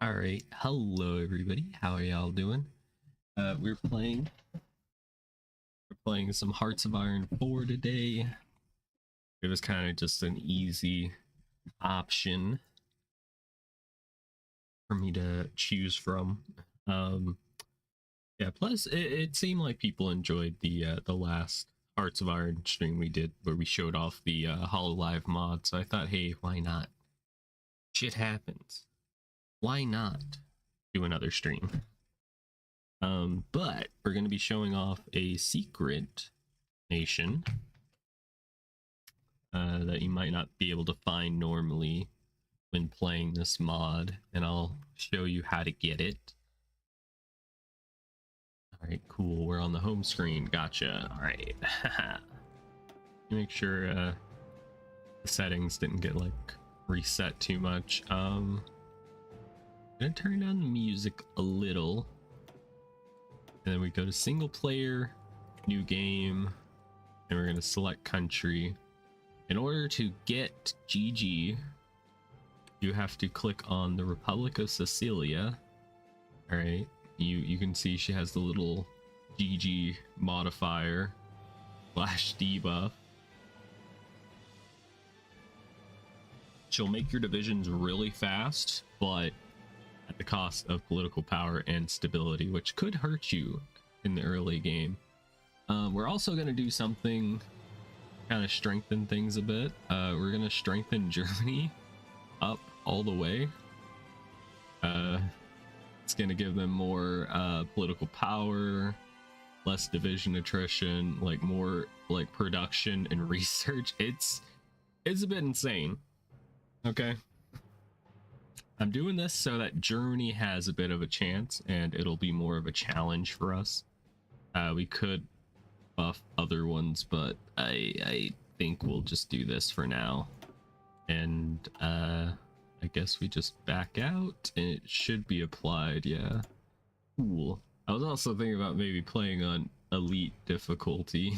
All right, hello everybody. How are y'all doing? We're playing some Hearts of Iron 4 today. It was kind of just an easy option for me to choose from. Um, yeah. Plus, it seemed like people enjoyed the last Hearts of Iron stream we did, where we showed off the Hololive mod. So I thought, hey, why not? Shit happens. Why not do another stream? But we're going to be showing off a secret nation that you might not be able to find normally when playing this mod, and I'll show you how to get it. All right, cool. We're on the home screen. Gotcha. All right. Make sure the settings didn't get like reset too much. I'm gonna turn down the music a little, and then we go to single player, new game, and we're gonna select country. In order to get Gigi, you have to click on the Republic of Sicilia. All right, you can see she has the little Gigi modifier slash debuff. She'll make your divisions really fast, but at the cost of political power and stability, which could hurt you in the early game. We're also going to do something kind of strengthen things a bit. We're going to strengthen Germany up all the way. It's going to give them more political power, less division attrition, like more like production and research. It's a bit insane. Okay, I'm doing this so that Germany has a bit of a chance, and it'll be more of a challenge for us. We could buff other ones, but I think we'll just do this for now. And I guess we just back out and it should be applied. Yeah, cool. I was also thinking about maybe playing on elite difficulty.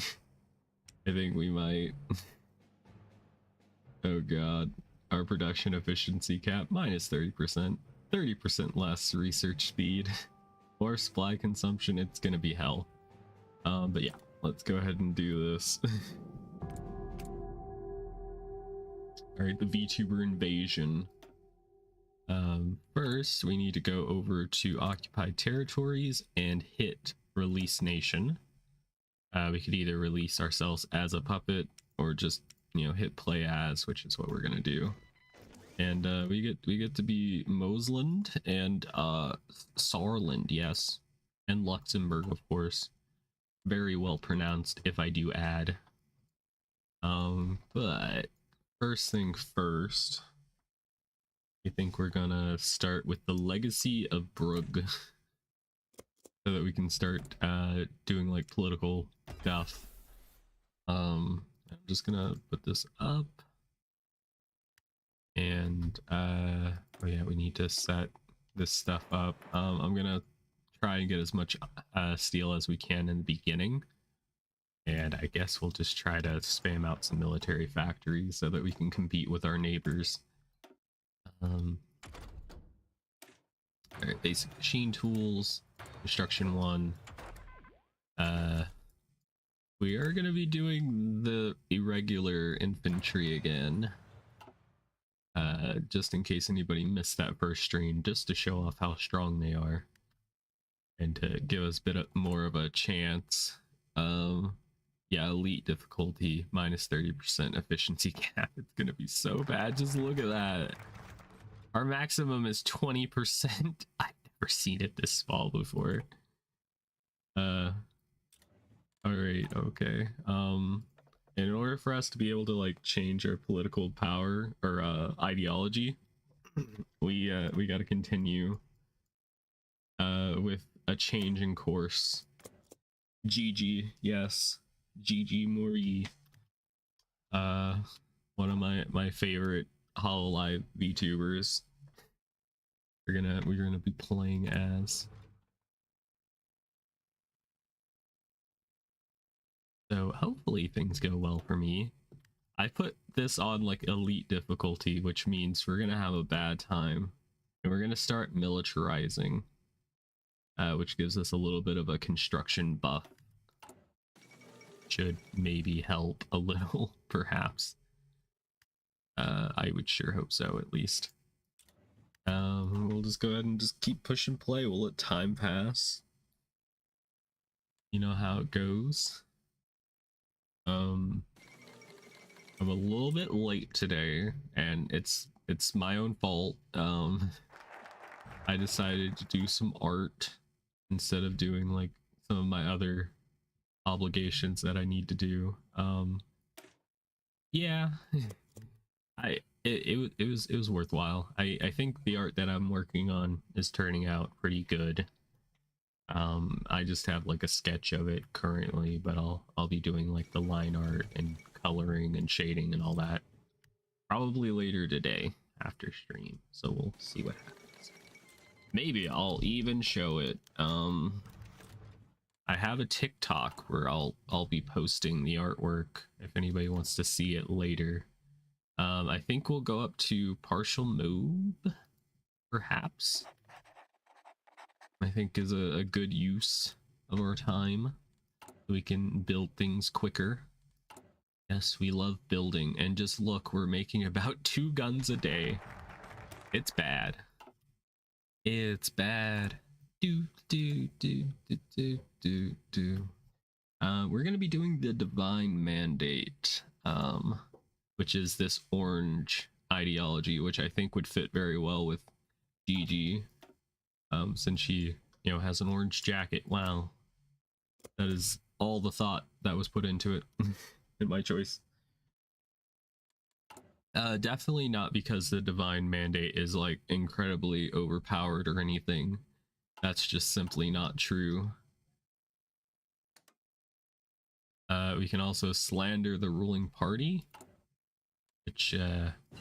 I think we might. Oh god, our production efficiency cap minus 30%, 30% less research speed, or supply consumption. It's gonna be hell. But yeah, let's go ahead and do this. All right, the Vtuber invasion. First, we need to go over to occupied territories and hit release nation. We could either release ourselves as a puppet or just, you know, hit play as, which is what we're gonna do. And we get to be Mosland and Saarland, yes, and Luxembourg, of course. Very well pronounced, if I do add. But first thing first, I think we're gonna start with the Legacy of Brugge, so that we can start doing like political stuff. I'm just gonna put this up, and oh yeah, we need to set this stuff up. I'm gonna try and get as much steel as we can in the beginning, and I guess we'll just try to spam out some military factories so that we can compete with our neighbors. All right, basic machine tools, construction 1. We are going to be doing the irregular infantry again, just in case anybody missed that first stream, just to show off how strong they are and to give us a bit more of a chance. Yeah, elite difficulty minus 30% efficiency cap. It's gonna be so bad. Just look at that. Our maximum is 20%. I've never seen it this small before. All right, okay. In order for us to be able to like change our political power or ideology, we got to continue with a change in course. Gigi, yes, Gigi Murin. One of my favorite Hololive VTubers. We're gonna be playing as. So hopefully things go well for me. I put this on like elite difficulty, which means we're gonna have a bad time. And we're gonna start militarizing, which gives us a little bit of a construction buff. Should maybe help a little, perhaps. I would sure hope so, at least. We'll just go ahead and just keep pushing play. We'll let time pass. You know how it goes. I'm a little bit late today, and it's my own fault. I decided to do some art instead of doing like some of my other obligations that I need to do. Yeah. It was worthwhile. I think the art that I'm working on is turning out pretty good. I just have like a sketch of it currently, but I'll be doing like the line art and coloring and shading and all that probably later today after stream. So we'll see what happens. Maybe I'll even show it. I have a TikTok where I'll be posting the artwork if anybody wants to see it later. I think we'll go up to partial mode, perhaps. I think is a good use of our time. We can build things quicker. Yes, we love building. And just look, we're making about 2 guns a day. It's bad. It's bad. Do. We're gonna be doing the Divine Mandate, which is this orange ideology, which I think would fit very well with Gigi. Since she, you know, has an orange jacket. Wow. That is all the thought that was put into it in my choice. Definitely not because the Divine Mandate is like incredibly overpowered or anything. That's just simply not true. We can also slander the ruling party, which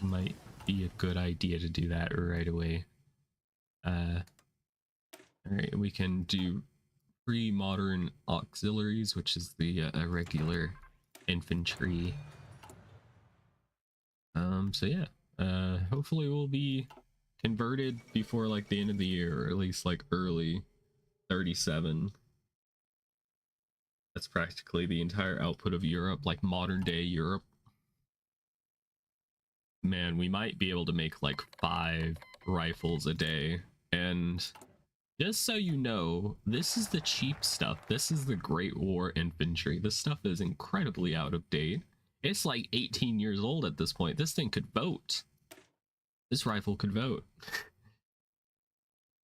might be a good idea to do that right away. Alright, we can do pre-modern auxiliaries, which is the irregular infantry. So yeah, hopefully we'll be converted before like the end of the year, or at least like early 37. That's practically the entire output of Europe, like modern day Europe. Man, we might be able to make like 5 rifles a day. And just so you know, this is the cheap stuff. This is the Great War infantry. This stuff is incredibly out of date. It's like 18 years old at this point. This thing could vote. This rifle could vote.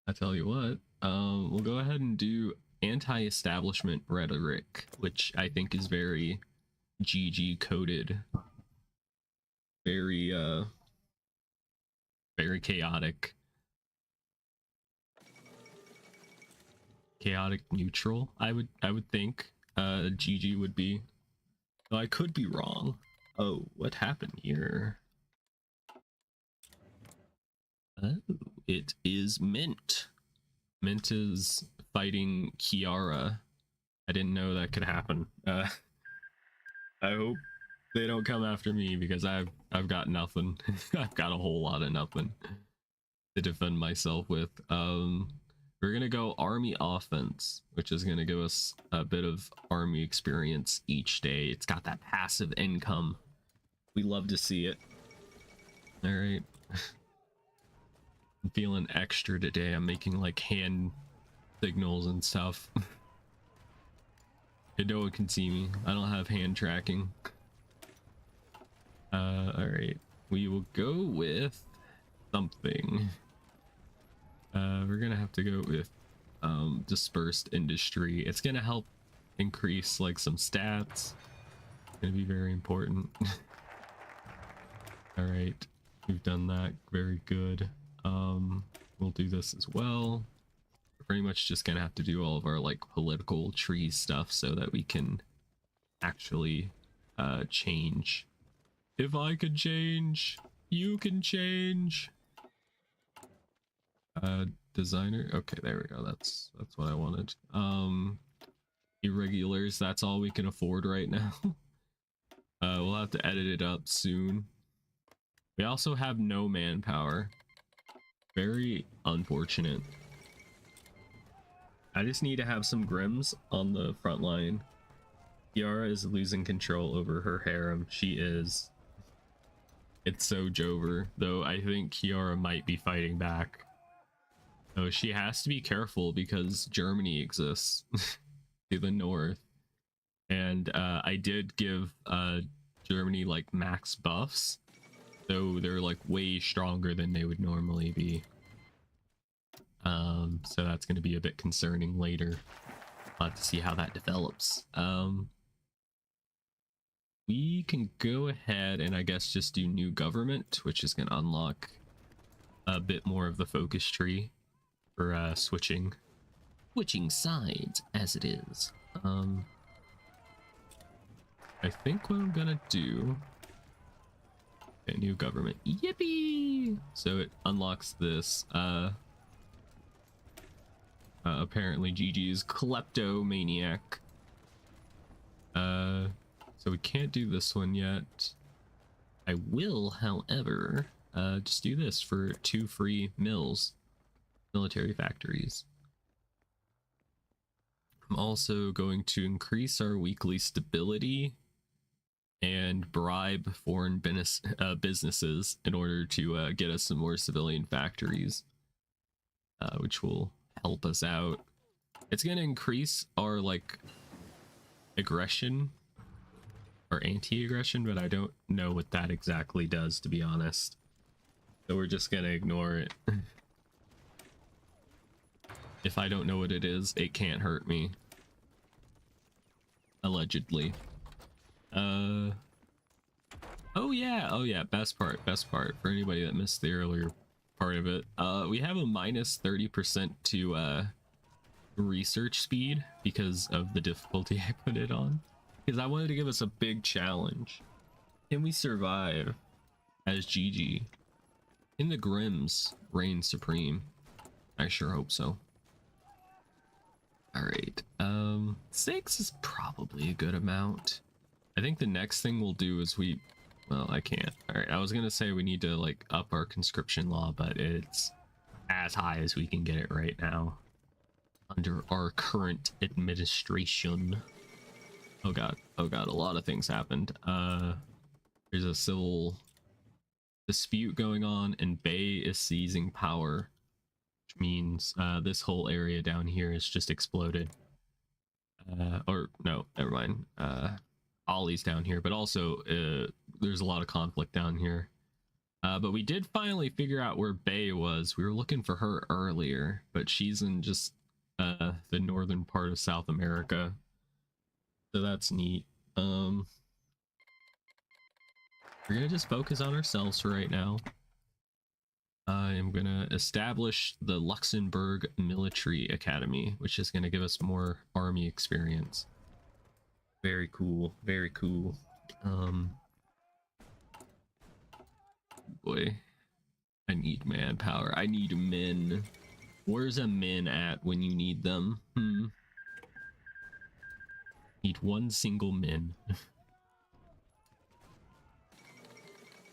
I tell you what, we'll go ahead and do anti-establishment rhetoric, which I think is very GG coded. Very chaotic. Chaotic neutral, I would think GG would be. Though I could be wrong. Oh, what happened here? Oh, it is Mint. Mint is fighting Kiara. I didn't know that could happen. I hope they don't come after me because I've got nothing. I've got a whole lot of nothing to defend myself with. We're gonna go army offense, which is gonna give us a bit of army experience each day. It's got that passive income. We love to see it. All right. I'm feeling extra today. I'm making like hand signals and stuff. No one can see me. I don't have hand tracking. All right. We will go with something. We're gonna have to go with dispersed industry. It's gonna help increase like some stats. It's gonna be very important. All right, we've done that. Very good. We'll do this as well. We're pretty much just gonna have to do all of our like political tree stuff so that we can actually change. If I can change, you can change. Designer. Okay, there we go. That's what I wanted. Irregulars, that's all we can afford right now. We'll have to edit it up soon. We also have no manpower. Very unfortunate. I just need to have some Grims on the front line. Kiara is losing control over her harem. She is. It's so Jover, though I think Kiara might be fighting back. Oh, she has to be careful because Germany exists to the north. And I did give Germany like max buffs, so they're like way stronger than they would normally be. So that's going to be a bit concerning later. I'll have to see how that develops. We can go ahead and I guess just do new government, which is going to unlock a bit more of the focus tree for switching sides as it is. I think what I'm gonna do, a new government, yippee! So it unlocks this. Apparently Gigi is kleptomaniac. So we can't do this one yet. I will, however, just do this for 2 free military factories. I'm also going to increase our weekly stability and bribe foreign businesses in order to get us some more civilian factories, which will help us out. It's going to increase our like aggression or anti-aggression, but I don't know what that exactly does, to be honest. So we're just going to ignore it. If I don't know what it is, it can't hurt me. Allegedly. Oh yeah, best part for anybody that missed the earlier part of it. We have a minus 30% to research speed because of the difficulty I put it on, because I wanted to give us a big challenge. Can we survive as Gigi? Can the Grims reign supreme? I sure hope so. All right, 6 is probably a good amount. I think the next thing we'll do is well, I can't. All right, I was gonna say we need to like up our conscription law, but it's as high as we can get it right now under our current administration. Oh god, a lot of things happened. There's a civil dispute going on and Bay is seizing power, which means this whole area down here is just exploded. Or no, never mind. Ollie's down here, but also there's a lot of conflict down here. But we did finally figure out where Bay was. We were looking for her earlier, but she's in just the northern part of South America. So that's neat. We're gonna just focus on ourselves for right now. I am gonna establish the Luxembourg Military Academy, which is gonna give us more army experience. Very cool, very cool. Boy, I need manpower. I need men. Where's a min at when you need them? Need one single min.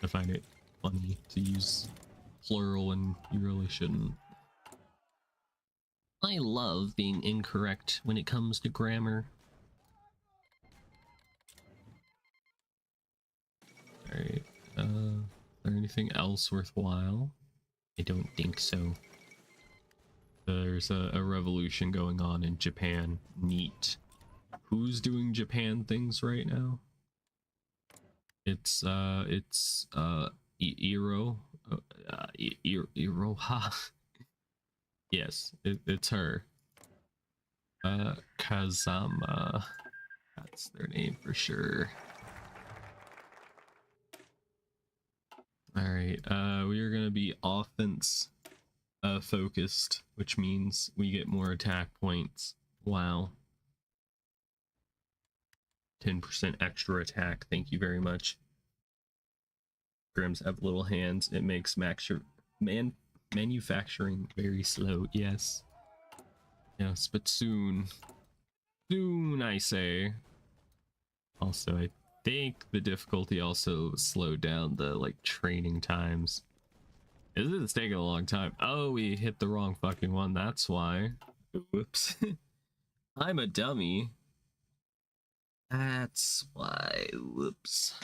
I find it funny to use plural and you really shouldn't. I love being incorrect when it comes to grammar. Alright, is there anything else worthwhile? I don't think so. There's a revolution going on in Japan. Neat. Who's doing Japan things right now? It's Iro. Iroha. Yes, it's her. Kazama. That's their name for sure. Alright, we are gonna be offense focused, which means we get more attack points. Wow. 10% extra attack, thank you very much. Grims have little hands, it makes manufacturing very slow, yes. Yes, but soon I say. Also, I think the difficulty also slowed down the like training times. This is taking a long time. Oh, we hit the wrong fucking one. That's why. Whoops. I'm a dummy. That's why. Whoops.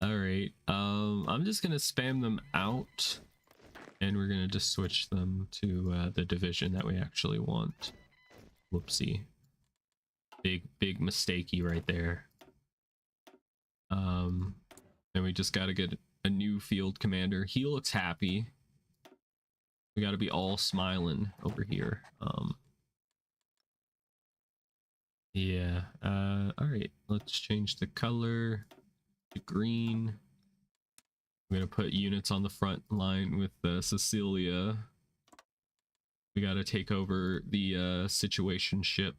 All right. I'm just gonna spam them out, and we're gonna just switch them to the division that we actually want. Whoopsie. Big mistakey right there. And we just gotta get a new field commander. He looks happy. We gotta be all smiling over here. Yeah. All right. Let's change the color to green. I'm gonna put units on the front line with Cecilia. We gotta take over the situation ship.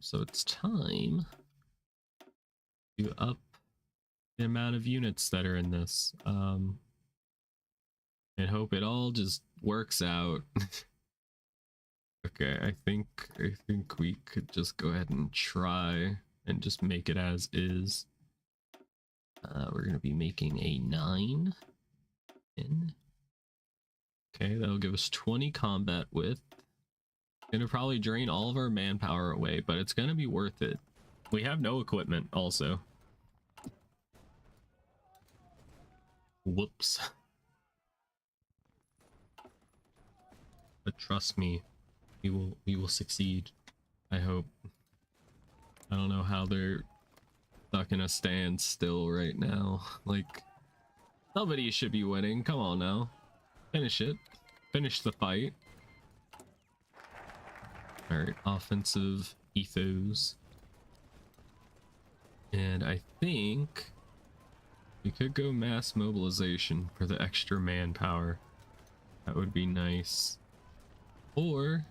So it's time to up the amount of units that are in this. And hope it all just works out. Okay, I think we could just go ahead and try and just make it as is. We're gonna be making a 9 in. Okay, that'll give us 20 combat width. Gonna probably drain all of our manpower away, but it's gonna be worth it. We have no equipment also. Whoops. But trust me, we will succeed. I hope. I don't know how they're stuck in a standstill right now. Like, somebody should be winning. Come on now. Finish it. Finish the fight. Alright, offensive ethos. And I think we could go mass mobilization for the extra manpower. That would be nice. Or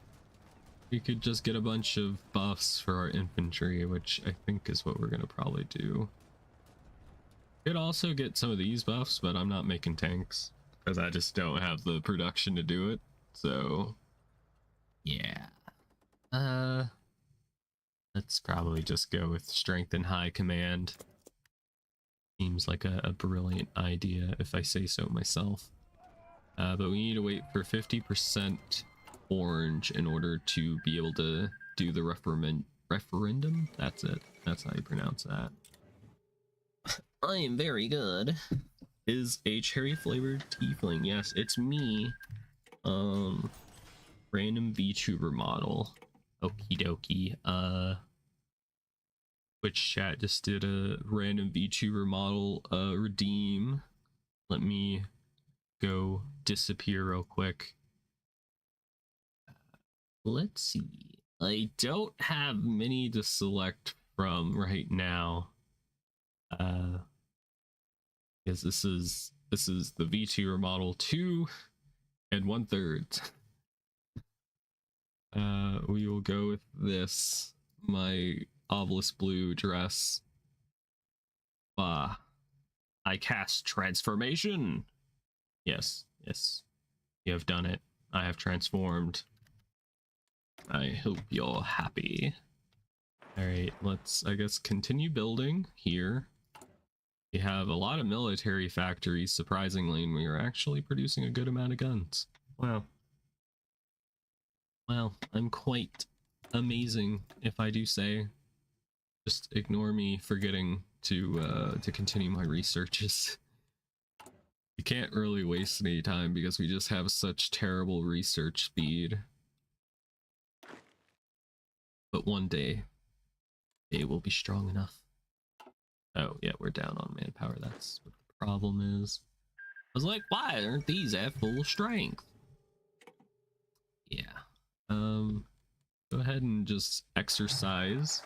we could just get a bunch of buffs for our infantry, which I think is what we're gonna probably do. Could also get some of these buffs, but I'm not making tanks because I just don't have the production to do it. So yeah. Let's probably just go with strength and high command. Seems like a brilliant idea if I say so myself. But we need to wait for 50% orange in order to be able to do the referendum. That's it. That's how you pronounce that. I am very good. Is a cherry flavored tiefling. Yes, it's me. Random VTuber model. Okie dokie. Twitch chat just did a random VTuber model redeem. Let me go disappear real quick. Let's see. I don't have many to select from right now. Because this is the VTuber model 2 1/3. We will go with this. My obelisk blue dress. I cast transformation. Yes, you have done it. I have transformed. I hope you're happy. All right, let's, I guess, continue building here. We have a lot of military factories, surprisingly, and we are actually producing a good amount of guns. Wow. Well, I'm quite amazing, if I do say. Just ignore me forgetting to continue my researches. You can't really waste any time because we just have such terrible research speed. But one day, they will be strong enough. Oh, yeah, we're down on manpower. That's what the problem is. I was like, why aren't these at full strength? Yeah. Go ahead and just exercise.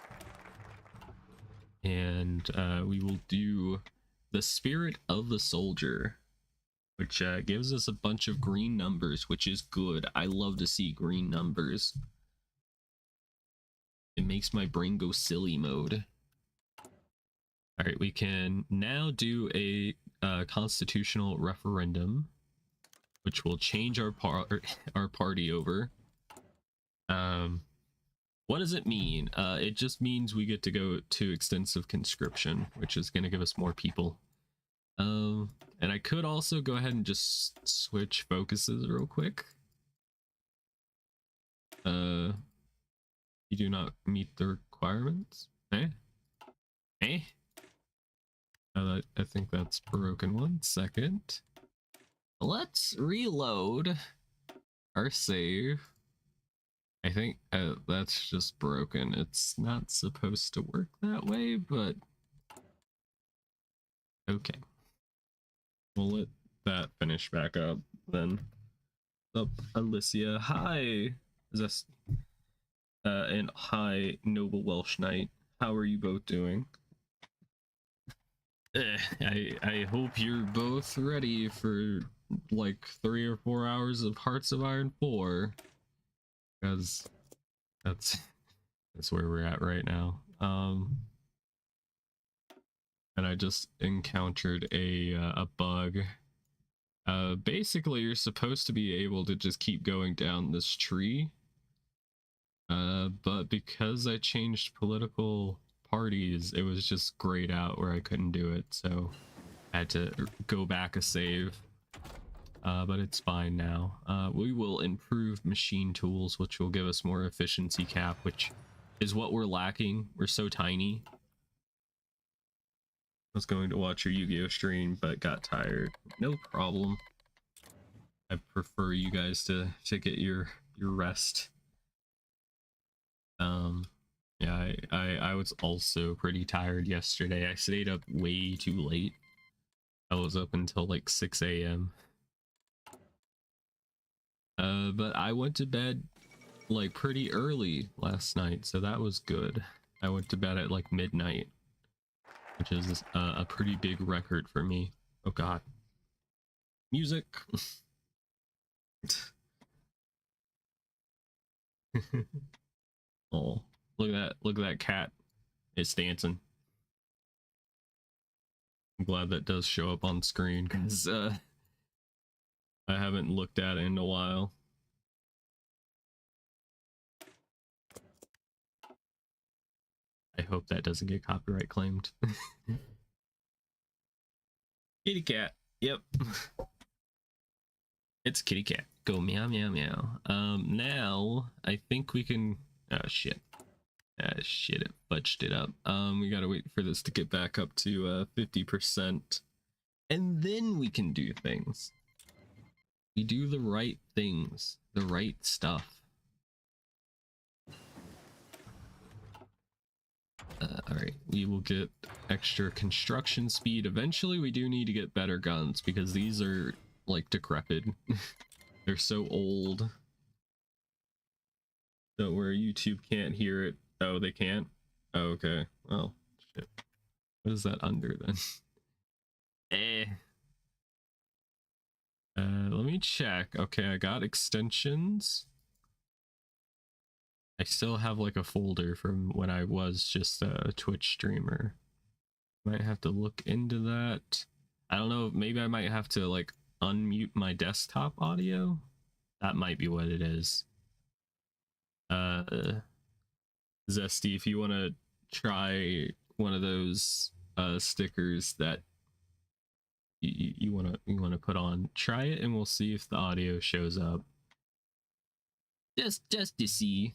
And we will do the Spirit of the Soldier, which gives us a bunch of green numbers, which is good. I love to see green numbers. It makes my brain go silly mode. All right, we can now do a constitutional referendum, which will change our party over. What does it mean? It just means we get to go to extensive conscription, which is going to give us more people. And I could also go ahead and just switch focuses real quick. You do not meet the requirements. Eh? Eh? I think that's broken. 1 second. Let's reload our save. I think that's just broken. It's not supposed to work that way, but okay. We'll let that finish back up then. Up, Alicia. Hi. Is this and hi, noble Welsh knight. How are you both doing? I hope you're both ready for like 3 or 4 hours of Hearts of Iron 4, because that's where we're at right now. And I just encountered a bug. Basically, you're supposed to be able to just keep going down this tree. But because I changed political parties, it was just grayed out where I couldn't do it, so I had to go back a save. But it's fine now. We will improve machine tools, which will give us more efficiency cap, which is what we're lacking. We're so tiny. I was going to watch your Yu-Gi-Oh stream, but got tired. No problem. I prefer you guys to get your rest. Yeah, I was also pretty tired yesterday. I stayed up way too late. I was up until like 6 a.m. But I went to bed like pretty early last night, so that was good. I went to bed at like midnight, which is a pretty big record for me. Oh god. Music. Oh, look at that cat. It's dancing. I'm glad that does show up on screen, because I haven't looked at it in a while. I hope that doesn't get copyright claimed. Kitty cat. Yep. It's kitty cat. Go meow meow meow. Now I think we can. Oh shit. Shit, it fudged it up. We gotta wait for this to get back up to 50%, and then we can do things. We do the right things, the right stuff. Alright, we will get extra construction speed. Eventually we do need to get better guns, because these are like decrepit. They're so old. So where YouTube can't hear it. Oh, they can't? Oh, okay. Well, shit. What is that under then? Eh. Let me check. Okay, I got extensions. I still have like a folder from when I was just a Twitch streamer. Might have to look into that. I don't know, maybe I might have to like unmute my desktop audio. That might be what it is. Zesty, if you want to try one of those stickers that you want to put on, try it and we'll see if the audio shows up. Just to see.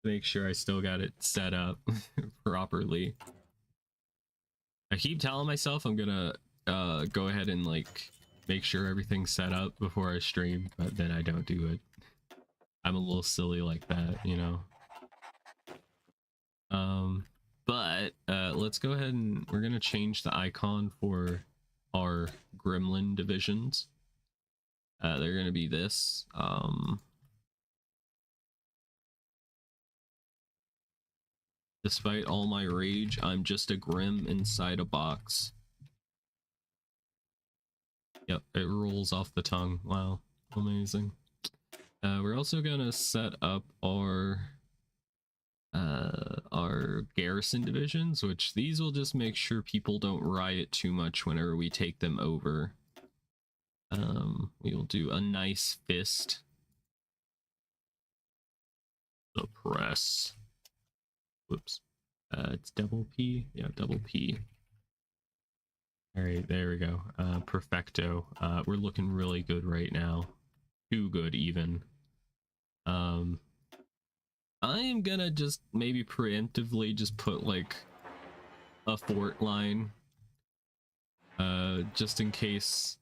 Make sure I still got it set up properly. I keep telling myself I'm gonna go ahead and like make sure everything's set up before I stream, but then I don't do it. I'm a little silly like that, you know. But let's go ahead and we're gonna change the icon for our gremlin divisions. They're gonna be this. Despite all my rage, I'm just a grim inside a box. Yep, it rolls off the tongue. Wow, amazing. We're also gonna set up our garrison divisions, which these will just make sure people don't riot too much whenever we take them over. We will do a nice fist. Suppress. Whoops. It's double P. Yeah, double P. All right, there we go. Perfecto. We're looking really good right now. Too good even. I am gonna just maybe preemptively just put like a fort line, just in case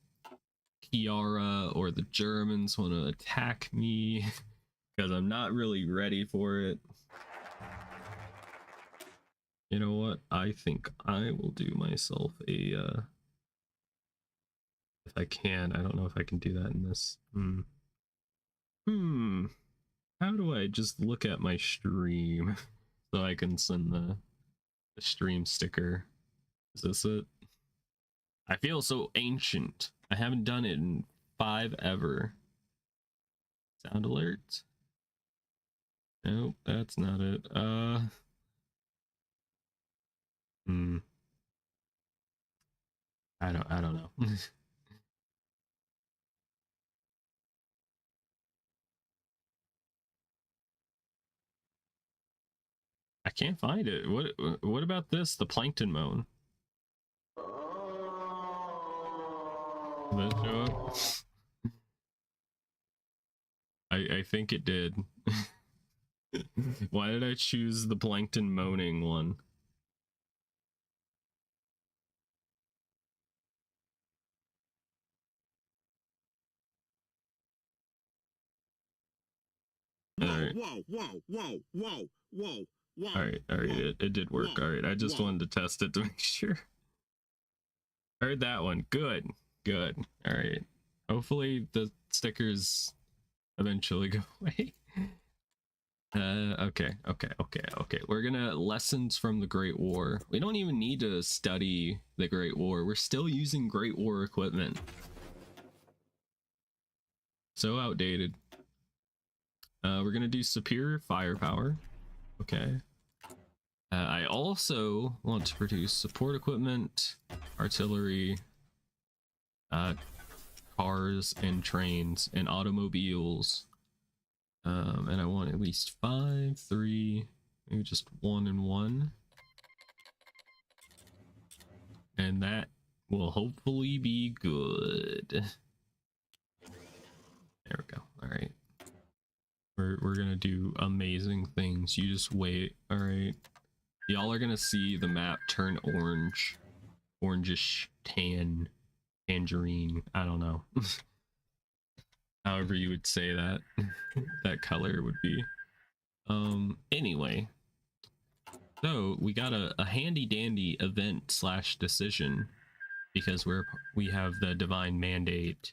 Kiara or the Germans want to attack me, because I'm not really ready for it. You know what? I think I will do myself a, if I can. I don't know if I can do that in this. How do I just look at my stream so I can send the stream sticker? Is this it? I feel so ancient. I haven't done it in 5 ever. Sound alert? Nope, that's not it. I don't know. I can't find it. What about this? The plankton moan. Did that show up? I think it did. Why did I choose the plankton moaning one? Alright. Alright, it did work. Alright, I just wanted to test it to make sure. Heard that one. Good. Alright. Hopefully the stickers eventually go away. Okay. We're gonna lessons from the Great War. We don't even need to study the Great War. We're still using Great War equipment. So outdated. We're gonna do superior firepower. Okay. I also want to produce support equipment, artillery, cars and trains and automobiles. And I want at least 5, 3, maybe just 1 and 1. And that will hopefully be good. There we go. All right. We're gonna do amazing things. You just wait. All right. Y'all are gonna see the map turn orange, orangish, tan, tangerine. I don't know. However you would say that that color would be. Anyway, so we got a handy dandy event slash decision, because we have the divine mandate,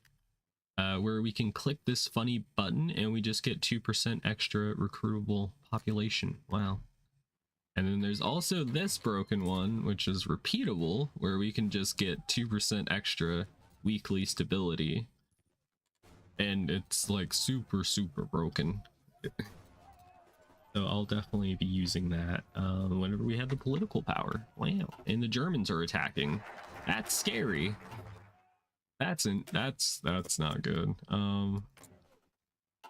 where we can click this funny button and we just get 2% extra recruitable population. Wow. And then there's also this broken one, which is repeatable, where we can just get 2% extra weekly stability. And it's like super broken. So I'll definitely be using that whenever we have the political power. Wow. And the Germans are attacking. That's scary. That's not good.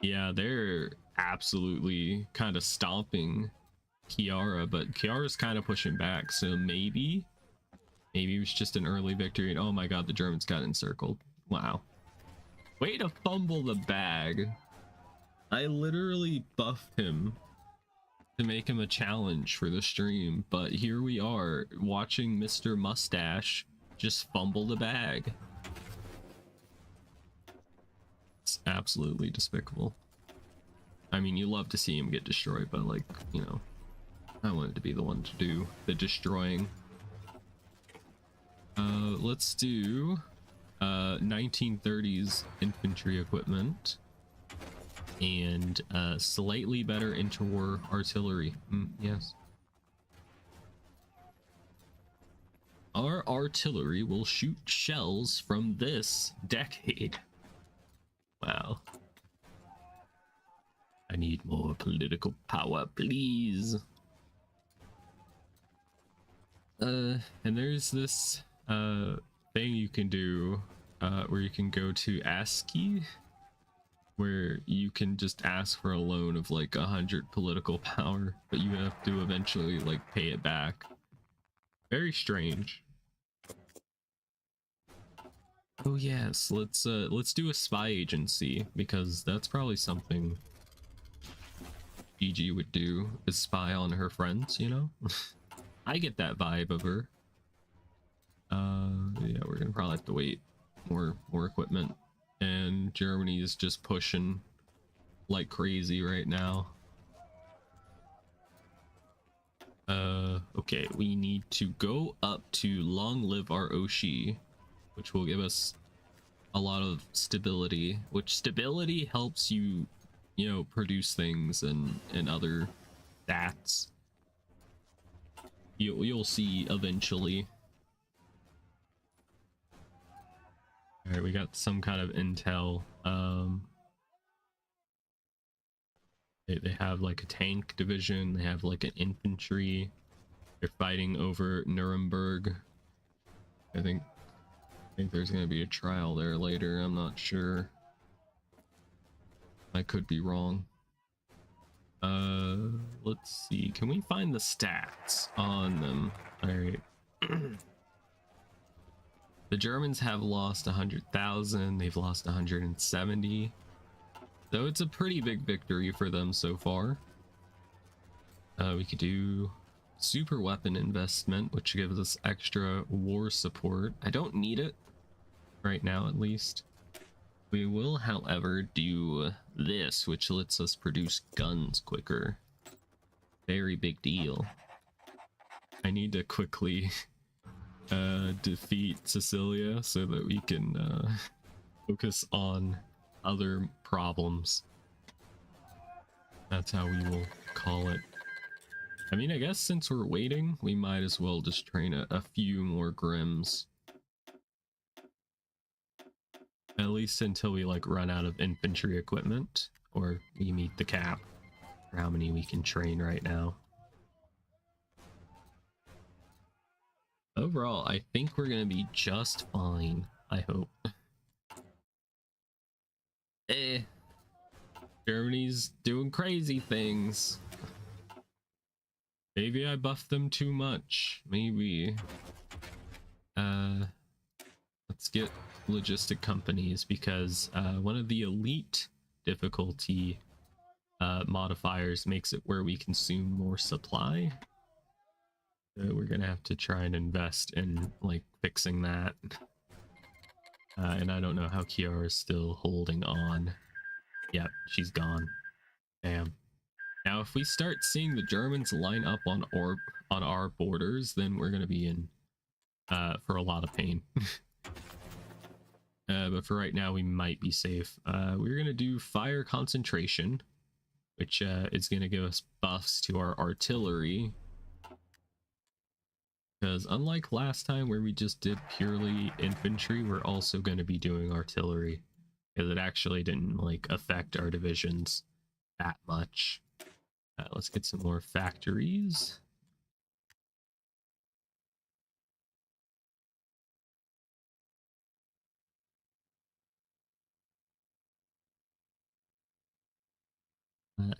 Yeah, they're absolutely kind of stomping Kiara, but Kiara's kind of pushing back, so maybe it was just an early victory. And oh my god, the Germans got encircled. Wow. Way to fumble the bag. I literally buffed him to make him a challenge for the stream, but here we are watching Mr. Mustache just fumble the bag. It's absolutely despicable. I mean, you love to see him get destroyed, but like, you know, I wanted to be the one to do the destroying. Let's do 1930s infantry equipment and slightly better interwar artillery. Yes. Our artillery will shoot shells from this decade. Wow. I need more political power, please. And there's this thing you can do where you can go to ASCII, where you can just ask for a loan of like 100 political power, but you have to eventually like pay it back. Very strange. Oh yes, let's do a spy agency, because that's probably something Gigi would do, is spy on her friends, you know? I get that vibe of her. Yeah, we're gonna probably have to wait more equipment, and Germany is just pushing like crazy right now. Okay, we need to go up to Long Live Our Oshi, which will give us a lot of stability, which stability helps you, you know, produce things and other stats. You'll see eventually. All right, we got some kind of intel. They have like a tank division. They have like an infantry. They're fighting over Nuremberg. I think there's gonna be a trial there later. I'm not sure. I could be wrong. Let's see. Can we find the stats on them? All right. The Germans have lost 100,000. They've lost 170. So it's a pretty big victory for them so far. We could do super weapon investment, which gives us extra war support. I don't need it right now, at least. We will, however, do this, which lets us produce guns quicker. Very big deal. I need to quickly defeat Sicilia so that we can focus on other problems. That's how we will call it. I mean, I guess since we're waiting, we might as well just train a few more Grims. At least until we like run out of infantry equipment, or we meet the cap for how many we can train right now. Overall, I think we're gonna be just fine, I hope. Germany's doing crazy things. Maybe I buffed them too much. Maybe. Let's get logistic companies, because one of the elite difficulty modifiers makes it where we consume more supply. So we're gonna have to try and invest in like fixing that. And I don't know how Kiara is still holding on. Yep, she's gone. Damn. Now, if we start seeing the Germans line up on our borders, then we're gonna be in for a lot of pain. But for right now, we might be safe. We're gonna do fire concentration, which is gonna give us buffs to our artillery. Because unlike last time where we just did purely infantry, we're also going to be doing artillery, because it actually didn't like affect our divisions that much. Let's get some more factories.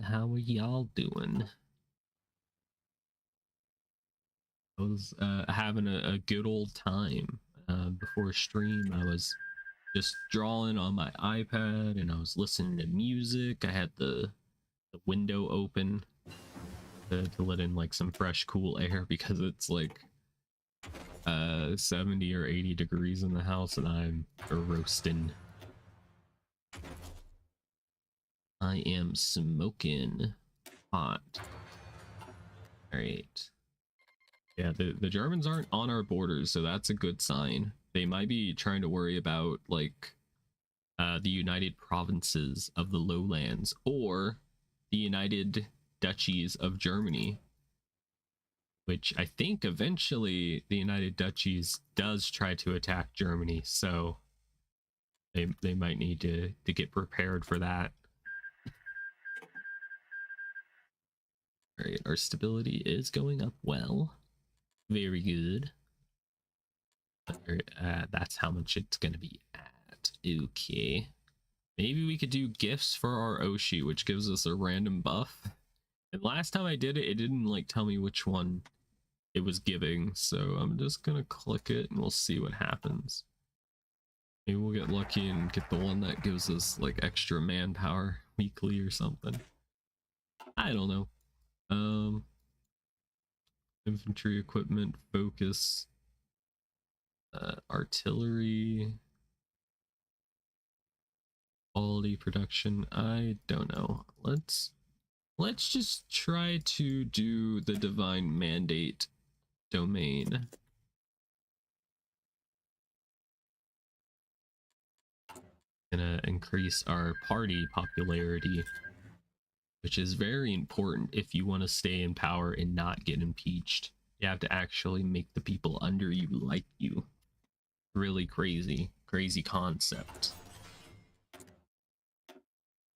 How are y'all doing? I was having a good old time before stream. I was just drawing on my iPad and I was listening to music. I had the window open to let in like some fresh cool air, because it's like 70 or 80 degrees in the house and I'm roasting. I am smoking hot. All right. Yeah, the Germans aren't on our borders, so that's a good sign. They might be trying to worry about like the United Provinces of the Lowlands, or the United Duchies of Germany, which I think eventually the United Duchies does try to attack Germany, so they might need to get prepared for that. All right, our stability is going up well. Very good. That's how much it's going to be at. Okay. Maybe we could do gifts for our Oshi, which gives us a random buff. And last time I did it, it didn't like tell me which one it was giving. So I'm just going to click it and we'll see what happens. Maybe we'll get lucky and get the one that gives us like extra manpower weekly or something. I don't know. Infantry equipment, focus, artillery, quality production. I don't know. Let's just try to do the divine mandate domain. Gonna increase our party popularity, which is very important if you want to stay in power and not get impeached. You have to actually make the people under you like you. Really crazy concept.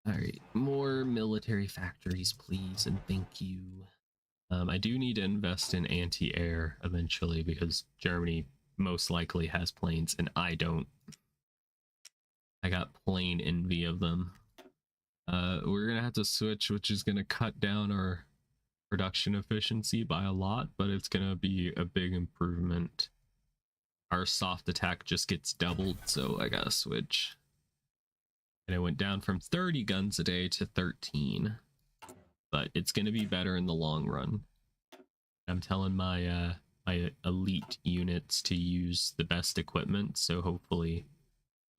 All right, more military factories, please, and thank you. I do need to invest in anti-air eventually because Germany most likely has planes and I don't. I got plain envy of them. We're gonna have to switch, which is gonna cut down our production efficiency by a lot, but it's gonna be a big improvement. Our soft attack just gets doubled, so I gotta switch. And it went down from 30 guns a day to 13, but it's gonna be better in the long run. I'm telling my my elite units to use the best equipment, so hopefully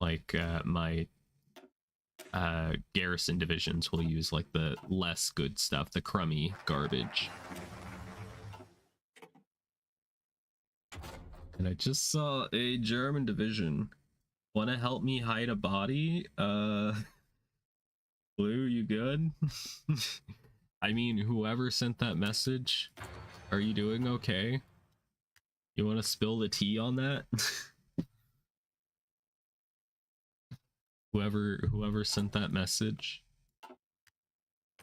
like my garrison divisions will use like the less good stuff, the crummy garbage. And I just saw a German division. Want to help me hide a body? Blue, you good? I mean, whoever sent that message, are you doing okay? You want to spill the tea on that? Whoever sent that message.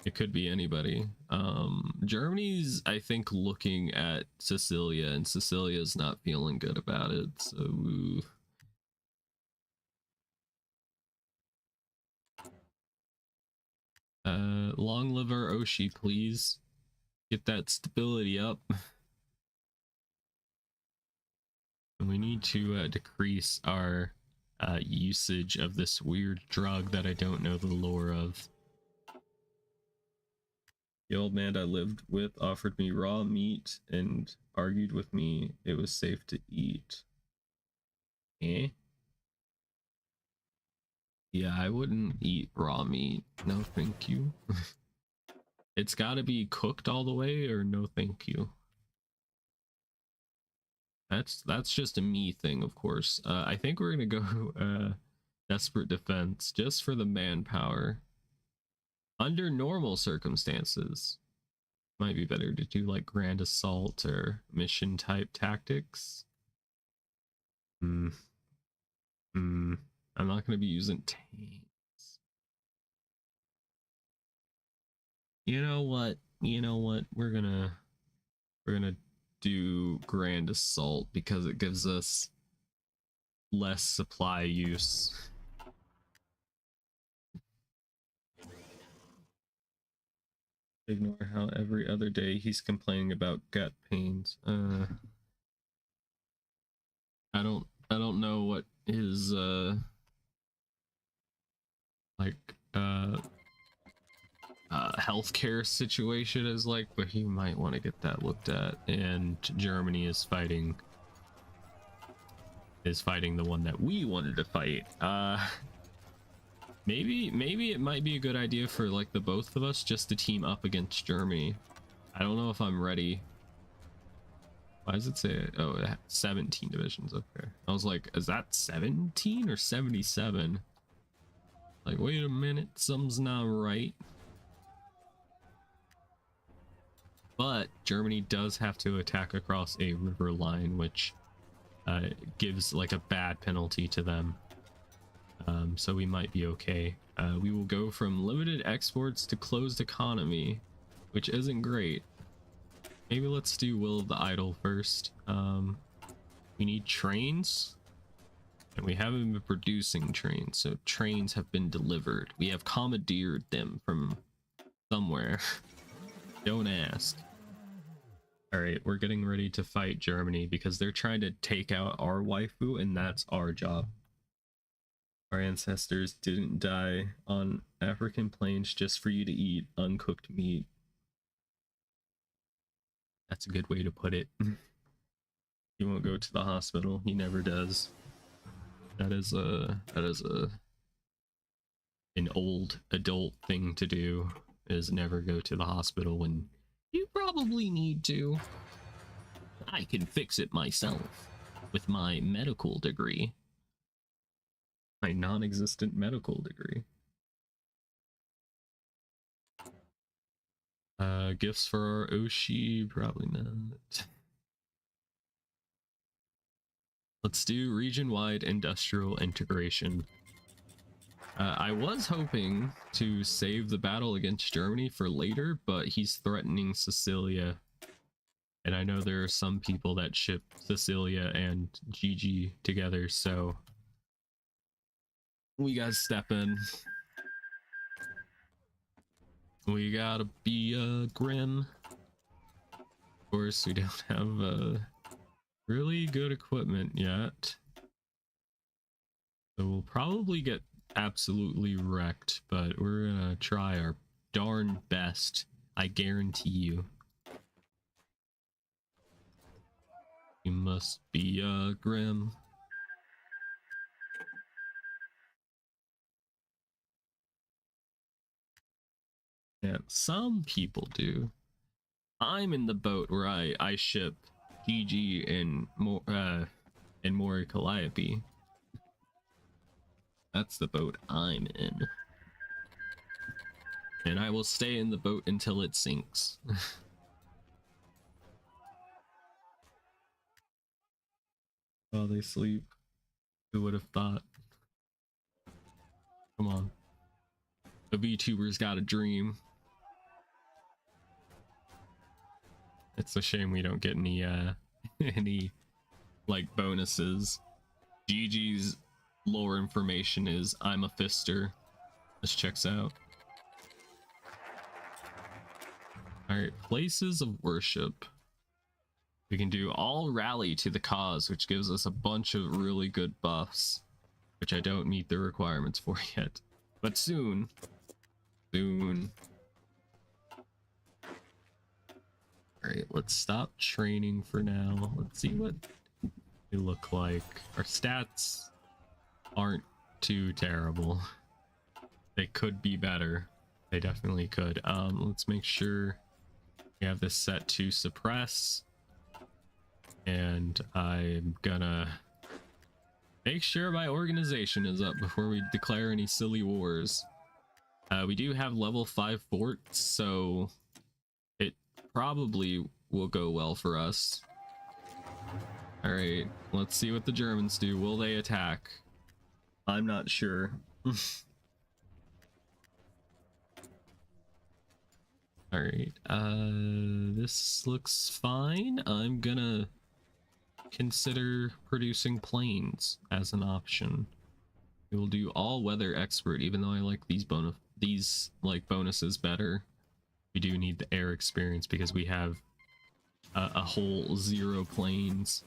It could be anybody. Germany's, I think, looking at Sicilia, and Sicilia's not feeling good about it, so long live our Oshi, please. Get that stability up. And we need to decrease our usage of this weird drug that I don't know the lore of. The old man I lived with offered me raw meat and argued with me it was safe to eat. Eh? Yeah, I wouldn't eat raw meat. No, thank you. It's gotta be cooked all the way or no thank you. That's just a me thing, of course. I think we're gonna go desperate defense just for the manpower. Under normal circumstances, might be better to do like grand assault or mission type tactics. I'm not gonna be using tanks. You know what? We're gonna do grand assault because it gives us less supply use. Ignore how every other day he's complaining about gut pains. I don't know what his healthcare situation is like, but he might want to get that looked at. And Germany is fighting the one that we wanted to fight. Maybe it might be a good idea for like the both of us just to team up against Germany. I don't know if I'm ready. Why does it say, oh, 17 divisions? Okay, I was like, is that 17 or 77? Like, wait a minute, something's not right. But Germany does have to attack across a river line, which gives like a bad penalty to them. So we might be okay. We will go from limited exports to closed economy, which isn't great. Maybe let's do Will of the Idol first. We need trains, and we haven't been producing trains, so trains have been delivered. We have commandeered them from somewhere. Don't ask. All right, we're getting ready to fight Germany because they're trying to take out our waifu, and that's our job. Our ancestors didn't die on African plains just for you to eat uncooked meat. That's a good way to put it. He won't go to the hospital. He never does. That is an old adult thing to do, is never go to the hospital when you probably need to. I can fix it myself with my medical degree. My non-existent medical degree. Gifts for our Oshi, probably not. Let's do region-wide industrial integration. I was hoping to save the battle against Germany for later, but he's threatening Sicilia. And I know there are some people that ship Sicilia and Gigi together, so we gotta step in. We gotta be grim. Of course, we don't have really good equipment yet. So we'll probably get absolutely wrecked, but we're gonna try our darn best. I guarantee you. You must be grim. Yeah, some people do. I'm in the boat where I ship Gigi and Mori Calliope. That's the boat I'm in. And I will stay in the boat until it sinks. While they sleep. Who would have thought? Come on. The VTuber's got a dream. It's a shame we don't get any any like bonuses. Gigi's lore information is I'm a fister. This checks out. Alright, places of worship. We can do all rally to the cause, which gives us a bunch of really good buffs, which I don't meet the requirements for yet. But soon. Soon. Alright, let's stop training for now. Let's see what they look like. Our stats aren't too terrible. They could be better. They definitely could. Let's make sure we have this set to suppress. And I'm gonna make sure my organization is up before we declare any silly wars. We do have level 5 forts, so it probably will go well for us. All right, let's see what the Germans do. Will they attack? I'm not sure. All right, this looks fine. I'm gonna consider producing planes as an option. We will do all weather expert, even though I like these bonuses better. We do need the air experience because we have a whole 0 planes.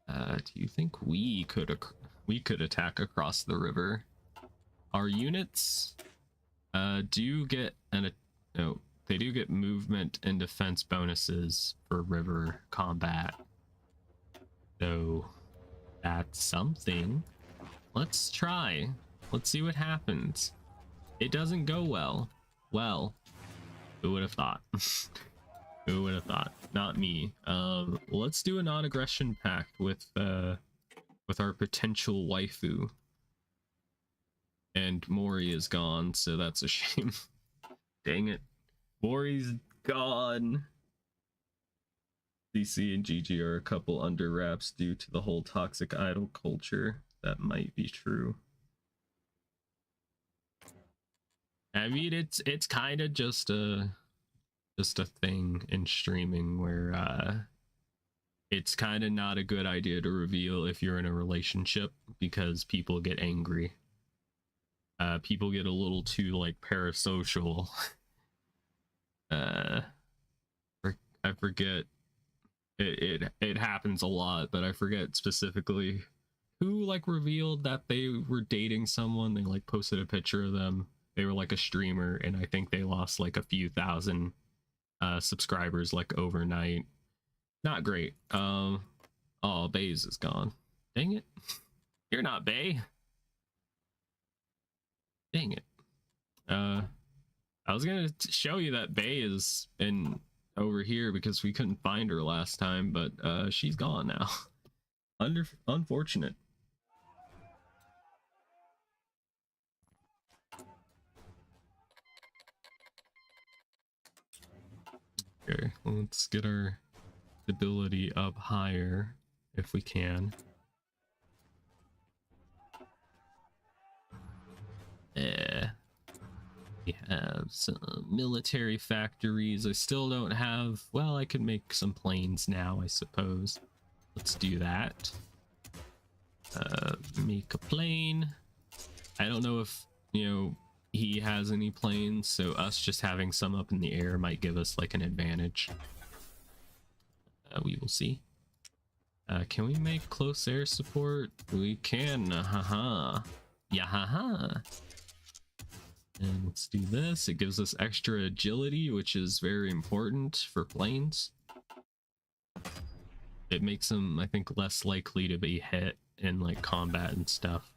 Do you think we could attack across the river? Our units do get no, they do get movement and defense bonuses for river combat. So that's something. Let's try. Let's see what happens. It doesn't go well. Well, who would have thought? Who would have thought? Not me. Let's do a non-aggression pact with our potential waifu. And Mori is gone, so that's a shame. Dang it. Mori's gone. CC and Gigi are a couple under wraps due to the whole toxic idol culture. That might be true. I mean, it's kind of just a thing in streaming where it's kind of not a good idea to reveal if you're in a relationship because people get angry. People get a little too like parasocial. I forget. It happens a lot, but I forget specifically who like revealed that they were dating someone. They like posted a picture of them. They were like a streamer, and I think they lost like a few thousand subscribers like overnight. Not great. Oh, Baze is gone. Dang it. You're not Bay. Dang it. I was gonna show you that Bay is in over here because we couldn't find her last time, but she's gone now. Unfortunate. Okay, let's get our stability up higher if we can. Yeah. We have some military factories. I still don't have, well, I could make some planes now, I suppose. Let's do that. Make a plane. I don't know if, you know, he has any planes, so us just having some up in the air might give us like an advantage. We will see. Can we make close air support? We can. Haha. Yeah, haha. And let's do this. It gives us extra agility, which is very important for planes. It makes them, I think, less likely to be hit in like combat and stuff,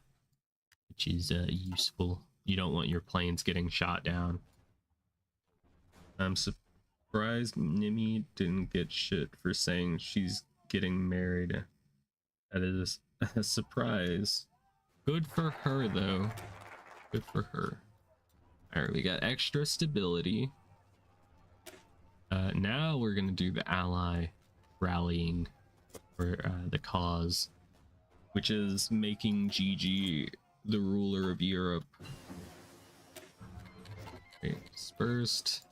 which is useful. You don't want your planes getting shot down. I'm surprised Nimi didn't get shit for saying she's getting married. That is a surprise. Good for her, though. Good for her. Alright, we got extra stability. Now we're gonna do the ally rallying for the cause, which is making Gigi the ruler of Europe. Okay, dispersed.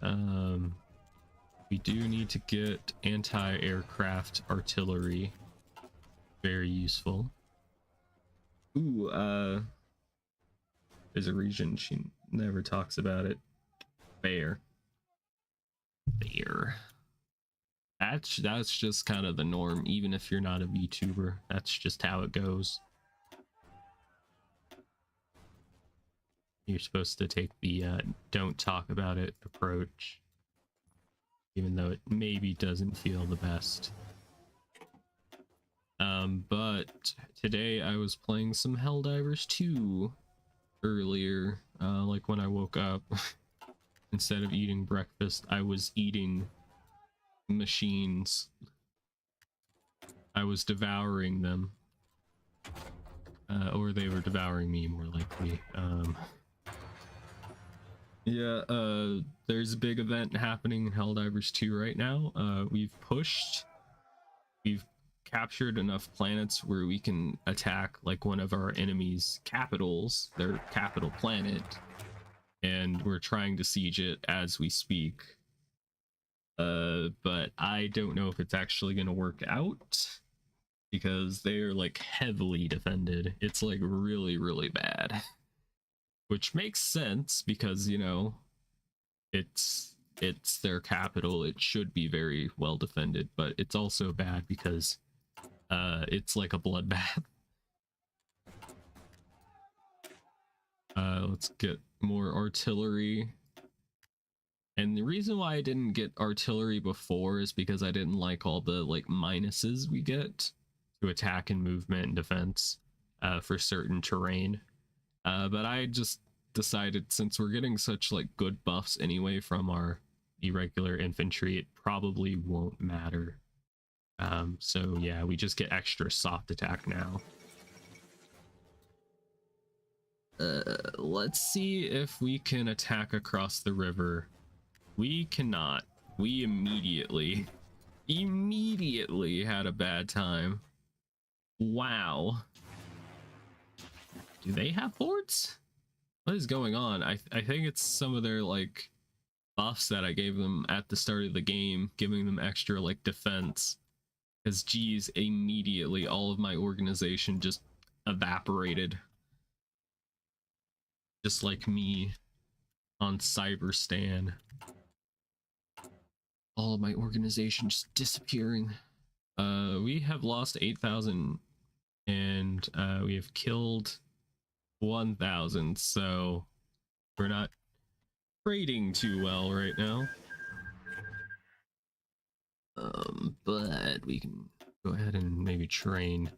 We do need to get anti-aircraft artillery. Very useful. Ooh, there's a region she never talks about it. Bear. That's just kind of the norm, even if you're not a VTuber. That's just how it goes. You're supposed to take the don't talk about it approach, even though it maybe doesn't feel the best. But today I was playing some Helldivers 2 earlier, like when I woke up. Instead of eating breakfast, I was eating machines. I was devouring them. Or they were devouring me, more likely. Yeah, there's a big event happening in Helldivers 2 right now. We've captured enough planets where we can attack like one of our enemies' capitals, their capital planet, and we're trying to siege it as we speak. But I don't know if it's actually gonna work out because they're like heavily defended. It's like really, really bad. Which makes sense because, you know, it's their capital. It should be very well defended, but it's also bad because it's like a bloodbath. Let's get more artillery. And the reason why I didn't get artillery before is because I didn't like all the like minuses we get to attack and movement and defense for certain terrain. But I just decided, since we're getting such like good buffs anyway from our irregular infantry, it probably won't matter. So yeah, we just get extra soft attack now. Let's see if we can attack across the river. We cannot. We immediately had a bad time. Wow. Do they have forts? What is going on? I think it's some of their like buffs that I gave them at the start of the game, giving them extra like defense. Because geez, immediately all of my organization just evaporated. Just like me on Cyberstan. All of my organization just disappearing. We have lost 8,000 and we have killed 1,000, so we're not trading too well right now. But we can go ahead and maybe train.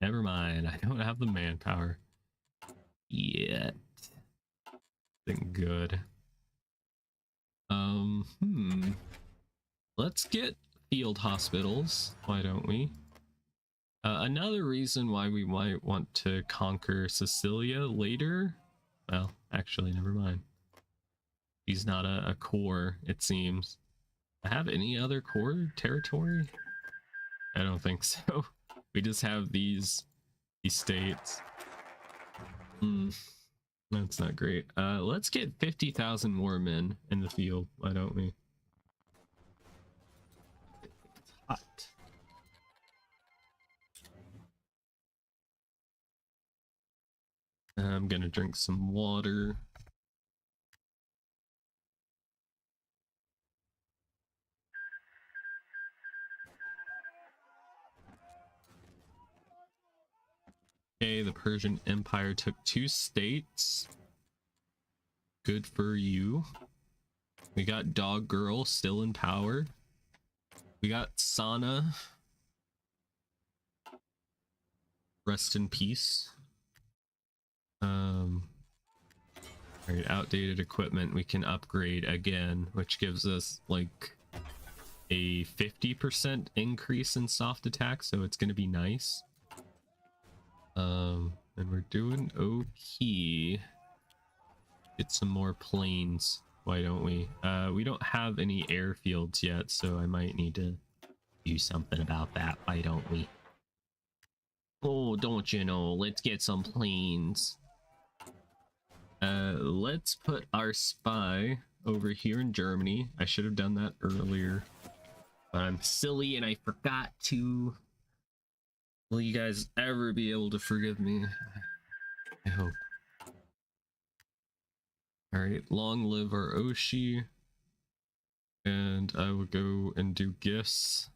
Never mind, I don't have the manpower yet. Think good. Let's get field hospitals. Why don't we? Another reason why we might want to conquer Sicilia later. Well, actually, never mind. He's not a core, it seems. Have any other core territory? I don't think so. We just have these states. That's not great. Let's get 50,000 more men in the field. Why don't we? It's hot. I'm gonna drink some water. Okay, the Persian Empire took 2 states. Good for you. We got Dog Girl still in power. We got Sana. Rest in peace. Alright, outdated equipment we can upgrade again, which gives us like a 50% increase in soft attack, so it's gonna be nice. And we're doing okay. Get some more planes. Why don't we? We don't have any airfields yet, so I might need to do something about that. Why don't we? Oh, don't you know? Let's get some planes. Let's put our spy over here in Germany. I should have done that earlier, but I'm silly and I forgot to. Will you guys ever be able to forgive me? I hope. Alright, long live our Oshi. And I will go and do gifts.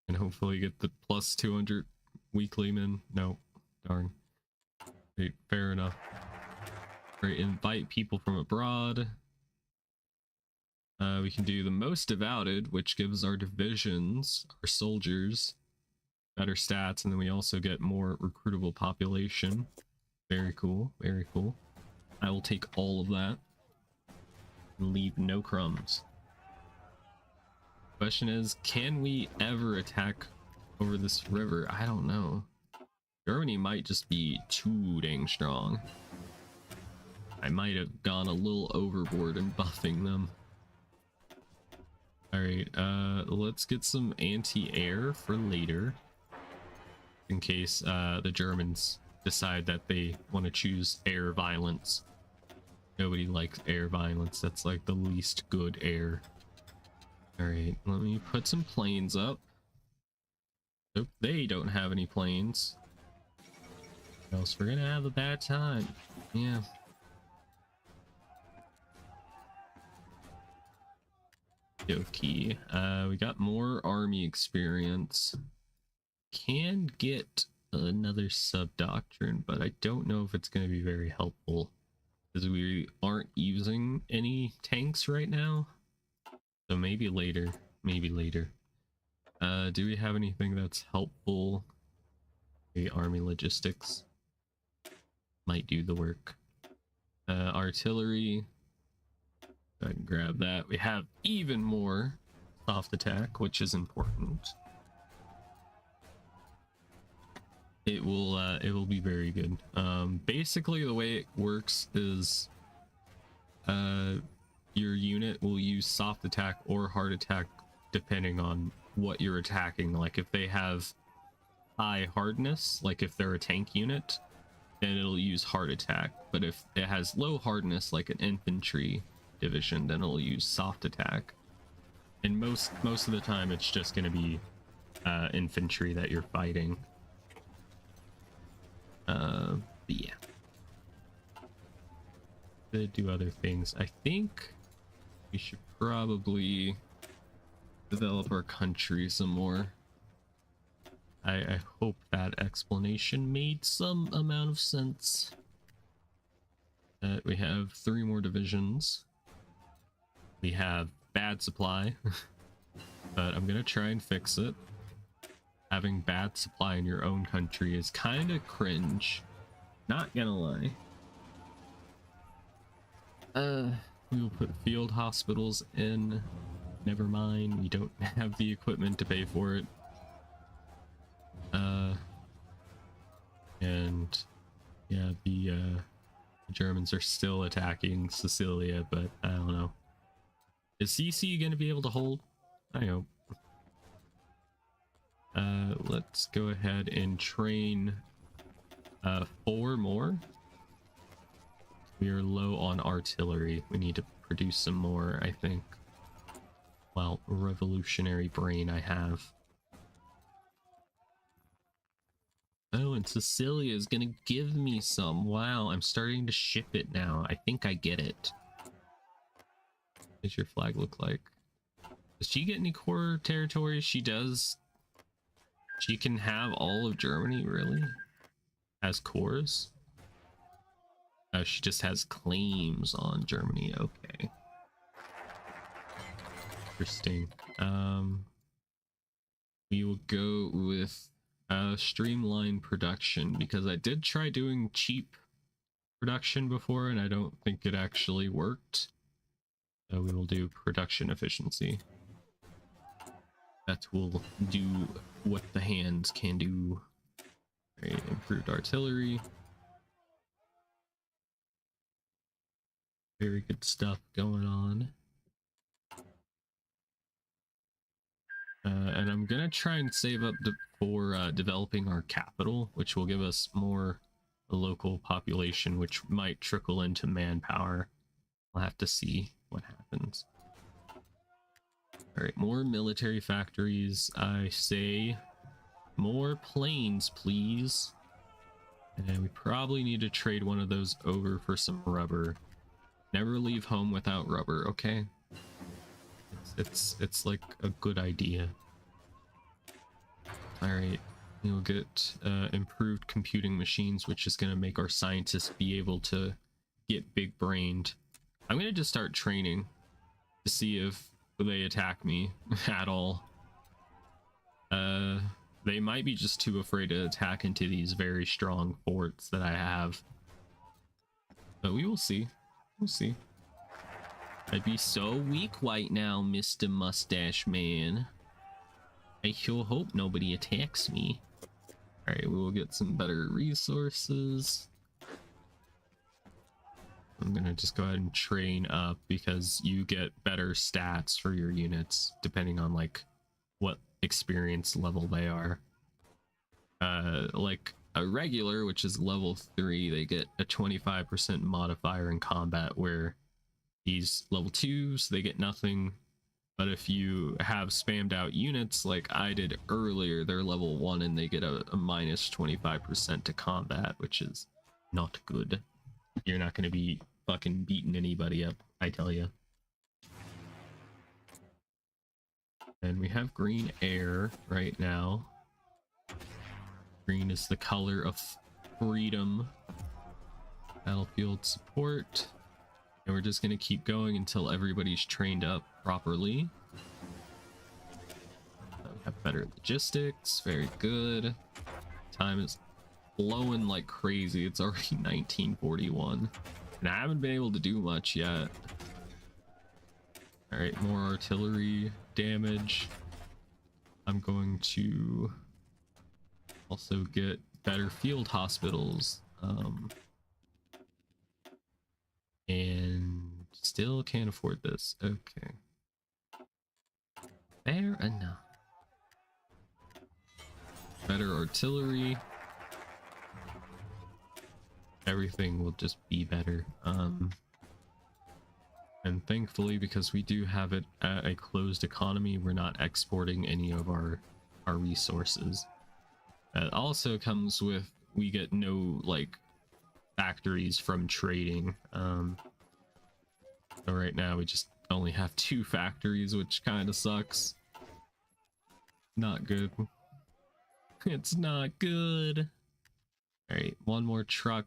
And hopefully get the plus 200 weekly men. No, darn. Wait, fair enough. Alright, invite people from abroad. We can do the most devoted, which gives our divisions, our soldiers, better stats, and then we also get more recruitable population. Very cool, very cool. I will take all of that and leave no crumbs. Question is, can we ever attack over this river? I don't know. Germany might just be too dang strong. I might have gone a little overboard in buffing them. Alright, let's get some anti-air for later. In case the Germans decide that they want to choose air violence. Nobody likes air violence. That's like the least good air. Alright, let me put some planes up. Nope, they don't have any planes. Or else we're gonna have a bad time. Yeah. Okay, we got more army experience. Can get another sub-doctrine, but I don't know if it's going to be very helpful because we aren't using any tanks right now. So maybe later, maybe later. Do we have anything that's helpful? Okay, army logistics might do the work. Artillery, I can grab that. We have even more soft attack, which is important. It will be very good. Basically the way it works is your unit will use soft attack or hard attack depending on what you're attacking. Like if they have high hardness, like if they're a tank unit, then it'll use hard attack. But if it has low hardness, like an infantry division, then it'll use soft attack. And most of the time it's just going to be infantry that you're fighting. But yeah, to do other things. I think we should probably develop our country some more. I hope that explanation made some amount of sense. We have 3 more divisions. We have bad supply, but I'm gonna try and fix it. Having bad supply in your own country is kind of cringe. Not gonna lie. We will put field hospitals in. Never mind, we don't have the equipment to pay for it. And yeah, the Germans are still attacking Sicilia, but I don't know. Is CC gonna be able to hold? I hope. Let's go ahead and train 4 more. We are low on artillery. We need to produce some more, I think. Well, revolutionary brain I have. Oh, and Cecilia is gonna give me some. Wow, I'm starting to ship it now. I think I get it. What does your flag look like? Does she get any core territories? She does. She can have all of Germany, really? As cores? Oh, she just has claims on Germany. Okay. Interesting. We will go with streamlined production, because I did try doing cheap production before and I don't think it actually worked. So we will do production efficiency. That will do what the hands can do. Right, improved artillery. Very good stuff going on. And I'm gonna try and save up for developing our capital, which will give us more local population, which might trickle into manpower. We'll have to see what happens. All right, more military factories. I say more planes, please. And we probably need to trade one of those over for some rubber. Never leave home without rubber, okay? It's like a good idea. All right, we'll get improved computing machines, which is going to make our scientists be able to get big brained. I'm going to just start training to see if they attack me at all. They might be just too afraid to attack into these very strong forts that I have. But we will see. We'll see. I'd be so weak right now, Mr. Mustache Man. I sure hope nobody attacks me. Alright, we will get some better resources. I'm gonna just go ahead and train up, because you get better stats for your units depending on like what experience level they are. Like a regular, which is level 3, they get a 25% modifier in combat, where these level 2s, they get nothing. But if you have spammed out units like I did earlier, they're level 1 and they get a minus 25% to combat, which is not good. You're not going to be fucking beating anybody up, I tell you. And we have green air right now. Green is the color of freedom. Battlefield support. And we're just going to keep going until everybody's trained up properly. We have better logistics. Very good. Time is blowing like crazy. It's already 1941. And I haven't been able to do much yet. Alright, more artillery damage. I'm going to also get better field hospitals. And still can't afford this. Okay. Fair enough. Better artillery. Everything will just be better. And thankfully, because we do have it at a closed economy, we're not exporting any of our resources. That also comes with, we get no like factories from trading. So right now we just only have 2 factories, which kind of sucks. Not good. It's not good. All right, one more truck,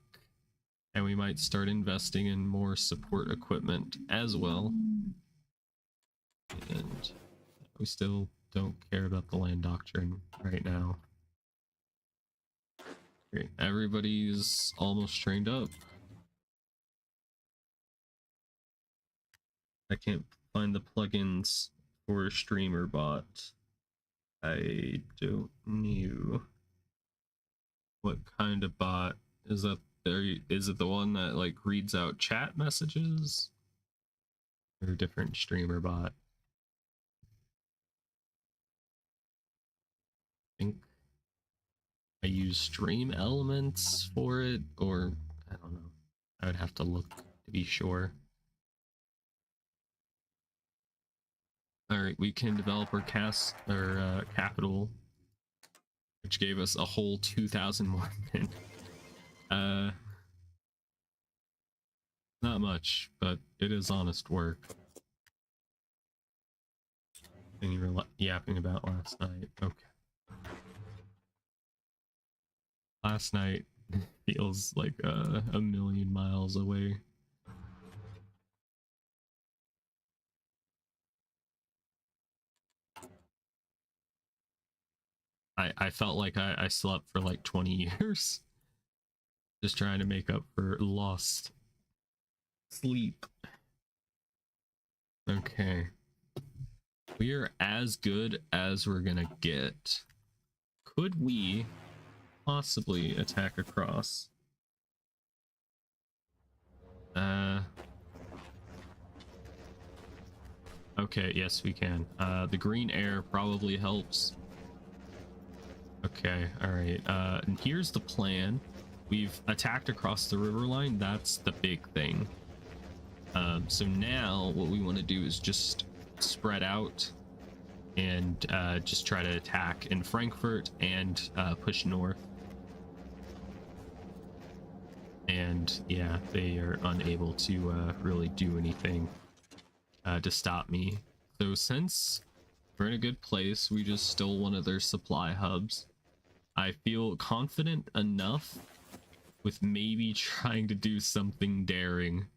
and we might start investing in more support equipment as well. And we still don't care about the land doctrine right now. Great, everybody's almost trained up. I can't find the plugins for streamer bot. I don't know what kind of bot is that. There is it the one that like reads out chat messages, or a different streamer bot? I think I use Stream Elements for it, or I don't know. I would have to look to be sure. All right, we can develop our capital, which gave us a whole 2,000 more men. Not much, but it is honest work. And you were yapping about last night. Okay. Last night feels like a million miles away. I felt like I slept for like 20 years. Just trying to make up for lost sleep. Okay. We are as good as we're gonna get. Could we possibly attack across? Okay, yes we can. The green air probably helps. Okay, alright. And here's the plan. We've attacked across the river line. That's the big thing. So now what we want to do is just spread out and just try to attack in Frankfurt and push north. And yeah, they are unable to really do anything to stop me. So since we're in a good place, we just stole one of their supply hubs. I feel confident enough with maybe trying to do something daring.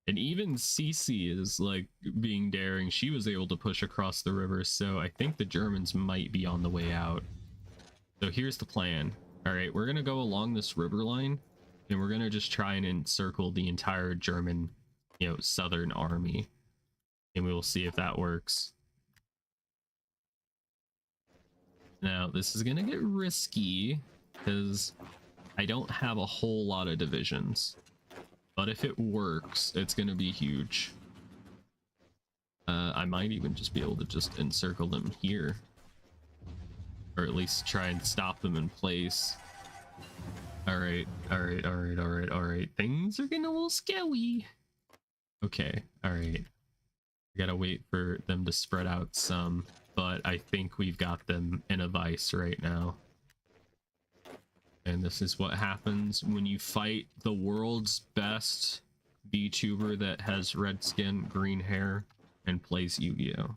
And even Cece is like being daring. She was able to push across the river, so I think the Germans might be on the way out. So here's the plan. All right, we're gonna go along this river line, and we're gonna just try and encircle the entire German, southern army, and we will see if that works. Now, this is gonna get risky because I don't have a whole lot of divisions, but if it works, it's gonna be huge. I might even just be able to just encircle them here, or at least try and stop them in place. All right. Things are getting a little scary. Okay, all right. We gotta wait for them to spread out some, but I think we've got them in a vice right now. And this is what happens when you fight the world's best VTuber that has red skin, green hair, and plays Yu-Gi-Oh!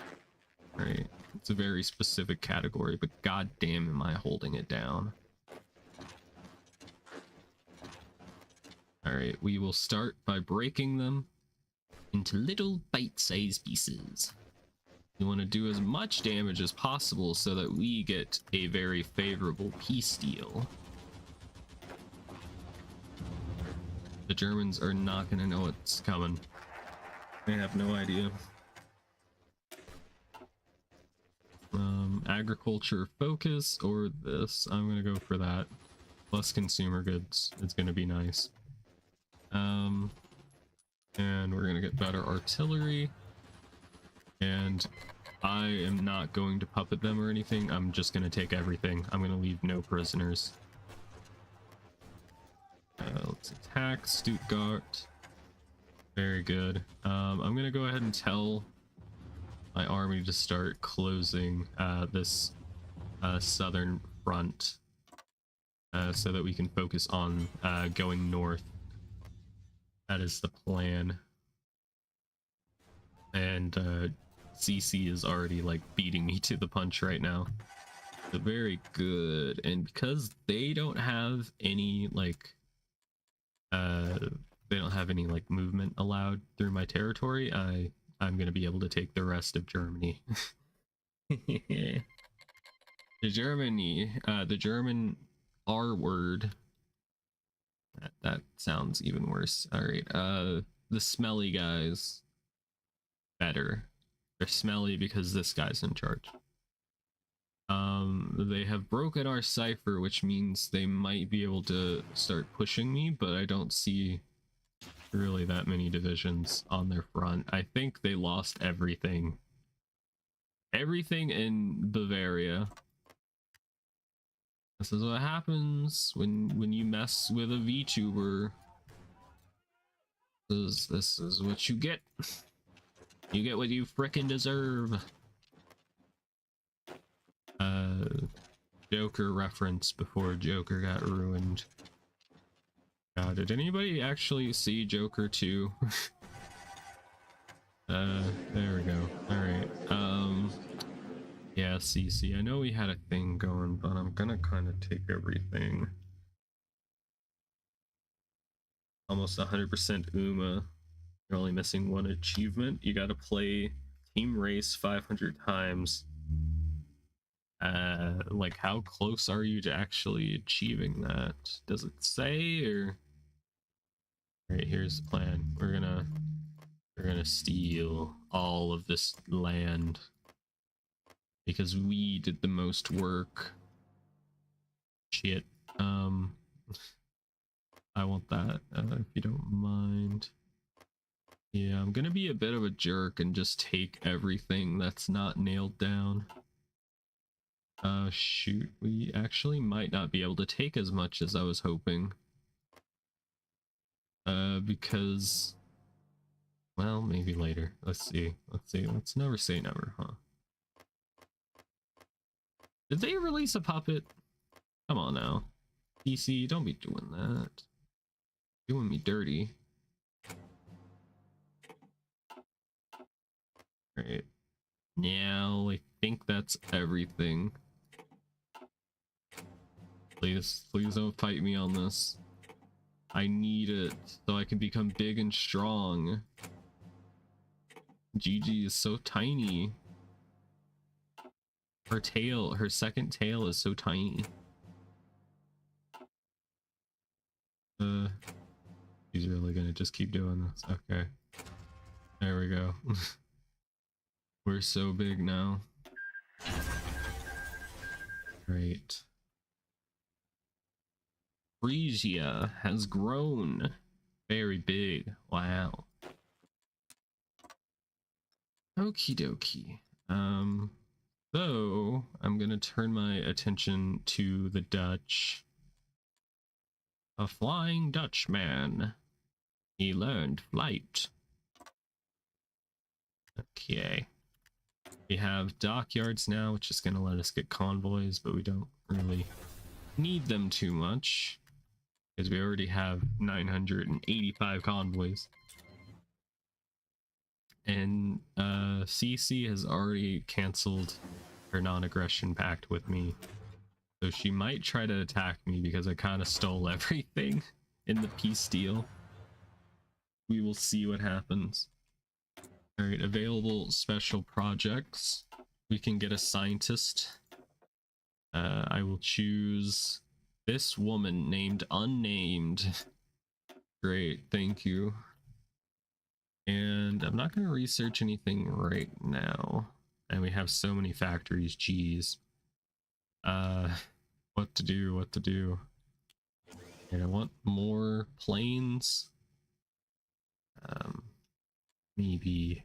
Right? It's a very specific category, but goddamn am I holding it down. Alright, we will start by breaking them into little bite-sized pieces. You want to do as much damage as possible so that we get a very favorable peace deal. The Germans are not going to know what's coming. They have no idea. Agriculture focus or this. I'm going to go for that. Plus consumer goods. It's going to be nice. And we're going to get better artillery. And I am not going to puppet them or anything. I'm just going to take everything. I'm going to leave no prisoners. Let's attack Stuttgart. Very good. I'm gonna go ahead and tell my army to start closing this southern front so that we can focus on going north. That is the plan. And CC is already like beating me to the punch right now. Very good. And because they don't have any like they don't have any like movement allowed through my territory, I'm gonna be able to take the rest of Germany. The German R word. That sounds even worse. All right, the smelly guys. Better. They're smelly because this guy's in charge. They have broken our cipher, which means they might be able to start pushing me, but I don't see really that many divisions on their front. I think they lost everything. Everything in Bavaria. This is what happens when you mess with a VTuber. This is what you get. You get what you frickin' deserve. Joker reference before Joker got ruined. Did anybody actually see Joker 2? There we go. Alright, yeah, CC, I know we had a thing going, but I'm gonna kind of take everything. Almost 100% Uma. You're only missing one achievement. You gotta play Team Race 500 times. Like, how close are you to actually achieving that? Does it say, or? Alright, here's the plan. We're gonna steal all of this land because we did the most work. Shit. I want that, if you don't mind. Yeah, I'm gonna be a bit of a jerk and just take everything that's not nailed down. Shoot, we actually might not be able to take as much as I was hoping. Because, well, maybe later. Let's see. Let's never say never, huh? Did they release a puppet? Come on now. PC, don't be doing that. Doing me dirty. Alright. Now, I think that's everything. Please don't fight me on this. I need it so I can become big and strong. Gigi is so tiny. Her second tail is so tiny. She's really gonna just keep doing this. Okay. There we go. We're so big now. Great. Frisia has grown very big. Wow. Okie dokie. So I'm gonna turn my attention to the Dutch. A Flying Dutchman. He learned flight. Okay. We have dockyards now, which is gonna let us get convoys, but we don't really need them too much because we already have 985 convoys. And CC has already canceled her non-aggression pact with me, so she might try to attack me because I kind of stole everything in the peace deal. We will see what happens. All right, available special projects. We can get a scientist. I will choose this woman named Unnamed. Great, thank you. And I'm not going to research anything right now. And we have so many factories, geez. What to do. And I want more planes. Maybe,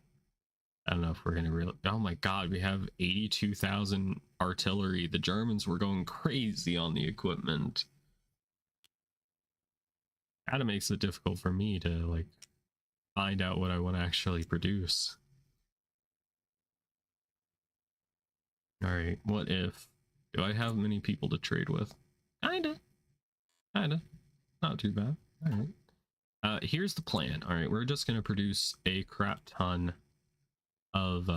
I don't know if we're gonna really, oh my god, we have 82,000 artillery. The Germans were going crazy on the equipment. Kinda makes it difficult for me to like find out what I want to actually produce. All right, what if, do I have many people to trade with? Kinda, not too bad. All right, here's the plan. All right, we're just gonna produce a crap ton of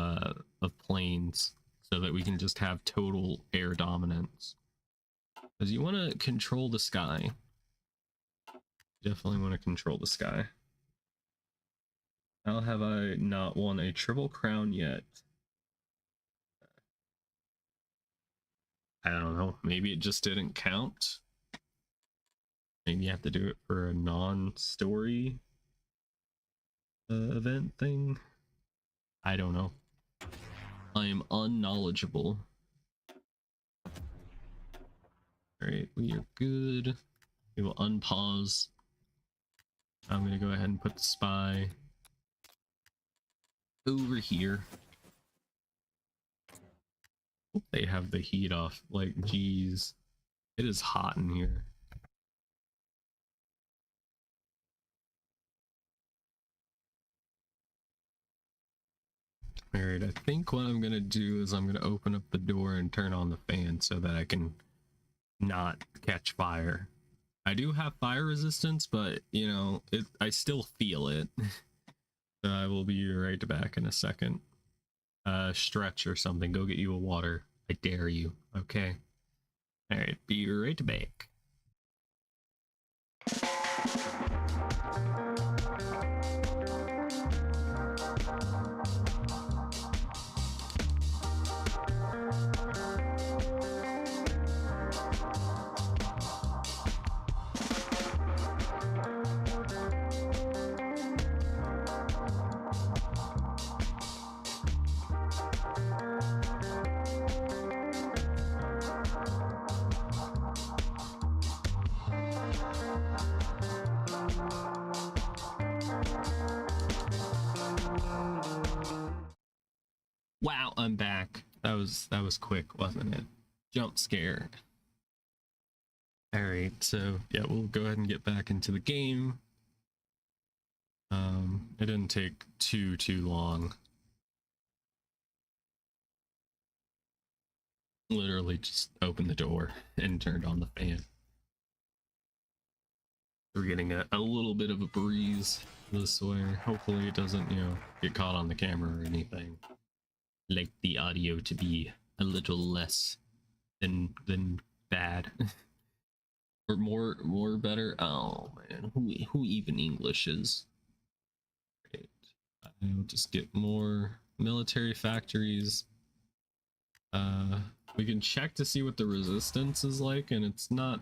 planes, so that we can just have total air dominance. Because you want to control the sky. Definitely want to control the sky. How have I not won a triple crown yet? I don't know. Maybe it just didn't count. Maybe you have to do it for a non-story event thing. I don't know. I am unknowledgeable. Alright, we are good. We will unpause. I'm gonna go ahead and put the spy over here. Hope they have the heat off. Like, geez. It is hot in here. Alright, I think what I'm gonna do is I'm gonna open up the door and turn on the fan so that I can not catch fire. I do have fire resistance, but you know, I still feel it. So I will be right back in a second. Stretch or something, go get you a water. I dare you. Okay. Alright, be right back. Wow, I'm back. That was quick, wasn't it? Jump scare. Alright, so yeah, we'll go ahead and get back into the game. It didn't take too long. Literally just opened the door and turned on the fan. We're getting a little bit of a breeze this way. Hopefully it doesn't, you know, get caught on the camera or anything. Like the audio to be a little less than bad. Or more better. Oh man, who even Englishes? Great. I'll just get more military factories. We can check to see what the resistance is like, and it's not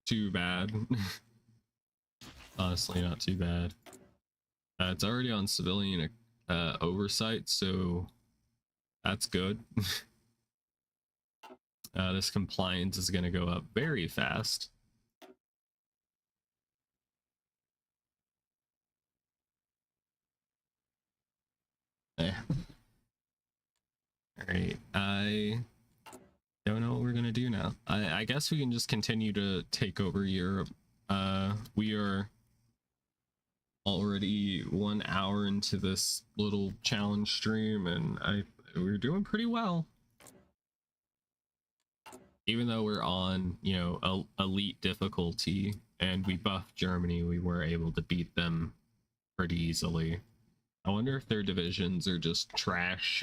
too bad. Honestly, not too bad. It's already on civilian oversight, so that's good. This compliance is going to go up very fast. Alright, I don't know what we're gonna do now. I guess we can just continue to take over Europe. We are already 1 hour into this little challenge stream, and we're doing pretty well. Even though we're on, you know, elite difficulty, and we buffed Germany, we were able to beat them pretty easily. I wonder if their divisions are just trash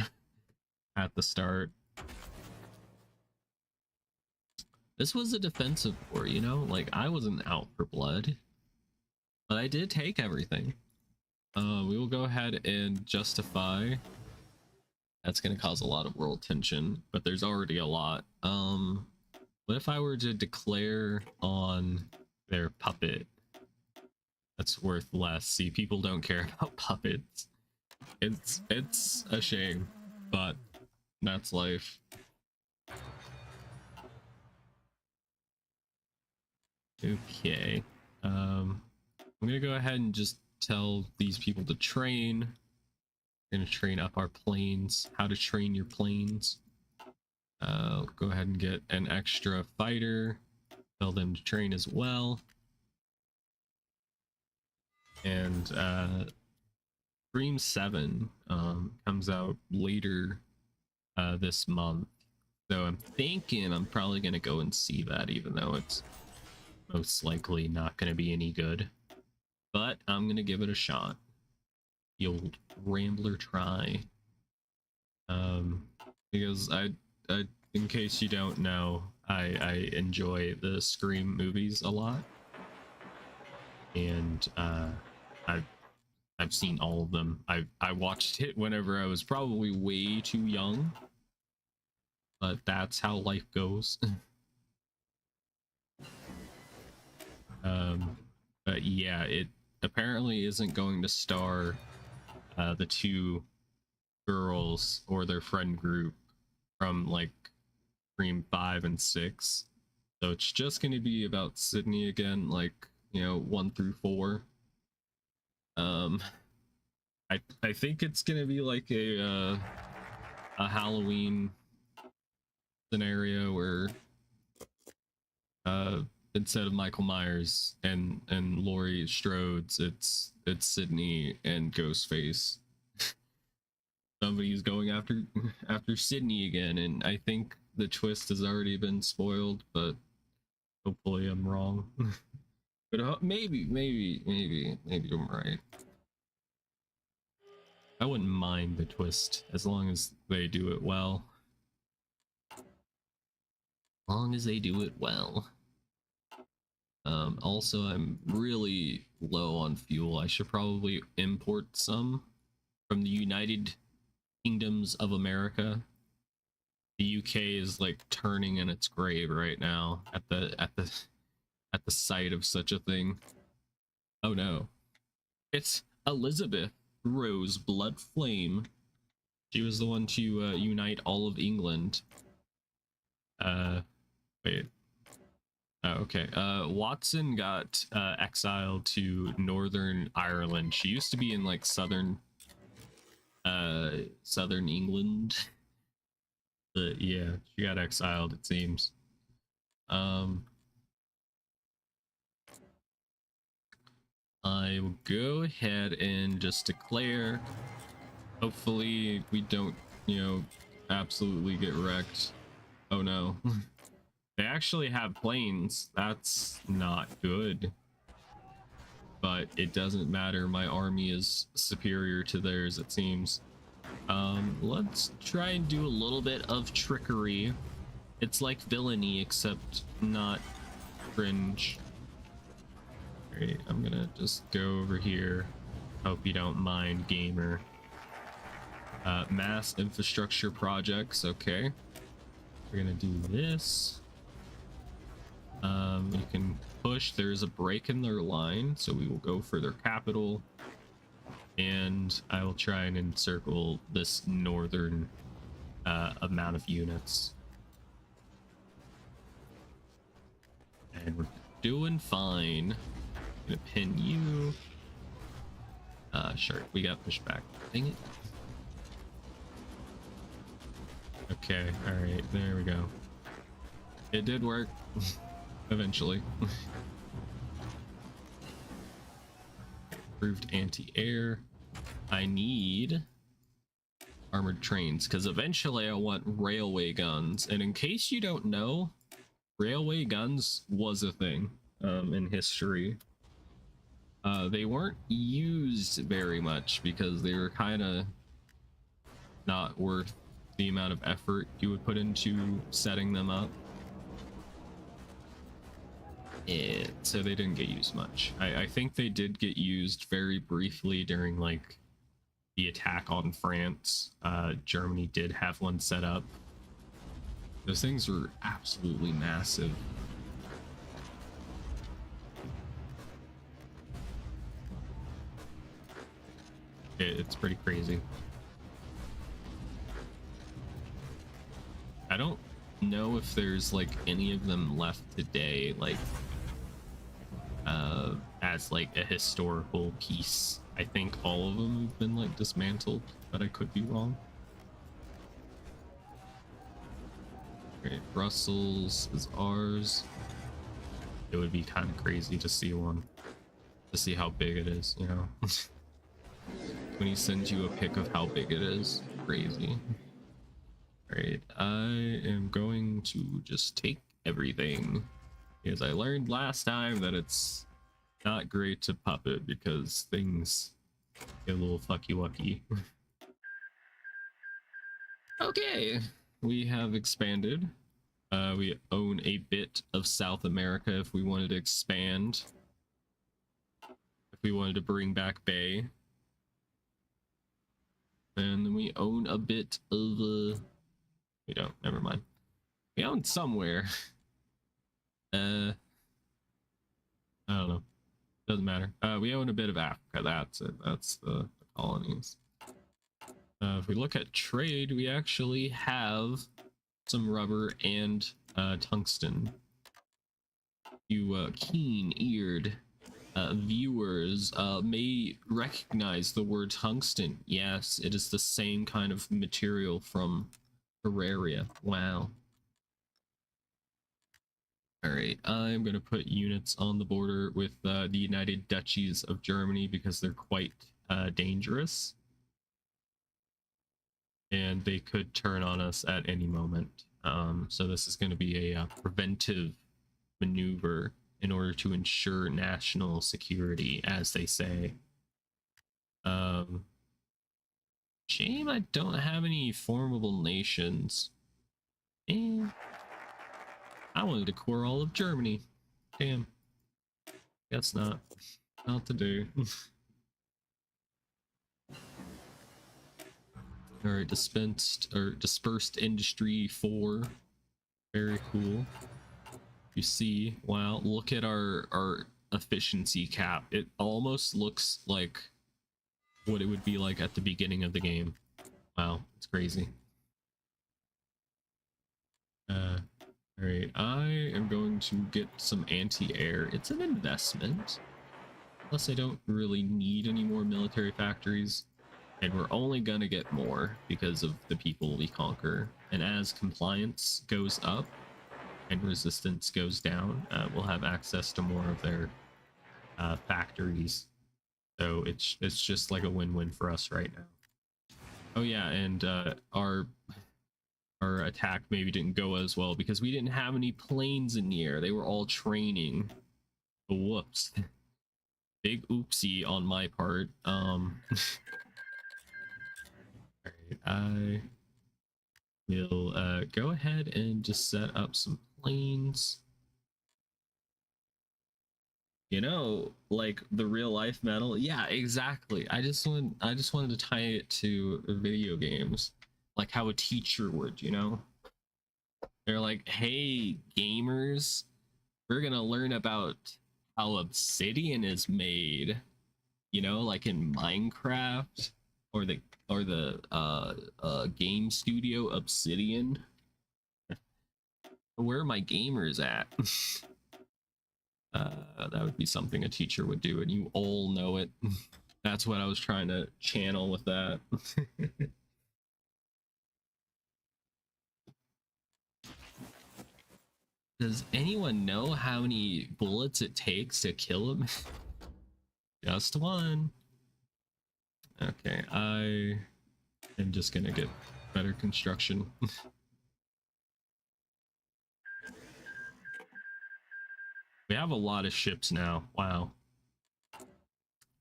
at the start. This was a defensive war, you know? Like, I wasn't out for blood. But I did take everything. We will go ahead and justify. That's going to cause a lot of world tension, but there's already a lot. What if I were to declare on their puppet? That's worth less. See, people don't care about puppets. It's a shame, but that's life. Okay. I'm gonna go ahead and just tell these people to train. We're gonna train up our planes. How to train your planes. Go ahead and get an extra fighter. Tell them to train as well. And Stream 7 comes out later this month. So I'm thinking I'm probably gonna go and see that, even though it's most likely not gonna be any good. But I'm gonna give it a shot. The old Rambler try. because I in case you don't know, I enjoy the Scream movies a lot, and I've I've seen all of them. I watched it whenever I was probably way too young, but that's how life goes. um, but yeah, it apparently isn't going to star the two girls or their friend group from like Scream 5 and 6. So it's just going to be about Sydney again, like, 1 through 4. Um, I think it's going to be like a Halloween scenario where uh instead of Michael Myers and Laurie Strode's, it's Sydney and Ghostface. Somebody's going after Sydney again, and I think the twist has already been spoiled, but hopefully I'm wrong. But maybe I'm right. I wouldn't mind the twist as long as they do it well. As long as they do it well. Also, I'm really low on fuel. I should probably import some from the United Kingdoms of America. The UK is like turning in its grave right now at the sight of such a thing. Oh no. It's Elizabeth Rose Blood Flame. She was the one to unite all of England. Wait. Oh, okay. Watson got exiled to Northern Ireland. She used to be in like southern England. But yeah, she got exiled, it seems. Um I will go ahead and just declare. Hopefully we don't, absolutely get wrecked. Oh no. They actually have planes. That's not good. But it doesn't matter. My army is superior to theirs, it seems. Let's try and do a little bit of trickery. It's like villainy, except not cringe. Alright, I'm gonna just go over here. Hope you don't mind, gamer. Mass infrastructure projects, okay. We're gonna do this. You can push. There's a break in their line, so we will go for their capital. And I will try and encircle this northern amount of units. And we're doing fine. I'm gonna pin you. Sure, we got pushed back. Dang it. Okay, alright, there we go. It did work. Eventually. Improved anti-air. I need armored trains, because eventually I want railway guns. And in case you don't know, railway guns was a thing in history. They weren't used very much because they were kind of not worth the amount of effort you would put into setting them up. So they didn't get used much. I think they did get used very briefly during like the attack on France. Germany did have one set up. Those things were absolutely massive. It's pretty crazy. I don't know if there's like any of them left today, like as like a historical piece. I think all of them have been like dismantled, but I could be wrong. Okay, Brussels is ours. It would be kind of crazy to see one, to see how big it is, you know. When he sends you a pic of how big it is, crazy. Alright, I am going to just take everything, because I learned last time that it's not great to puppet because things get a little fucky wucky. Okay, we have expanded. We own a bit of South America if we wanted to expand. If we wanted to bring back Bay. And then we own a bit of we don't, never mind. We own somewhere. I don't know. Doesn't matter. We own a bit of Africa. That's it. That's the colonies. If we look at trade, we actually have some rubber and tungsten. You keen-eared viewers may recognize the word tungsten. Yes, it is the same kind of material from Terraria. Wow. All right, I'm going to put units on the border with the United Duchies of Germany because they're quite dangerous. And they could turn on us at any moment. So this is going to be a preventive maneuver in order to ensure national security, as they say. Shame I don't have any formidable nations. And I wanted to core all of Germany. Damn. Guess not. Not to do. Alright, dispersed industry 4. Very cool. You see, wow, look at our efficiency cap. It almost looks like what it would be like at the beginning of the game. Wow, it's crazy. Alright, I am going to get some anti-air. It's an investment. Plus I don't really need any more military factories. And we're only gonna get more because of the people we conquer. And as compliance goes up and resistance goes down, we'll have access to more of their factories. So it's just like a win-win for us right now. Oh yeah, and our attack maybe didn't go as well because we didn't have any planes in the air. They were all training. Whoops. Big oopsie on my part. I will go ahead and just set up some planes. You know, like the real life metal. Yeah, exactly. I just wanted to tie it to video games, like how a teacher would, you know? They're like, "Hey, gamers, we're gonna learn about how obsidian is made." You know, like in Minecraft or the game studio Obsidian. Where are my gamers at? That would be something a teacher would do, and you all know it. That's what I was trying to channel with that. Does anyone know how many bullets it takes to kill him? Just one. Okay, I am just gonna get better construction. We have a lot of ships now. Wow.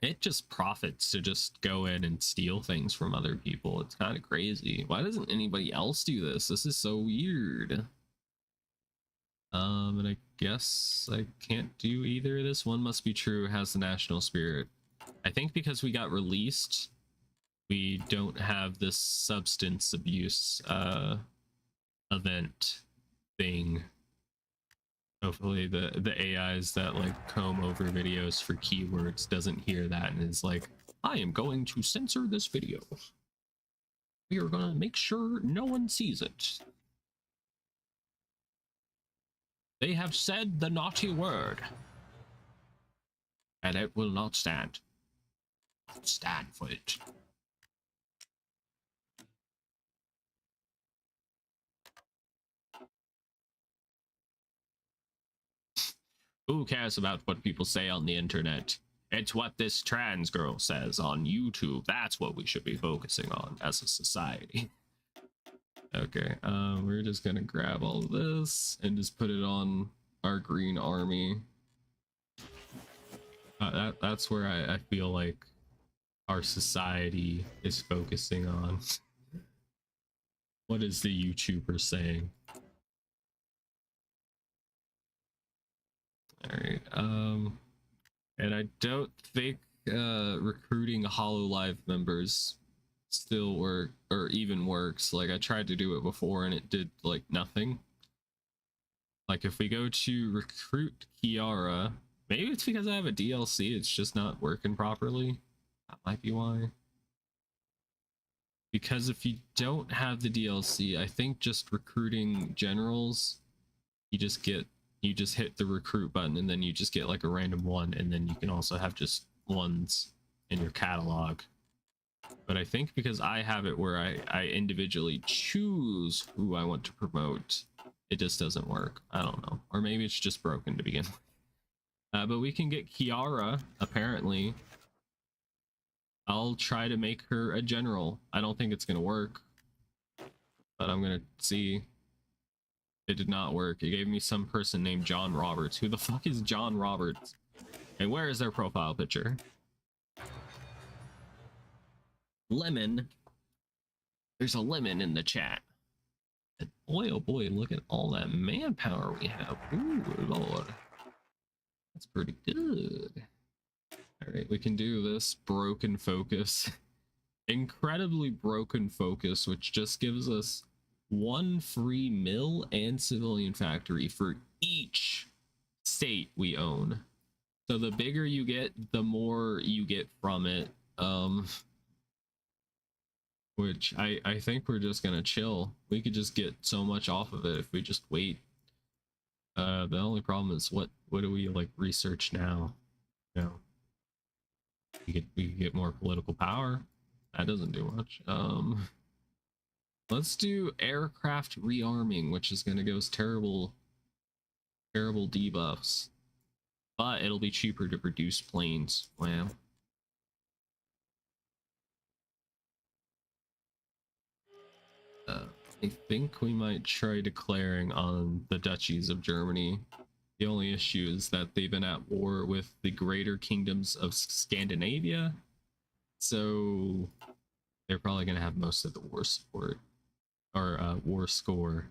It just profits to just go in and steal things from other people. It's kind of crazy. Why doesn't anybody else do this? This is so weird. And I guess I can't do either. This one must be true. Has the national spirit. I think because we got released, we don't have this substance abuse event thing. Hopefully the AIs that like comb over videos for keywords doesn't hear that and is like, I am going to censor this video. We are going to make sure no one sees it. They have said the naughty word. And it will not stand. Stand for it. Who cares about what people say on the internet? It's what this trans girl says on YouTube. That's what we should be focusing on as a society. Okay, we're just gonna grab all of this and just put it on our green army. That's where I feel like our society is focusing on. What is the YouTuber saying? All right. And I don't think recruiting Hololive members still work or even works. Like I tried to do it before and it did like nothing. Like if we go to recruit Kiara, maybe it's because I have a DLC, it's just not working properly. That might be why. Because if you don't have the DLC, I think just recruiting generals, you just hit the recruit button and then you just get like a random one, and then you can also have just ones in your catalog. But I think because I have it where I individually choose who I want to promote, it just doesn't work. I don't know. Or maybe it's just broken to begin with. But we can get Kiara, apparently. I'll try to make her a general. I don't think it's going to work, but I'm going to see. It did not work. It gave me some person named John Roberts. Who the fuck is John Roberts? And where is their profile picture? Lemon. There's a lemon in the chat. And boy, oh boy, look at all that manpower we have. Ooh, Lord. That's pretty good. All right, we can do this. Broken focus. Incredibly broken focus, which just gives us one free mill and civilian factory for each state we own. So the bigger you get, the more you get from it. Which I think we're just gonna chill. We could just get so much off of it if we just wait. The only problem is what do we like research now? You know, we could get more political power. That doesn't do much. Let's do aircraft rearming, which is gonna give us terrible debuffs. But it'll be cheaper to produce planes. Wow. I think we might try declaring on the duchies of Germany. The only issue is that they've been at war with the greater kingdoms of Scandinavia, so they're probably going to have most of the war support, or war score.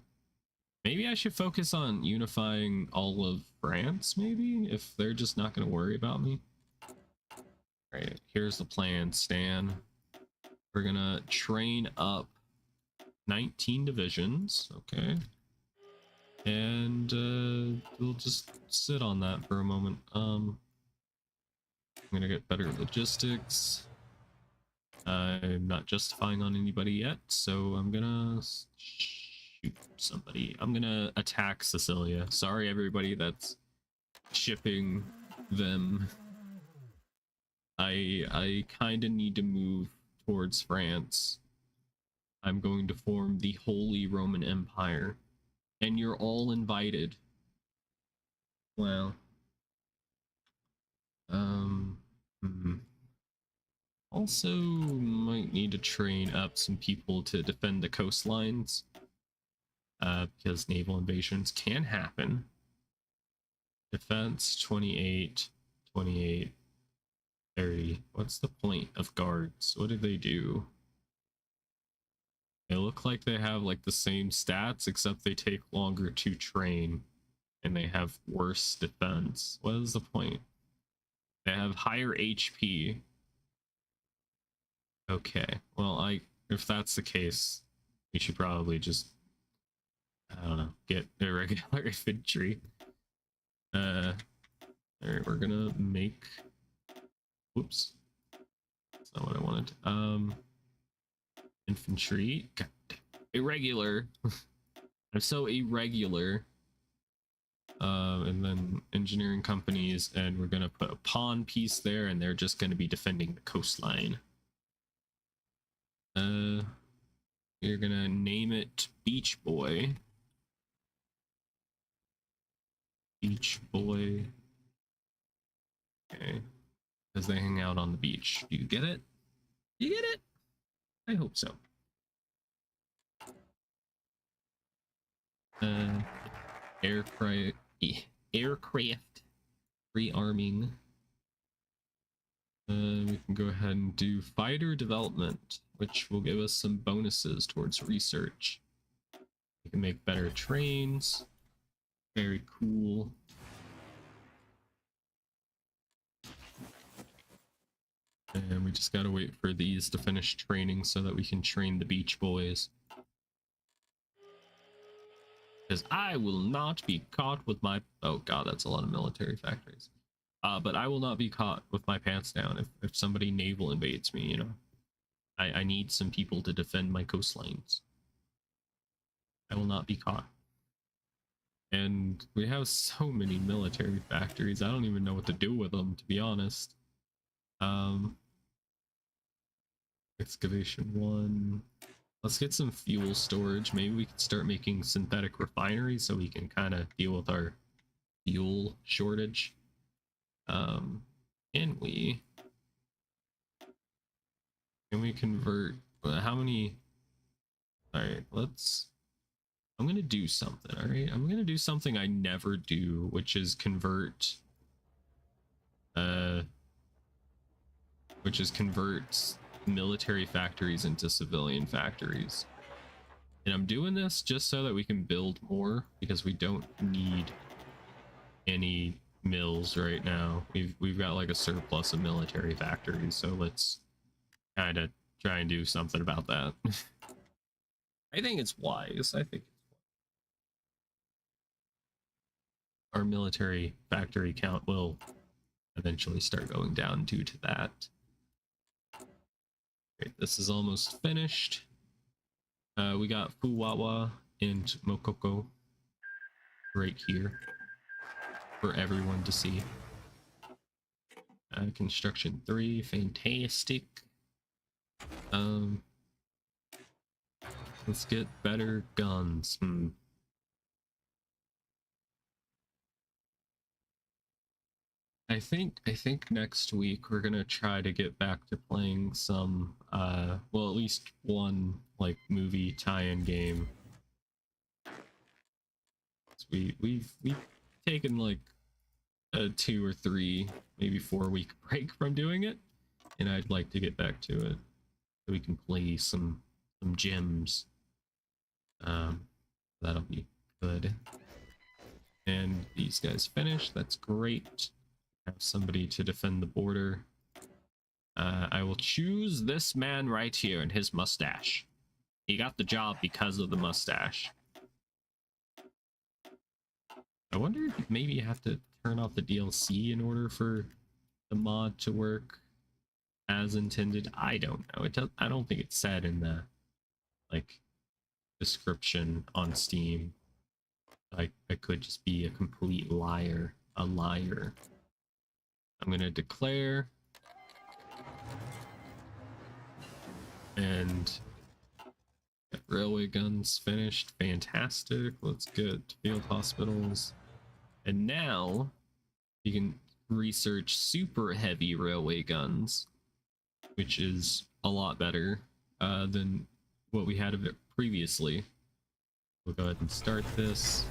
Maybe I should focus on unifying all of France, maybe, if they're just not going to worry about me. All right, here's the plan, Stan. We're going to train up 19 divisions, okay, and we'll just sit on that for a moment. I'm gonna get better logistics. I'm not justifying on anybody yet, so I'm gonna shoot somebody. I'm gonna attack Sicilia. Sorry everybody that's shipping them. I kind of need to move towards France. I'm going to form the Holy Roman Empire, and you're all invited. Well, also might need to train up some people to defend the coastlines, because naval invasions can happen. Defense 28, 28, 30. What's the point of guards? What do they do? They look like they have like the same stats, except they take longer to train and they have worse defense. What is the point? They have higher HP. Okay, well, if that's the case, we should probably just, I don't know, get irregular infantry. Alright, we're gonna make, whoops, that's not what I wanted. Infantry. God, irregular. I'm so irregular. And then engineering companies, and we're gonna put a pawn piece there, and they're just gonna be defending the coastline. We're gonna name it Beach Boy. Beach Boy. Okay. As they hang out on the beach. Do you get it? You get it? I hope so. Aircraft rearming. We can go ahead and do fighter development, which will give us some bonuses towards research. We can make better trains. Very cool. And we just gotta wait for these to finish training so that we can train the Beach Boys. Because I will not be caught with my... Oh god, that's a lot of military factories. But I will not be caught with my pants down if somebody naval invades me, you know. I need some people to defend my coastlines. I will not be caught. And we have so many military factories, I don't even know what to do with them, to be honest. Excavation 1. Let's get some fuel storage. Maybe we can start making synthetic refineries so we can kind of deal with our fuel shortage. Can we convert how many? All right, I'm gonna do something. All right, I'm gonna do something I never do, which is convert military factories into civilian factories. And I'm doing this just so that we can build more, because we don't need any mills right now. We've got like a surplus of military factories, so let's kind of try and do something about that. I think it's wise. I think our military factory count will eventually start going down due to that. Okay, this is almost finished. We got Fuwawa and Mokoko right here for everyone to see. Construction 3, fantastic. Let's get better guns. I think next week we're gonna try to get back to playing some well, at least one like movie tie-in game. We've taken like a 2 or 3, maybe 4 week break from doing it, and I'd like to get back to it so we can play some gems. That'll be good. And these guys finished. That's great. Have somebody to defend the border. I will choose this man right here and his mustache. He got the job because of the mustache. I wonder if maybe you have to turn off the DLC in order for the mod to work as intended. I don't know. I don't think it said in the like description on Steam. I could just be a complete liar. A liar. I'm gonna declare. And railway guns finished. Fantastic. Let's get field hospitals. And now you can research super heavy railway guns, which is a lot better than what we had of it previously. We'll go ahead and start this.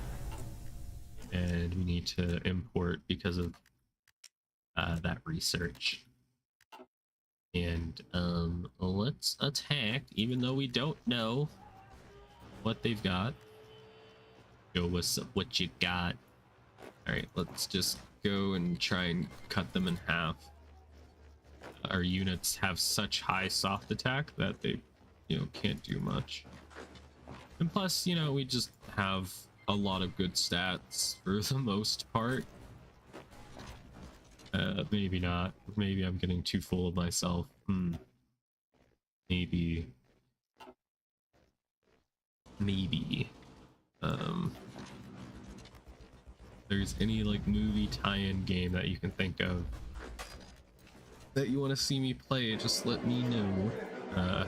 And we need to import because of that research. And let's attack, even though we don't know what they've got. Show us what you got. Alright, let's just go and try and cut them in half. Our units have such high soft attack that they, you know, can't do much. And plus, you know, we just have a lot of good stats for the most part. Maybe not. Maybe I'm getting too full of myself. Maybe. There's any like movie tie-in game that you can think of that you want to see me play, just let me know. I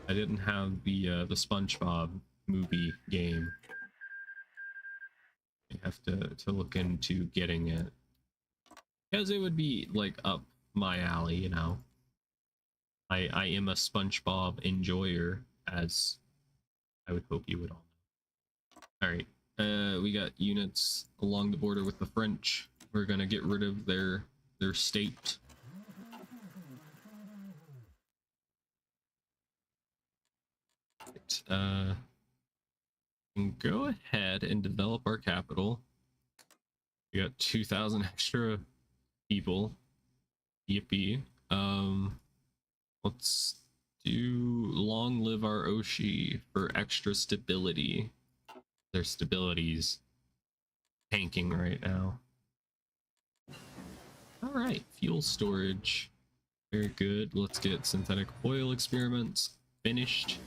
didn't have the SpongeBob movie game. I have to look into getting it, because it would be like up my alley, you know. I am a SpongeBob enjoyer, as I would hope you would all know. All right, we got units along the border with the French. We're gonna get rid of their state. Right, can go ahead and develop our capital. We got 2,000 extra people. Yippee. Let's do long live our Oshi for extra stability. Their stability's tanking right now. All right, fuel storage. Very good. Let's get synthetic oil experiments finished.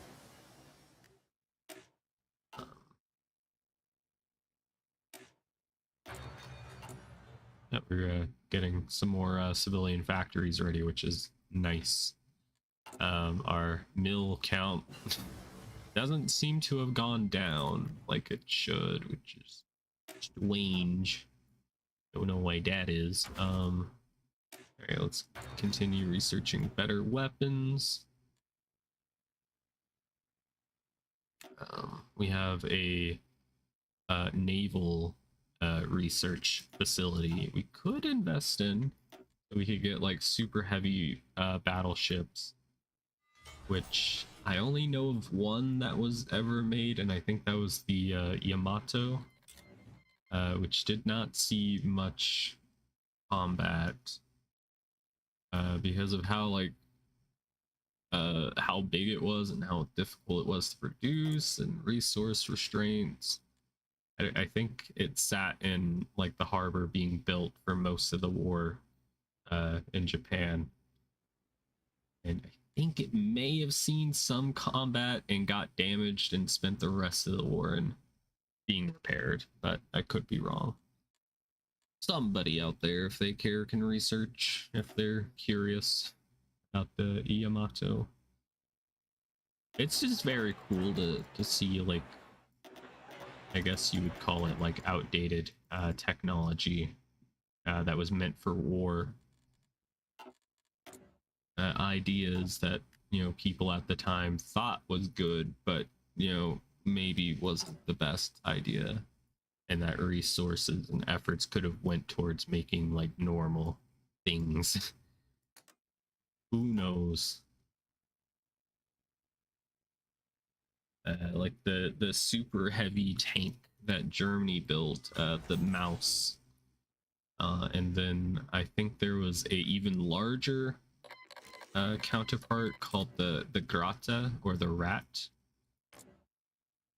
Yep, we're getting some more civilian factories ready, which is nice. Our mill count doesn't seem to have gone down like it should, which is strange. Don't know why that is. All right, let's continue researching better weapons. We have a naval research facility we could invest in. We could get like super heavy battleships, which I only know of one that was ever made, and I think that was the Yamato, which did not see much combat because of how how big it was and how difficult it was to produce and resource restraints. I think it sat in like the harbor being built for most of the war in Japan, and I think it may have seen some combat and got damaged and spent the rest of the war in being repaired, but I could be wrong. Somebody out there, if they care, can research if they're curious about the Yamato. It's just very cool to see, like, I guess you would call it like outdated technology that was meant for war. Ideas that, you know, people at the time thought was good, but, you know, maybe wasn't the best idea, and that resources and efforts could have went towards making like normal things. Who knows? Like the super heavy tank that Germany built, the Mouse, and then I think there was a even larger counterpart called the Grata, or the Rat.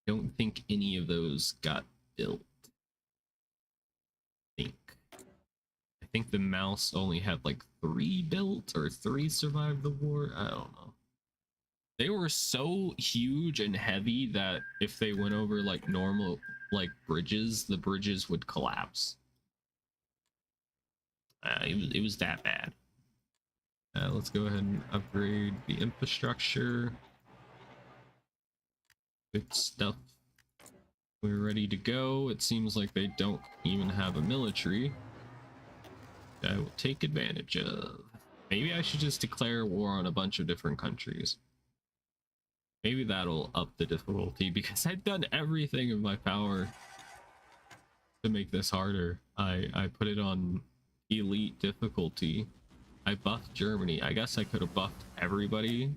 Don't think any of those got built. I think the Mouse only had like 3 built, or 3 survived the war. I don't know. They were so huge and heavy that if they went over like normal like bridges, the bridges would collapse. It was that bad. Let's go ahead and upgrade the infrastructure. Good stuff. We're ready to go. It seems like they don't even have a military. I will take advantage of. Maybe I should just declare war on a bunch of different countries. Maybe that'll up the difficulty, because I've done everything in my power to make this harder. I put it on elite difficulty. I buffed Germany. I guess I could have buffed everybody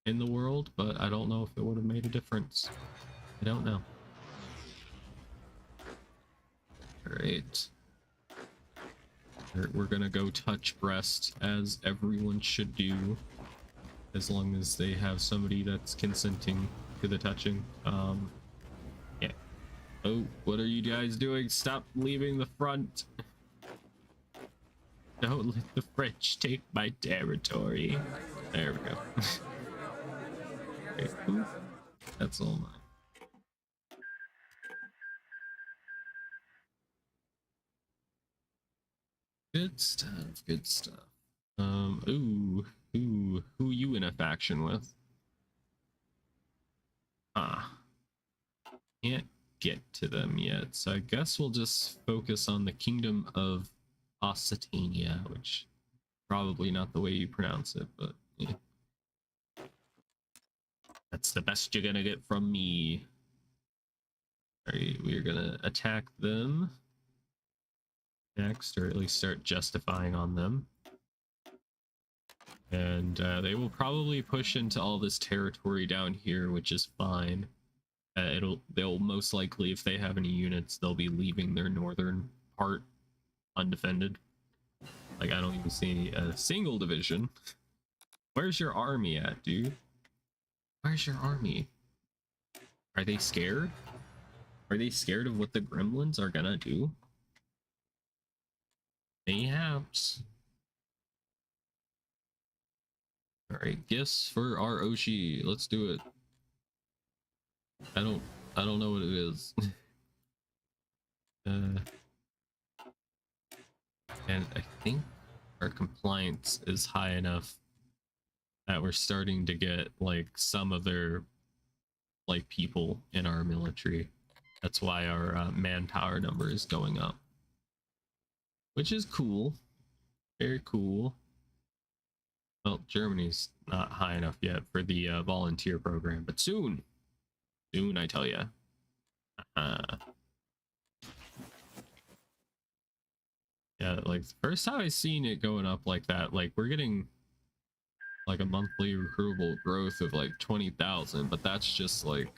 in the world, but I don't know if it would have made a difference. I don't know. All right. We're gonna go touch breast, as everyone should do, as long as they have somebody that's consenting to the touching. Yeah. Oh, what are you guys doing? Stop leaving the front. Don't let the French take my territory. There we go. Okay, oof. That's all mine. Good stuff, good stuff. Ooh, who you in a faction with? Ah, can't get to them yet, so I guess we'll just focus on the Kingdom of Occitania, which probably not the way you pronounce it, but yeah. That's the best you're gonna get from me. Alright, we're gonna attack them next, or at least start justifying on them. And they will probably push into all this territory down here, which is fine. They'll most likely, if they have any units, they'll be leaving their northern part undefended. Like, I don't even see a single division. Where's your army at, dude? Where's your army? Are they scared? Are they scared of what the gremlins are gonna do? Mayhaps. Alright, gifts for our Oshi. Let's do it. I don't know what it is. And I think our compliance is high enough that we're starting to get like some of their like people in our military. That's why our manpower number is going up, which is cool. Very cool. Well, Germany's not high enough yet for the volunteer program, but soon, I tell you. Yeah, like the first time I seen it going up like that, like we're getting like a monthly recruitable growth of like 20,000, but that's just like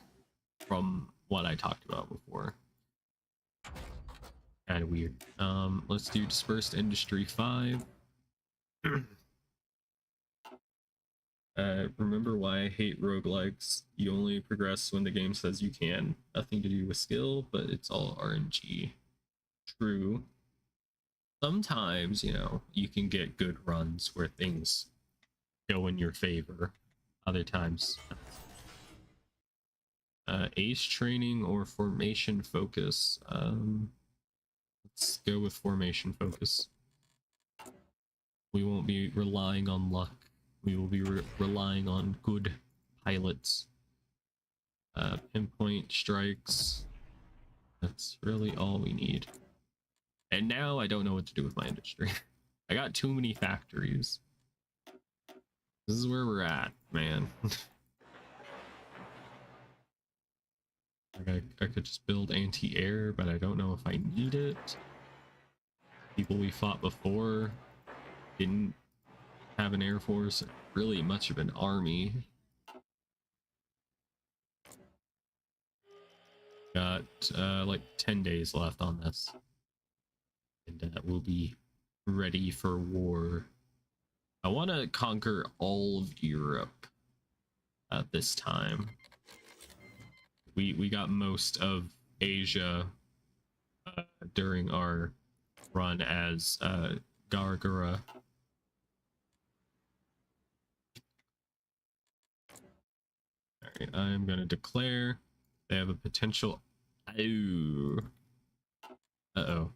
from what I talked about before. Kind of weird. Let's do dispersed industry 5. Remember why I hate roguelikes. You only progress when the game says you can. Nothing to do with skill, but it's all RNG. True. Sometimes, you know, you can get good runs where things go in your favor. Other times, ace training or formation focus. Let's go with formation focus. We won't be relying on luck. We will be relying on good pilots. Pinpoint strikes. That's really all we need. And now I don't know what to do with my industry. I got too many factories. This is where we're at, man. Like I could just build anti-air, but I don't know if I need it. People we fought before didn't have an air force, really much of an army. Got like 10 days left on this, and we'll be ready for war. I want to conquer all of Europe at this time. We got most of Asia during our run as Gargara. Alright, I'm gonna declare they have a potential. Oh. Uh-oh.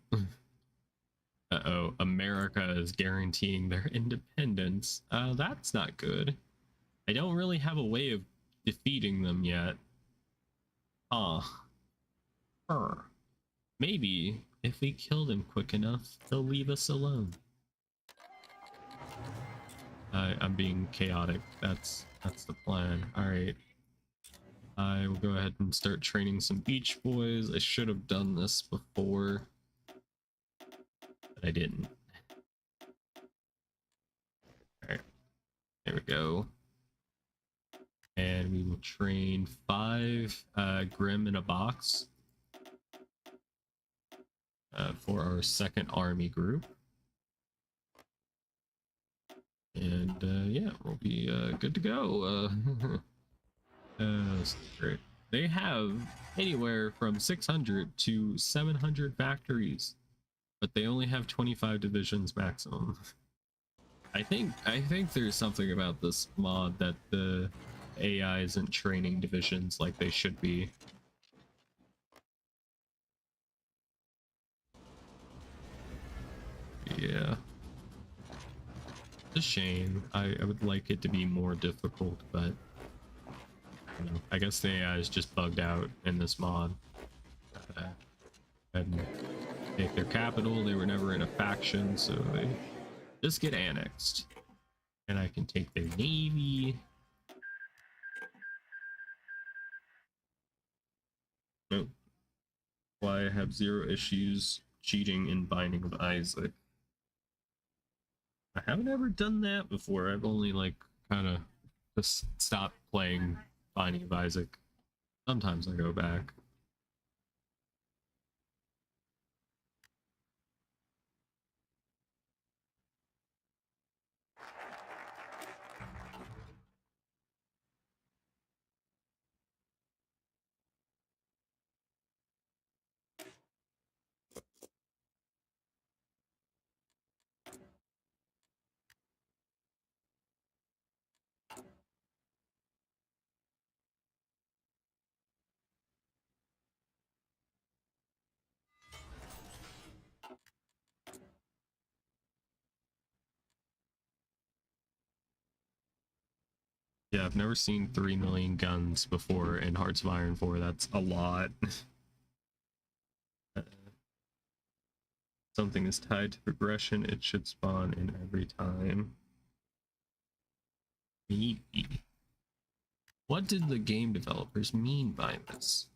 Uh-oh. America is guaranteeing their independence. That's not good. I don't really have a way of defeating them yet. Maybe if we kill them quick enough, they'll leave us alone. I'm being chaotic. That's the plan. Alright. I will go ahead and start training some Beach Boys. I should have done this before, but I didn't. Alright. There we go. And we will train 5 Grim in a box for our second army group. And yeah, we'll be good to go. This is great. They have anywhere from 600 to 700 factories, but they only have 25 divisions maximum. I think there's something about this mod that the AI isn't training divisions like they should be. Yeah. It's a shame. I would like it to be more difficult, but you know, I guess the AI is just bugged out in this mod. And take their capital. They were never in a faction, so they just get annexed. And I can take their navy. Nope. Why I have 0 issues cheating in Binding of Isaac. I haven't ever done that before. I've only like kind of just stopped playing Binding of Isaac Sometimes I go back. Yeah, I've never seen 3 million guns before in Hearts of Iron 4. That's a lot. Something is tied to progression, it should spawn in every time. Maybe. What did the game developers mean by this?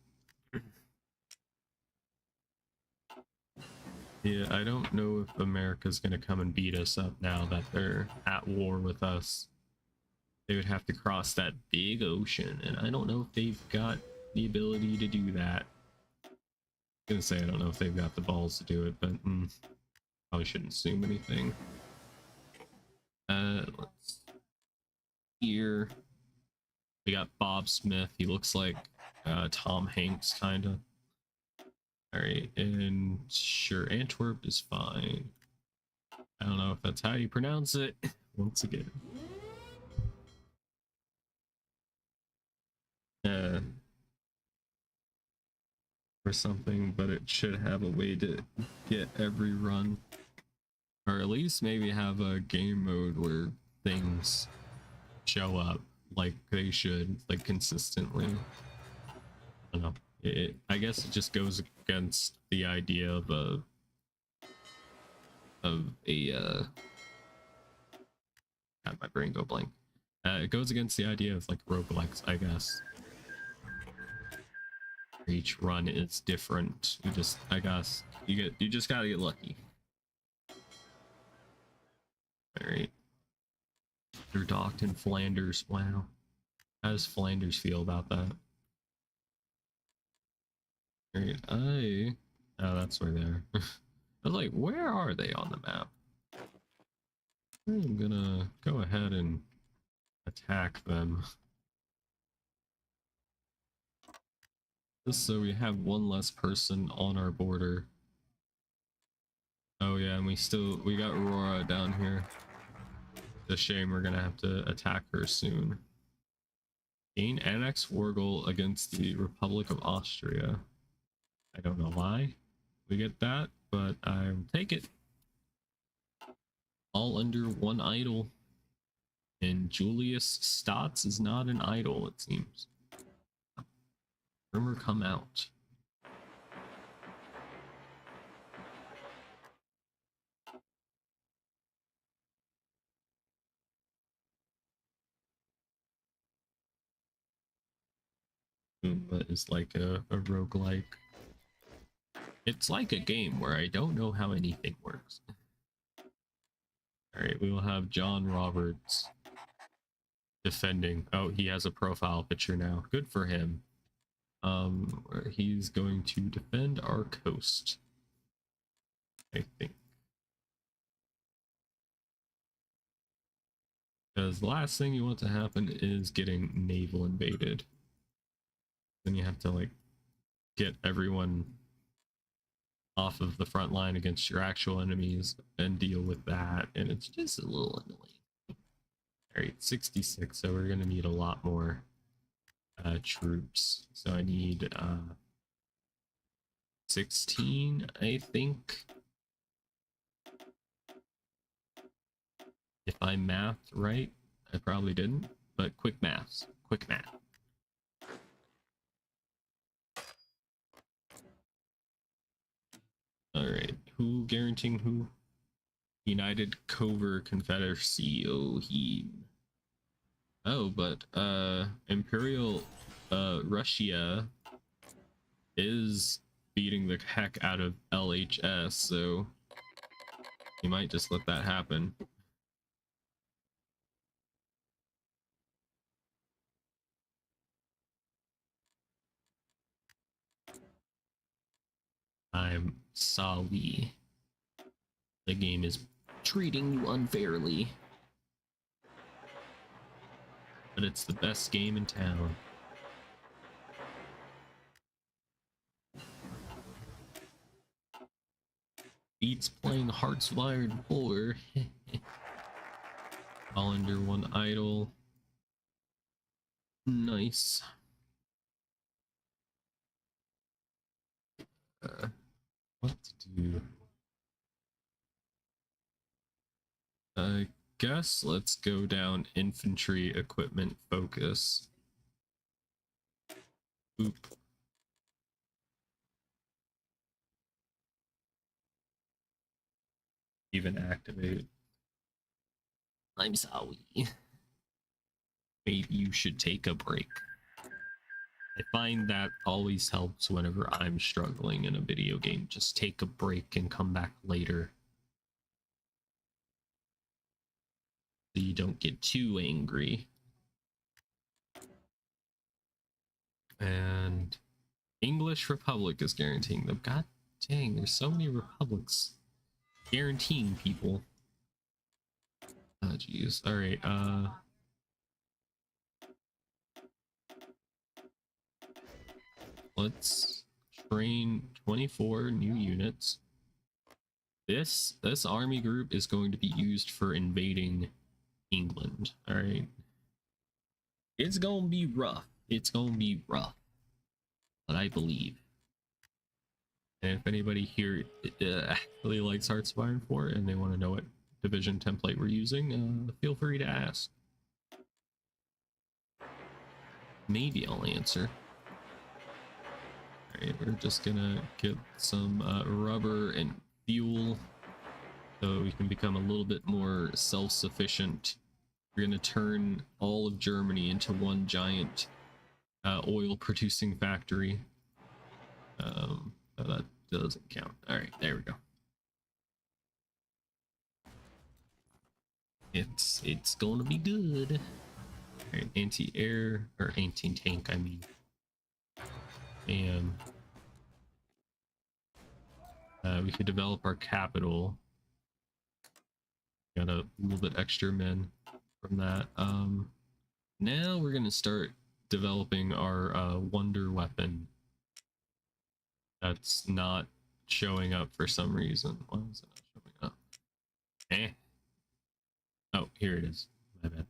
Yeah, I don't know if America's gonna come and beat us up now that they're at war with us. They would have to cross that big ocean, and I don't know if they've got the ability to do that. I'm gonna say I don't know if they've got the balls to do it, but probably shouldn't assume anything. Let's here. We got Bob Smith. He looks like Tom Hanks, kinda. All right, and sure, Antwerp is fine. I don't know if that's how you pronounce it. Once again. Or something, but it should have a way to get every run. Or at least maybe have a game mode where things show up like they should, like consistently. I don't know. I guess it just goes against the idea of a God, my brain go blank. It goes against the idea of like roguelikes, I guess. Each run is different. I guess you just gotta get lucky. All right. They're docked in Flanders. Wow. How does Flanders feel about that? All right. Oh, that's where they are. I was like, where are they on the map? I'm gonna go ahead and attack them. Just so we have one less person on our border. Oh yeah, and we got Aurora down here. It's a shame we're gonna have to attack her soon. Gain annex war goal against the Republic of Austria. I don't know why we get that, but I'll take it. All under one idol. And Julius Stotz is not an idol, it seems. Rumor come out. But it's like a roguelike. It's like a game where I don't know how anything works. Alright, we will have John Roberts defending. Oh, he has a profile picture now. Good for him. He's going to defend our coast, I think. Because the last thing you want to happen is getting naval invaded. Then you have to like get everyone off of the front line against your actual enemies and deal with that, and it's just a little annoying. All right, 66, so we're gonna need a lot more troops. So I need 16, I think, if I mathed right. I probably didn't, but quick math. All right, who guaranteeing who? United Cover Confederacy. Oh, but Imperial Russia is beating the heck out of LHS, so you might just let that happen. I'm sorry. The game is treating you unfairly. But it's the best game in town. Beats playing Hearts of Iron 4. All under one idol. Nice. What to do? I guess let's go down infantry equipment focus. Oop. Even activate. I'm sorry. Maybe you should take a break. I find that always helps whenever I'm struggling in a video game. Just take a break and come back later. So you don't get too angry. And English Republic is guaranteeing them. God dang, there's so many republics guaranteeing people. Oh jeez. Alright, let's train 24 new units. This army group is going to be used for invading England. Alright. It's gonna be rough. It's gonna be rough. But I believe. And if anybody here actually likes Hearts of Iron 4 and they want to know what division template we're using, feel free to ask. Maybe I'll answer. Alright, we're just gonna get some rubber and fuel so we can become a little bit more self-sufficient. We're gonna turn all of Germany into one giant oil producing factory. So that doesn't count. Alright, there we go. It's gonna be good. Alright, anti-air, or anti-tank, I mean. And we could develop our capital. Got a little bit extra men from that. Now we're gonna start developing our wonder weapon. That's not showing up for some reason. Why is it not showing up? Eh. Oh, here it is. My bad.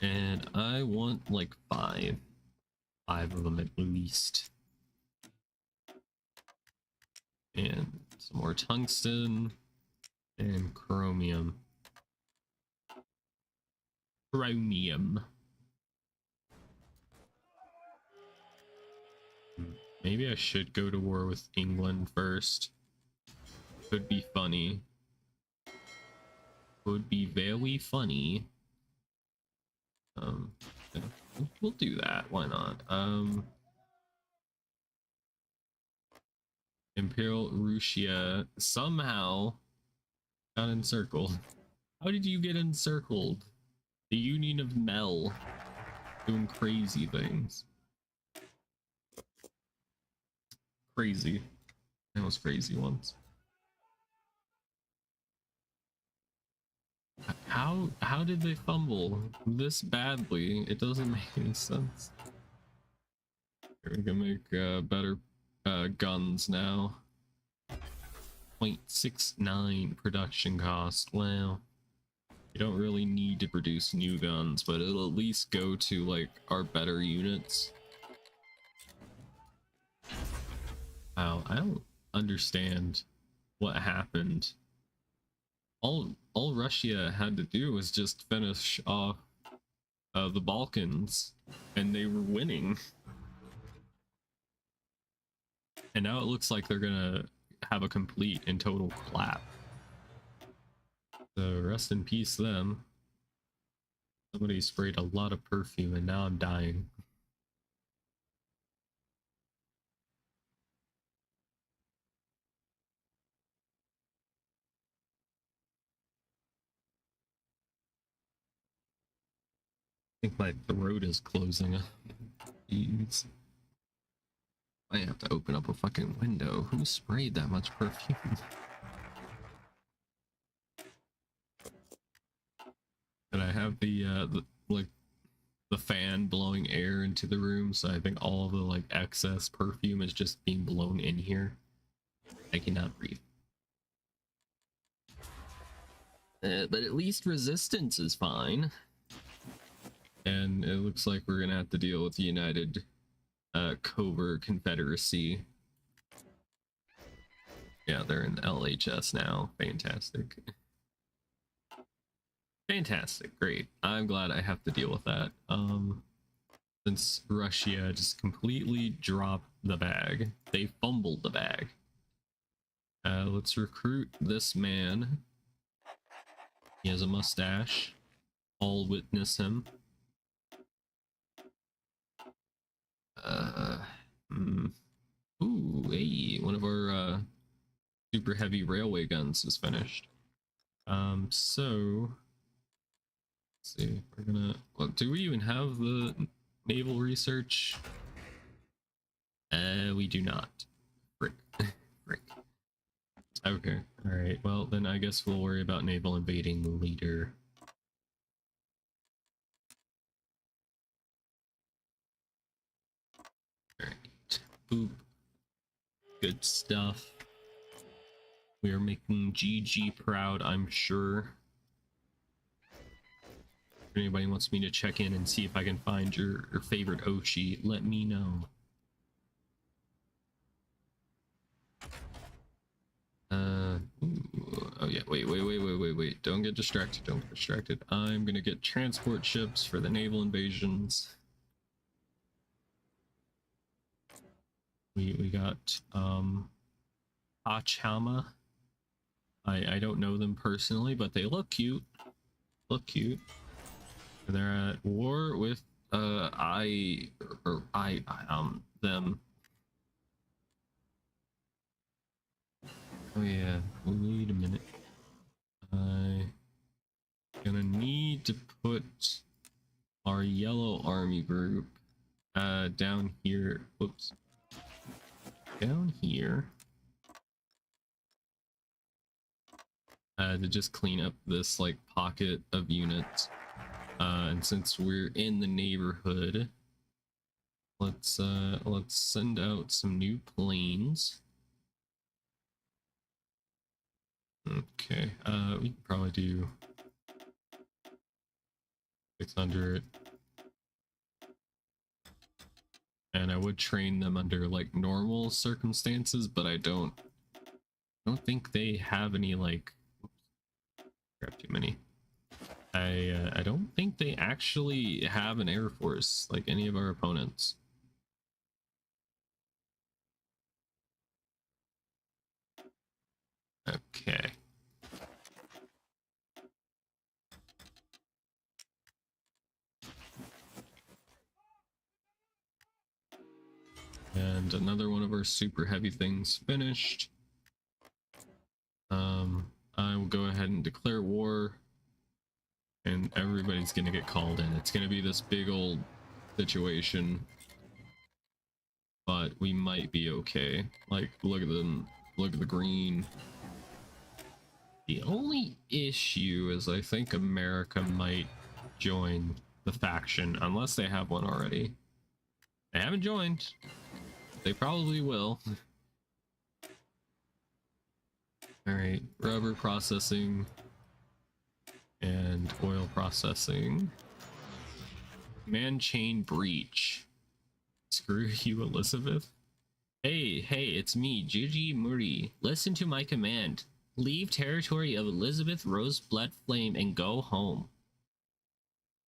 And I want like five of them at least. And some more tungsten and chromium. Maybe I should go to war with England first. Could be funny. Would be very funny. Yeah, we'll do that. Why not? Imperial Russia somehow got encircled. How did you get encircled? The Union of Mel doing crazy things. Crazy. That was crazy once. How did they fumble this badly? It doesn't make any sense. Here, we can make better guns now. 0.69 production cost. Well, you don't really need to produce new guns, but it'll at least go to like our better units. Wow, I don't understand what happened. All Russia had to do was just finish off the Balkans, and they were winning. And now it looks like they're gonna have a complete and total collapse. So rest in peace them. Somebody sprayed a lot of perfume and now I'm dying. I think my throat is closing up. Jeez. I have to open up a fucking window. Who sprayed that much perfume? And I have the like the fan blowing air into the room, so I think all of the like excess perfume is just being blown in here. I cannot breathe. But at least resistance is fine. And it looks like we're gonna have to deal with the United Covert Confederacy. Yeah, they're in the LHS now. Fantastic. Fantastic. Great. I'm glad I have to deal with that. Since Russia just completely dropped the bag. They fumbled the bag. Let's recruit this man. He has a mustache. I'll witness him. Ooh, hey, one of our super heavy railway guns is finished. So let's see. We're gonna. Well, do we even have the naval research? We do not. Frick. Frick. Okay. All right. Well, then I guess we'll worry about naval invading later. All right. Boop. Good stuff. We are making Gigi proud, I'm sure. If anybody wants me to check in and see if I can find your favorite Oshi, let me know. Ooh, oh yeah, wait. Don't get distracted. I'm gonna get transport ships for the naval invasions. We got Achama. I don't know them personally, but they look cute. They're at war with them. Oh yeah, wait a minute. I'm gonna need to put our yellow army group down here. Whoops. Down here. To just clean up this like pocket of units. And since we're in the neighborhood, let's send out some new planes. Okay, we can probably do 600. And I would train them under like normal circumstances, but I don't think they have any like grab too many. I don't think they actually have an air force like any of our opponents. Okay. And another one of our super heavy things finished. I will go ahead and declare war, and everybody's gonna get called in. It's gonna be this big old situation, but we might be okay. Like, look at them, look at the green. The only issue is I think America might join the faction, unless they have one already. They haven't joined. They probably will. Alright, rubber processing and oil processing. Man chain breach. Screw you, Elizabeth. Hey, it's me, Gigi Murin. Listen to my command. Leave territory of Elizabeth Roseblood Flame and go home.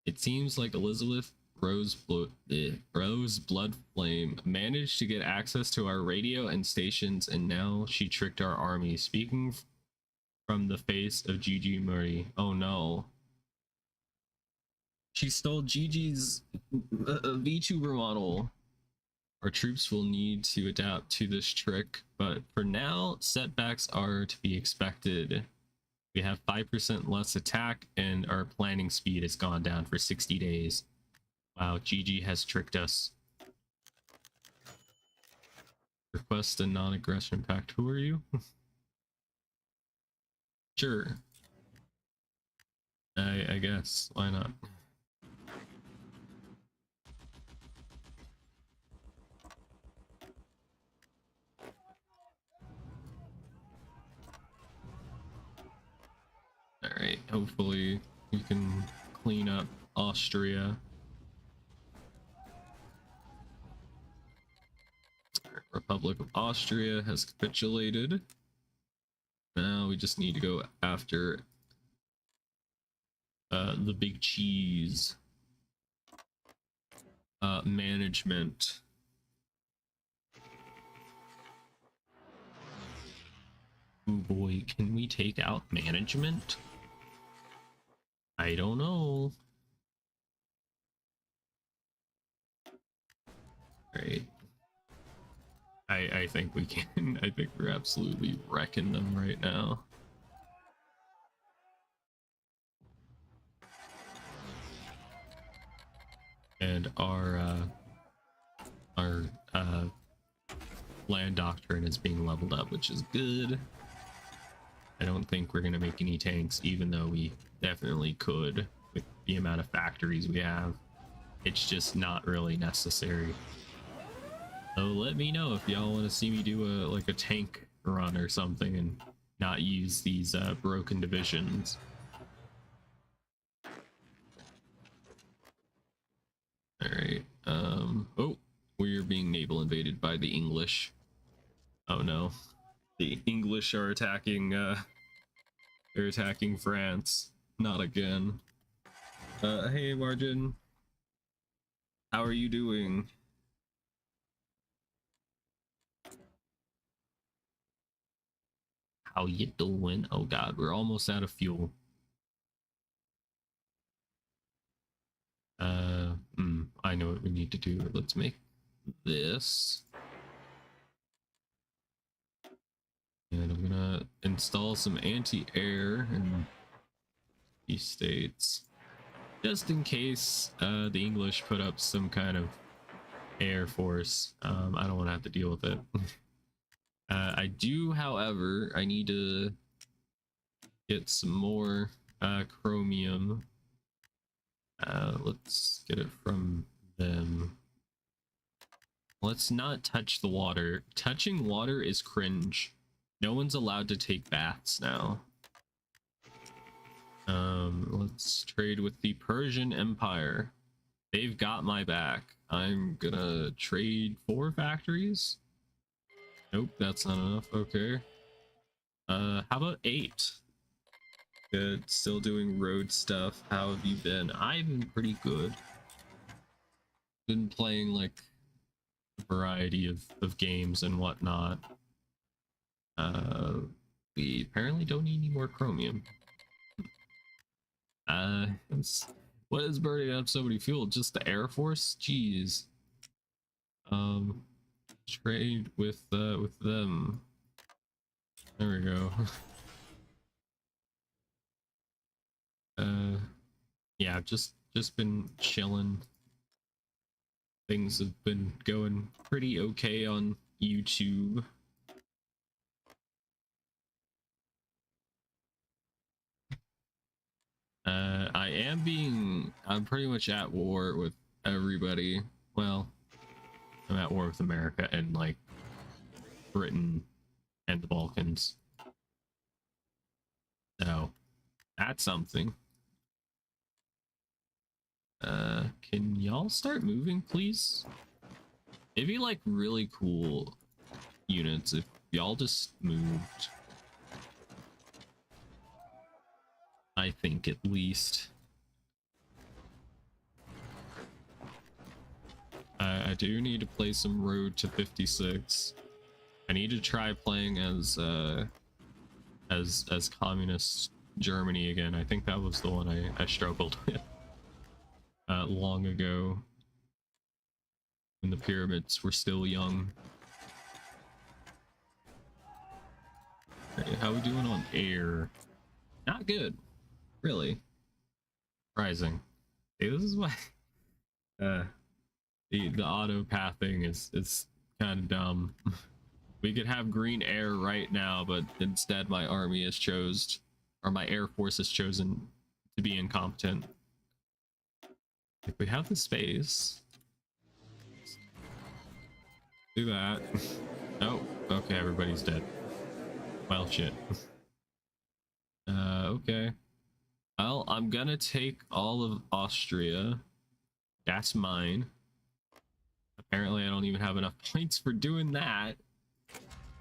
It seems like Elizabeth Roseblood Flame managed to get access to our radio and stations, and now she tricked our army. Speaking from the face of Gigi Murin. Oh no. She stole Gigi's Vtuber model. Our troops will need to adapt to this trick, but for now, setbacks are to be expected. We have 5% less attack, and our planning speed has gone down for 60 days. Wow, Gigi has tricked us. Request a non-aggression pact. Who are you? Sure. I guess. Why not? Alright, hopefully we can clean up Austria. Republic of Austria has capitulated. Now we just need to go after the big cheese. Management. Oh boy, can we take out management? I don't know. Right. I think we can. I think we're absolutely wrecking them right now. And our land doctrine is being leveled up, which is good. I don't think we're gonna make any tanks, even though we definitely could with the amount of factories we have. It's just not really necessary. So let me know if y'all want to see me do a tank run or something and not use these broken divisions. All right. Oh, we're being naval invaded by the English. Oh no, the English are attacking. They're attacking France. Not again. Hey Margin, how are you doing? How you doing? Oh god, we're almost out of fuel. I know what we need to do. Let's make this. And I'm gonna install some anti-air in these states. Just in case the English put up some kind of air force. I don't want to have to deal with it. I do, however, I need to get some more chromium. Let's get it from them. Let's not touch the water. Touching water is cringe. No one's allowed to take baths now. Let's trade with the Persian Empire. They've got my back. I'm gonna trade 4 factories. Nope, that's not enough. Okay. How about 8? Good. Still doing road stuff. How have you been? I've been pretty good. Been playing like a variety of games and whatnot. We apparently don't need any more chromium. What is burning up so many fuel? Just the Air Force? Jeez. Trade with them. There we go. Yeah, I've just been chilling. Things have been going pretty okay on YouTube. I'm pretty much at war with everybody. Well, I'm at war with America and like Britain and the Balkans. So that's something. Can y'all start moving, please? It'd be like really cool units if y'all just moved. I think at least. I do need to play some Road to 56. I need to try playing as communist Germany again. I think that was the one I struggled with long ago when the pyramids were still young. How we doing on air? Not good, really. Surprising. Hey, this is why the auto pathing is kind of dumb. We could have green air right now, but instead my army has chose, or my air force has chosen to be incompetent. If we have the space, do that. Oh, okay, everybody's dead. Well, shit. Okay. Well, I'm gonna take all of Austria. That's mine. Apparently, I don't even have enough points for doing that.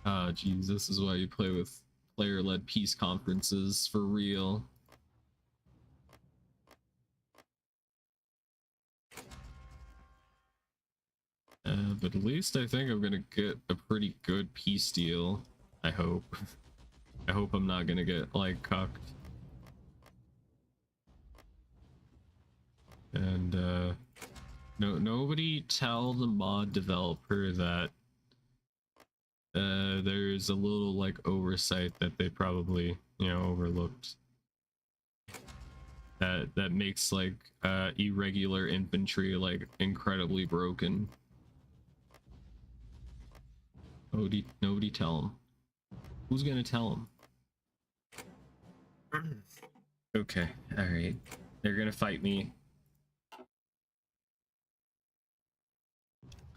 Oh, geez, this is why you play with player-led peace conferences for real. But at least I think I'm gonna get a pretty good peace deal. I hope. I hope I'm not gonna get, like, cucked. And, nobody tell the mod developer that there's a little, like, oversight that they probably, you know, overlooked. That makes, like, irregular infantry, like, incredibly broken. Nobody tell them. Who's gonna tell them? Okay, alright. They're gonna fight me.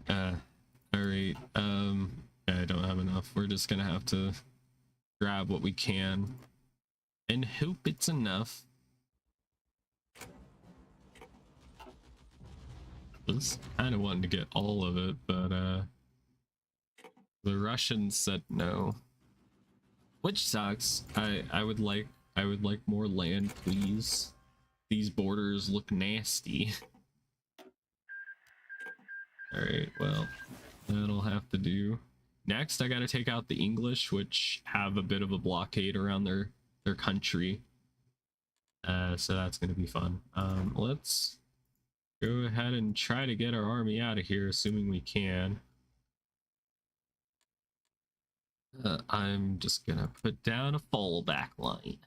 Alright, I don't have enough. We're just gonna have to grab what we can and hope it's enough. I was kind of wanting to get all of it, but the Russians said no, which sucks. I would like more land, please. These borders look nasty. All right, well, that'll have to do. Next, I gotta take out the English, which have a bit of a blockade around their country. So that's gonna be fun. Let's go ahead and try to get our army out of here, assuming we can. I'm just gonna put down a fallback line.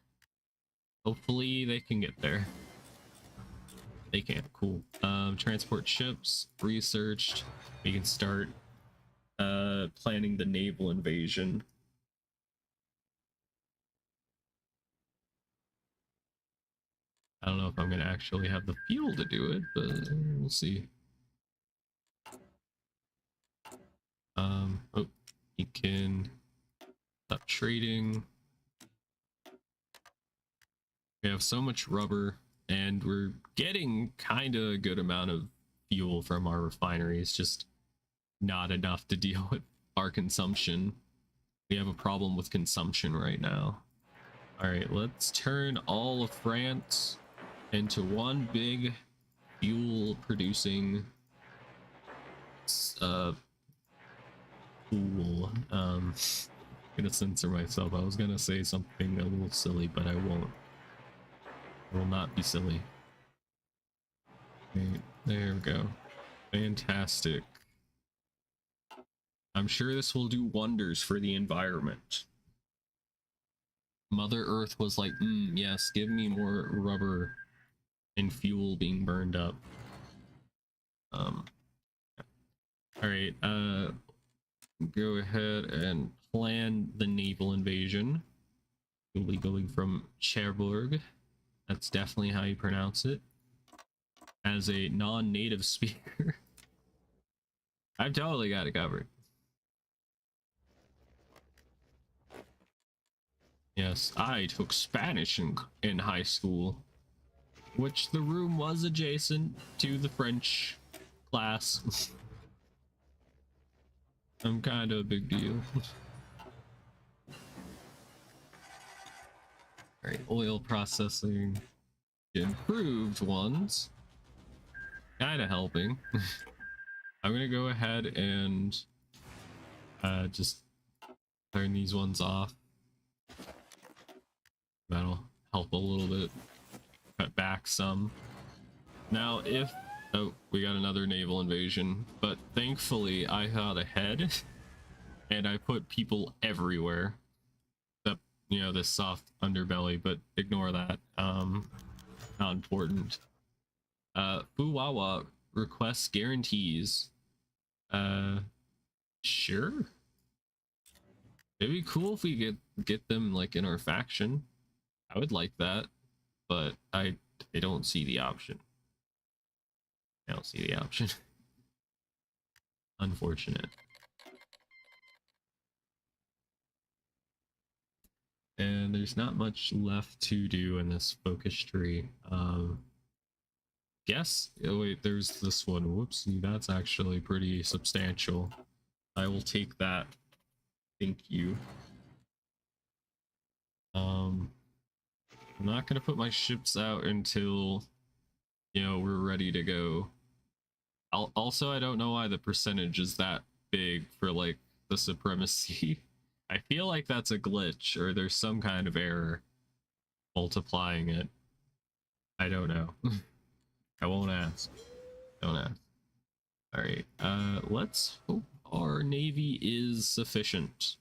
Hopefully they can get there. They can. Cool. Transport ships researched. We can start planning the naval invasion. I don't know if I'm gonna actually have the fuel to do it, but we'll see. Oh, you can stop trading. We have so much rubber, and we're getting kind of a good amount of fuel from our refineries, just not enough to deal with our consumption. We have a problem with consumption right now. All right, let's turn all of France into one big fuel producing pool. I'm gonna censor myself. I was gonna say something a little silly, but I won't. I will not be silly. Okay, there we go. Fantastic. I'm sure this will do wonders for the environment. Mother Earth was like, yes, give me more rubber and fuel being burned up. All right, go ahead and plan the naval invasion. We'll be going from Cherbourg. That's definitely how you pronounce it. As a non-native speaker, I've totally got it covered. Yes, I took Spanish in high school, which the room was adjacent to the French class. I'm kind of a big deal. Alright, oil processing. Improved ones. Kind of helping. I'm gonna go ahead and just turn these ones off. That'll help a little bit. Cut back some. Now if... Oh, we got another naval invasion, but thankfully I got ahead and I put people everywhere. Except, you know, this soft underbelly, but ignore that. Not important. Fuwawa requests guarantees. Sure. It'd be cool if we get them like in our faction. I would like that, but I don't see the option. I don't see the option. Unfortunate. And there's not much left to do in this focus tree. Guess. Oh wait, there's this one. Whoopsie, that's actually pretty substantial. I will take that. Thank you. I'm not gonna put my ships out until, you know, we're ready to go. Also, I don't know why the percentage is that big for like the supremacy. I feel like that's a glitch or there's some kind of error multiplying it. I don't know. I won't ask. Don't ask. All right. Let's hope our navy is sufficient.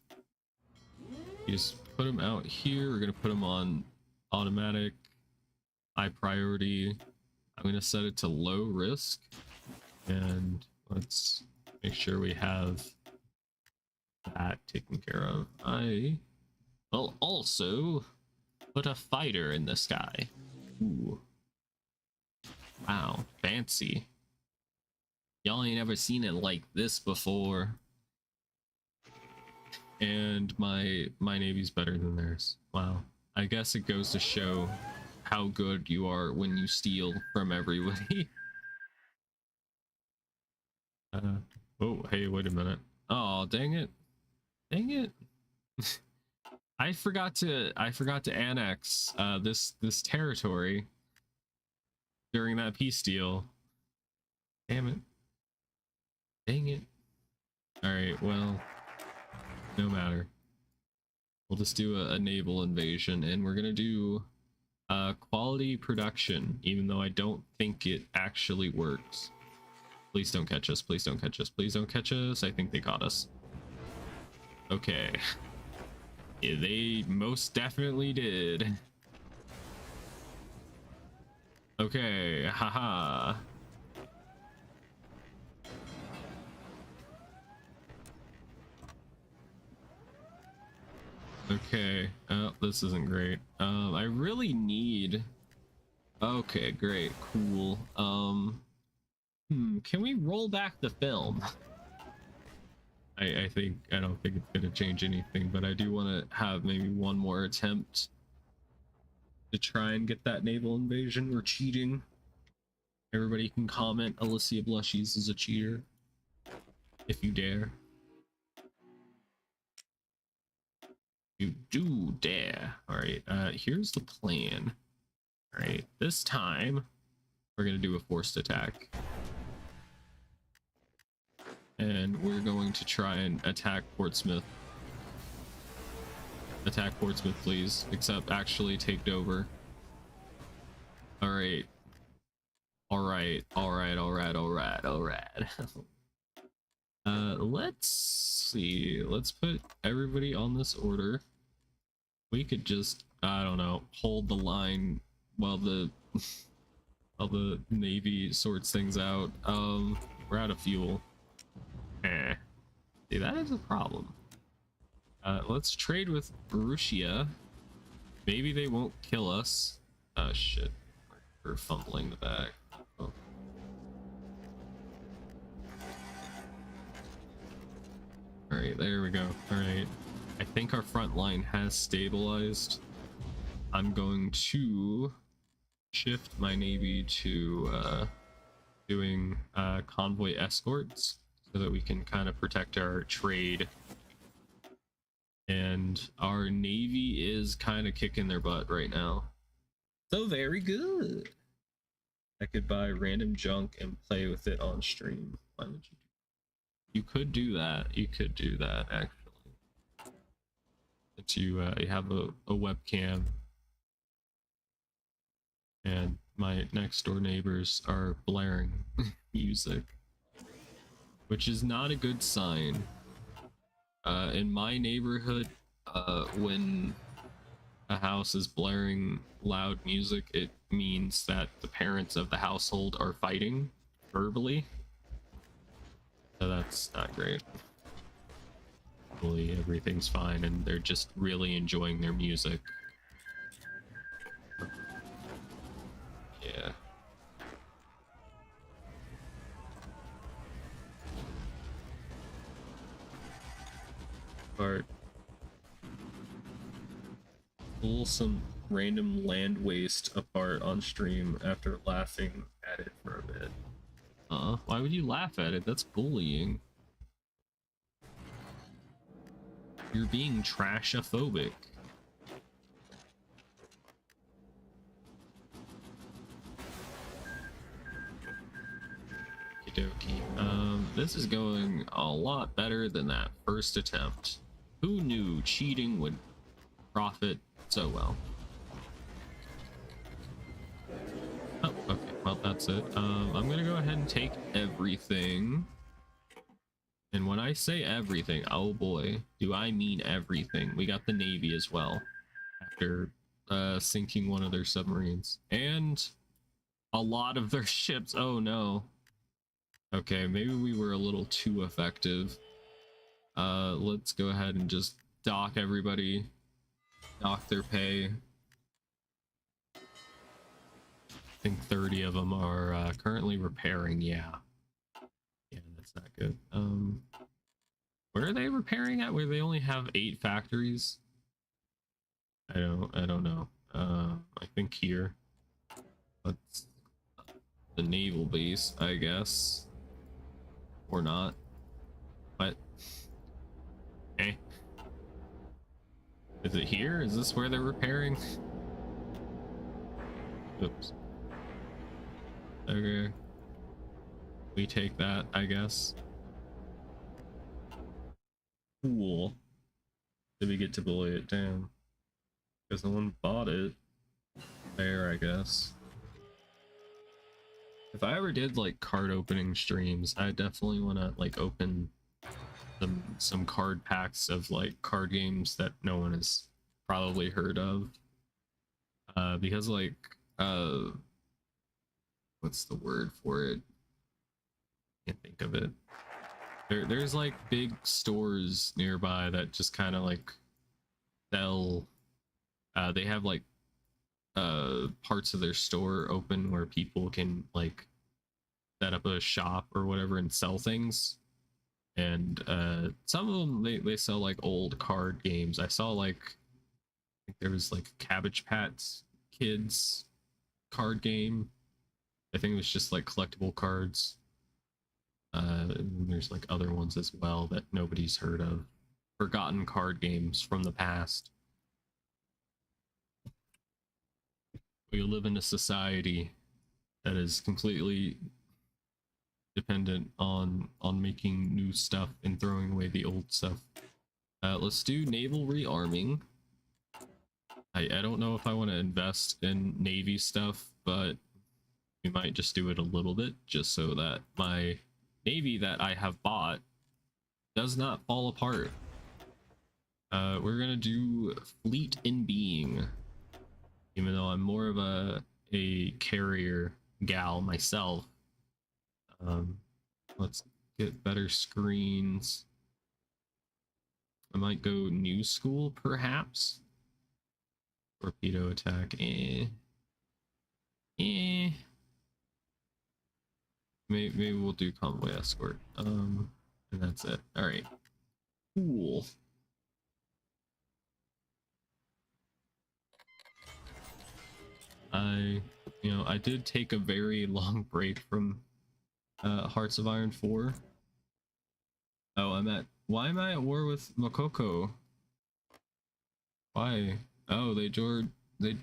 You just put them out here. We're gonna put them on automatic, high priority. I'm gonna set it to low risk, and let's make sure we have that taken care of. I will also put a fighter in the sky. Ooh. Wow, fancy. Y'all ain't ever seen it like this before. And my navy's better than theirs. Wow. I guess it goes to show how good you are when you steal from everybody. Oh, hey, wait a minute. Oh, dang it. Dang it. I forgot to annex this territory during that peace deal. Damn it. Dang it. Alright, well, no matter. We'll just do a naval invasion, and we're gonna do quality production, even though I don't think it actually works. Please don't catch us, please don't catch us, please don't catch us. I think they caught us. Okay. Yeah, they most definitely did. Okay, haha. Okay, oh, this isn't great. I really need... Okay, great, cool. Can we roll back the film? I don't think it's gonna change anything, but I do want to have maybe one more attempt to try and get that naval invasion. We're cheating. Everybody can comment Alicia Blushies is a cheater, if you dare. You do dare. Alright, here's the plan. Alright, this time we're gonna do a forced attack. And we're going to try and attack Portsmouth. Attack Portsmouth, please. Except actually take Dover. Alright. Alright, alright, alright, alright, alright. Let's see. Let's put everybody on this order. We could just, I don't know, hold the line while the while the Navy sorts things out. We're out of fuel. See, that is a problem. Let's trade with Russia. Maybe they won't kill us. Oh shit. We're fumbling the bag. Oh. Alright, there we go. Alright. I think our front line has stabilized. I'm going to shift my navy to doing convoy escorts so that we can kind of protect our trade. And our navy is kind of kicking their butt right now. So very good. I could buy random junk and play with it on stream. Why would you do that? You could do that. You could do that actually. That you have a webcam, and my next door neighbors are blaring music, which is not a good sign. In my neighborhood, when a house is blaring loud music, it means that the parents of the household are fighting verbally. So that's not great. hopefully everything's fine and they're just really enjoying their music. Yeah. Part. Pull some random land waste apart on stream after laughing at it for a bit. Why would you laugh at it? That's bullying. You're being trashophobic. Okey-dokey. This is going a lot better than that first attempt. Who knew cheating would profit so well? Oh, okay. Well, that's it. I'm gonna go ahead and take everything. And when I say everything, oh boy, do I mean everything. We got the Navy as well after sinking one of their submarines and a lot of their ships. Oh no. Okay, maybe we were a little too effective. Let's go ahead and just dock everybody, dock their pay. I think 30 of them are currently repairing. Yeah, that's not good. Where are they repairing at? Where they only have 8 factories? I don't know. I think here. That's the naval base, I guess, or not. What? Hey, is it here? Is this where they're repairing? Oops. Okay. We take that, I guess. Cool. Did we get to bully it? Damn. Because no one bought it. Fair, I guess. If I ever did like card opening streams, I definitely want to like open some card packs of like card games that no one has probably heard of. Because like what's the word for it? Can't think of it. There's like big stores nearby that just kind of like sell. They have like parts of their store open where people can like set up a shop or whatever and sell things. And some of them they sell like old card games. I saw like I think there was like Cabbage Patch Kids card game. I think it was just like collectible cards. And there's like other ones as well that nobody's heard of. Forgotten card games from the past. We live in a society that is completely dependent on making new stuff and throwing away the old stuff. Let's do naval rearming. I don't know if I want to invest in Navy stuff, but we might just do it a little bit just so that my Navy that I have bought does not fall apart. We're gonna do fleet in being, even though I'm more of a carrier gal myself. Let's get better screens. I might go new school, perhaps. Torpedo attack. Maybe we'll do convoy escort. And that's it. All right. Cool. I did take a very long break from Hearts of Iron 4. Oh, why am I at war with Makoko? Why? Oh, they joined the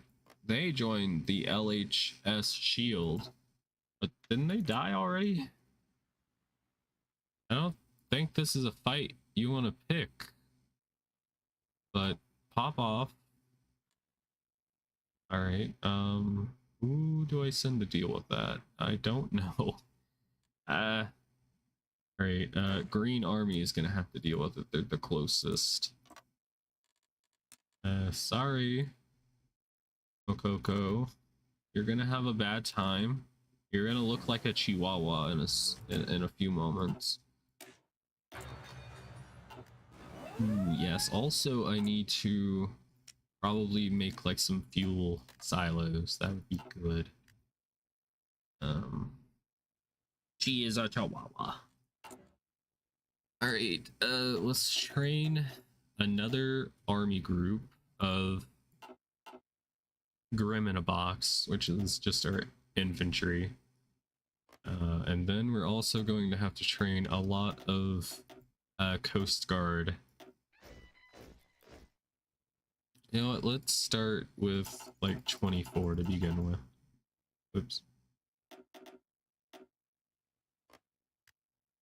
LHS Shield. But didn't they die already? I don't think this is a fight you want to pick. But pop off. Alright, who do I send to deal with that? I don't know. Alright, Green Army is gonna have to deal with it. They're the closest. Sorry, Mokoko. You're gonna have a bad time. You're gonna look like a chihuahua in a few moments. Ooh, yes, also I need to probably make like some fuel silos. That would be good. She is a chihuahua. All right, let's train another army group of Grim in a box, which is just our infantry. And then we're also going to have to train a lot of Coast Guard. You know what? Let's start with like 24 to begin with. Oops.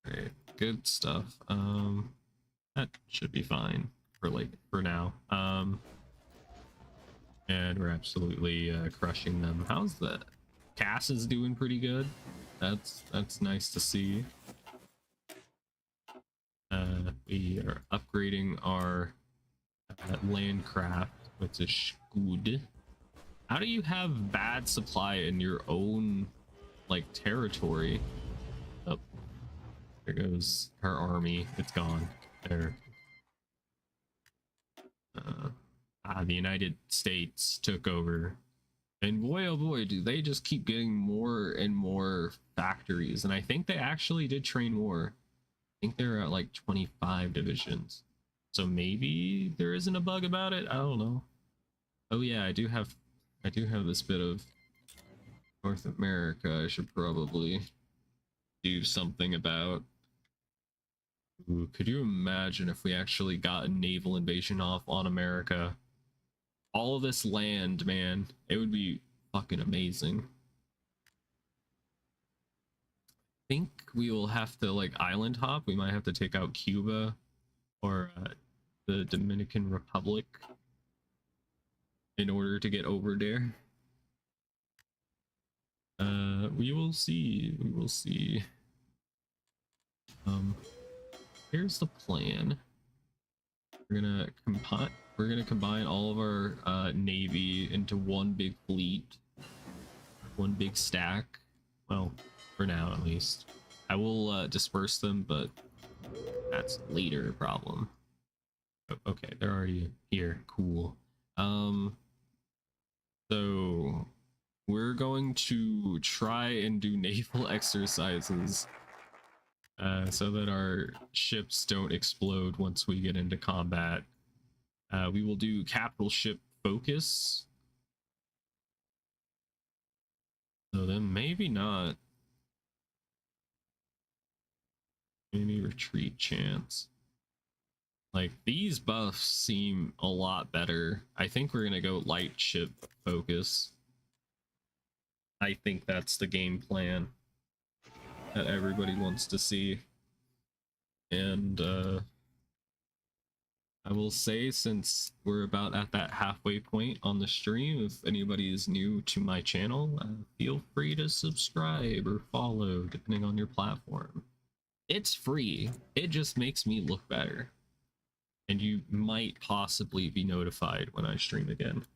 Alright, good stuff. That should be fine for now. And we're absolutely crushing them. How's that? Cass is doing pretty good. That's nice to see. We are upgrading our landcraft, which is good. How do you have bad supply in your own like territory? Oh, there goes her army. It's gone. There. The United States took over. And boy, oh boy, do they just keep getting more and more factories. And I think they actually did train more. I think they're at like 25 divisions. So maybe there isn't a bug about it. I don't know. Oh yeah, I do have this bit of North America I should probably do something about. Ooh, could you imagine if we actually got a naval invasion off on America? All of this land, man, it would be fucking amazing. I think we will have to like island hop. We might have to take out Cuba or the Dominican Republic in order to get over there. We will see. We will see. Here's the plan. We're gonna combine all of our navy into one big fleet, one big stack. Well, for now at least. I will disperse them, but that's later problem. Okay, they're already here. Cool. So we're going to try and do naval exercises so that our ships don't explode once we get into combat. We will do capital ship focus. So then maybe not. Maybe retreat chance. Like these buffs seem a lot better. I think we're gonna go light ship focus. I think that's the game plan that everybody wants to see. And I will say, since we're about at that halfway point on the stream, if anybody is new to my channel, feel free to subscribe or follow depending on your platform. It's free. It just makes me look better. And you might possibly be notified when I stream again.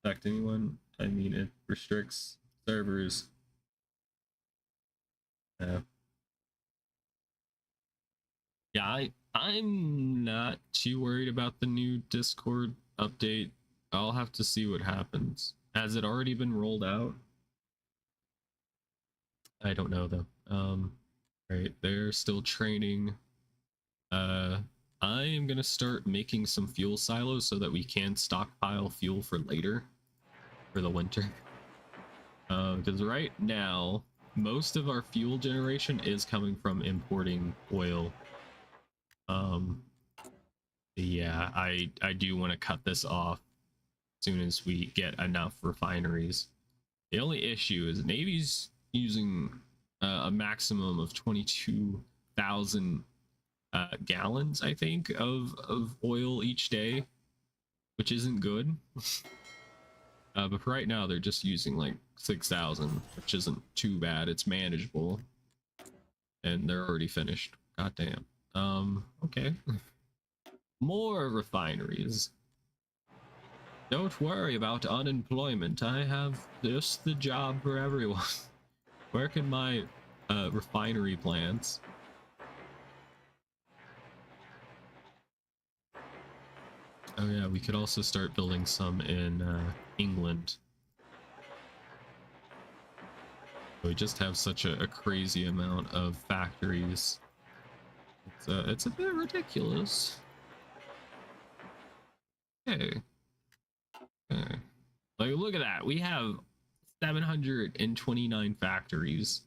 Affect anyone? I mean, it restricts servers. Yeah, I'm not too worried about the new Discord update. I'll have to see what happens. Has it already been rolled out? I don't know though. Right, they're still training. I am gonna start making some fuel silos so that we can stockpile fuel for later, for the winter. Because right now, most of our fuel generation is coming from importing oil. Yeah, I do want to cut this off as soon as we get enough refineries. The only issue is Navy's using a maximum of 22,000 gallons, I think, of oil each day, which isn't good. But for right now, they're just using like 6,000, which isn't too bad. It's manageable, and they're already finished. Goddamn. Okay. More refineries. Don't worry about unemployment. I have just the job for everyone. Where can my refinery plants? Oh yeah, we could also start building some in England. We just have such a crazy amount of factories. It's a bit ridiculous. Okay. Okay. Like, look at that. We have 729 factories.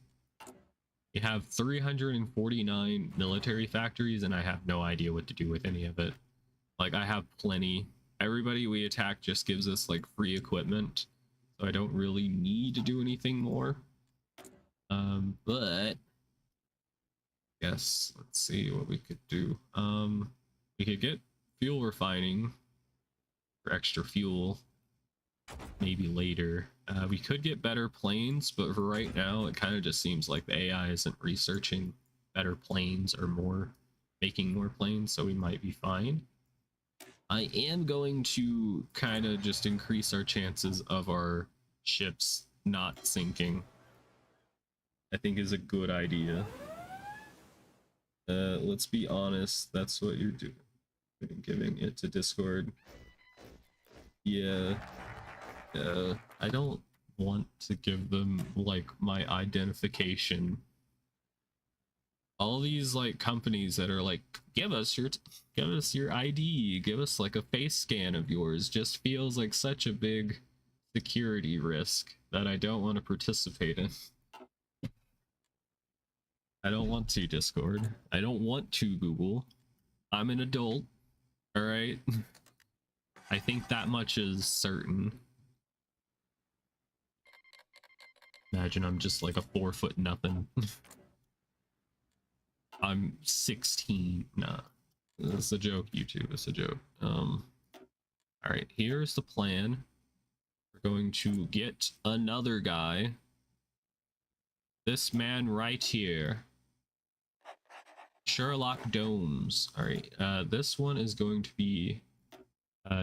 We have 349 military factories, and I have no idea what to do with any of it. Like, I have plenty. Everybody we attack just gives us, like, free equipment. So I don't really need to do anything more. But... Yes, let's see what we could do. We could get fuel refining for extra fuel. Maybe later. We could get better planes, but for right now, it kind of just seems like the AI isn't researching better planes or making more planes, so we might be fine. I am going to kind of just increase our chances of our ships not sinking. I think is a good idea. Let's be honest, that's what you're doing. Giving it to Discord. Yeah. I don't want to give them like my identification. All these like companies that are like, give us your ID, give us like a face scan of yours, just feels like such a big security risk that I don't want to participate in. I don't want to Discord. I don't want to Google. I'm an adult. All right. I think that much is certain. Imagine I'm just like a 4 foot nothing. I'm 16. Nah, it's a joke, YouTube. It's a joke. All right, here's the plan. We're going to get another guy. This man right here. Sherlock Domes. All right, this one is going to be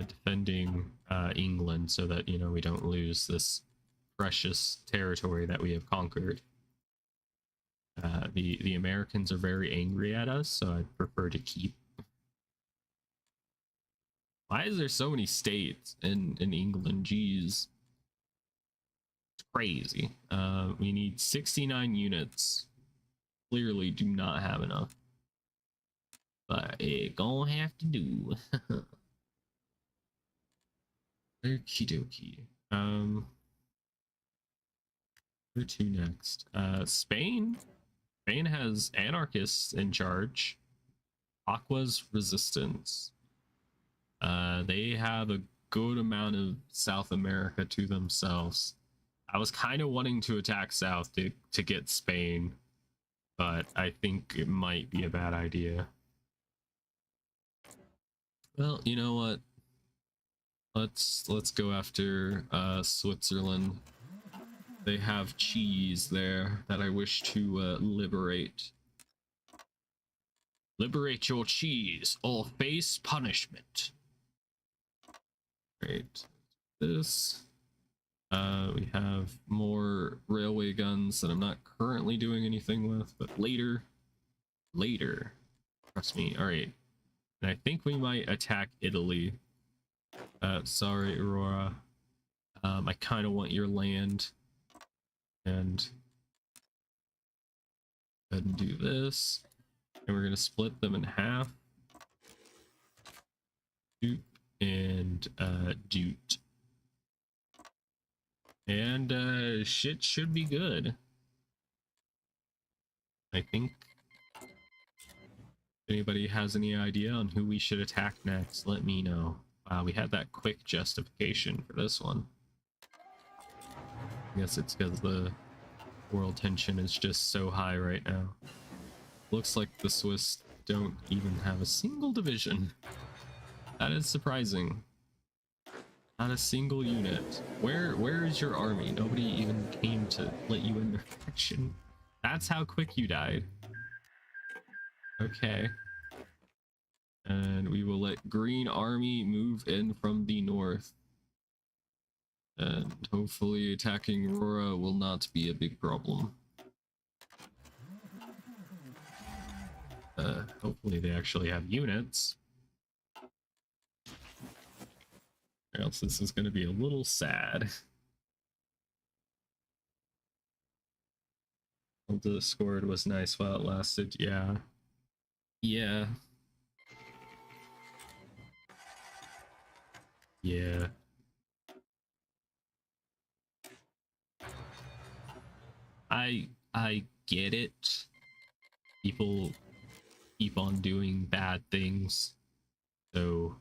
defending England so that, you know, we don't lose this precious territory that we have conquered. The Americans are very angry at us, so I'd prefer to keep. Why is there so many states in England? Jeez. It's crazy. We need 69 units. Clearly do not have enough. But it gonna have to do. Okie dokie. Where to next? Spain. Spain has anarchists in charge. Aqua's resistance. They have a good amount of South America to themselves. I was kind of wanting to attack South to get Spain, but I think it might be a bad idea. Well, you know what? Let's go after Switzerland. They have cheese there that I wish to liberate. Liberate your cheese or face punishment. Great. This. We have more railway guns that I'm not currently doing anything with, but later. Trust me. All right. And I think we might attack Italy. Sorry, Aurora. I kind of want your land. And go ahead and do this. And we're going to split them in half. Doop and doot. And shit should be good. I think. If anybody has any idea on who we should attack next, let me know. Wow, we had that quick justification for this one. I guess it's because the world tension is just so high right now. Looks like the Swiss don't even have a single division. That is surprising. Not a single unit. Where is your army? Nobody even came to let you in their faction. That's how quick you died. Okay. And we will let Green Army move in from the north. And hopefully attacking Aurora will not be a big problem. Hopefully they actually have units. or else this is going to be a little sad. The Discord was nice while it lasted. Yeah. Yeah. Yeah. I get it. People keep on doing bad things. So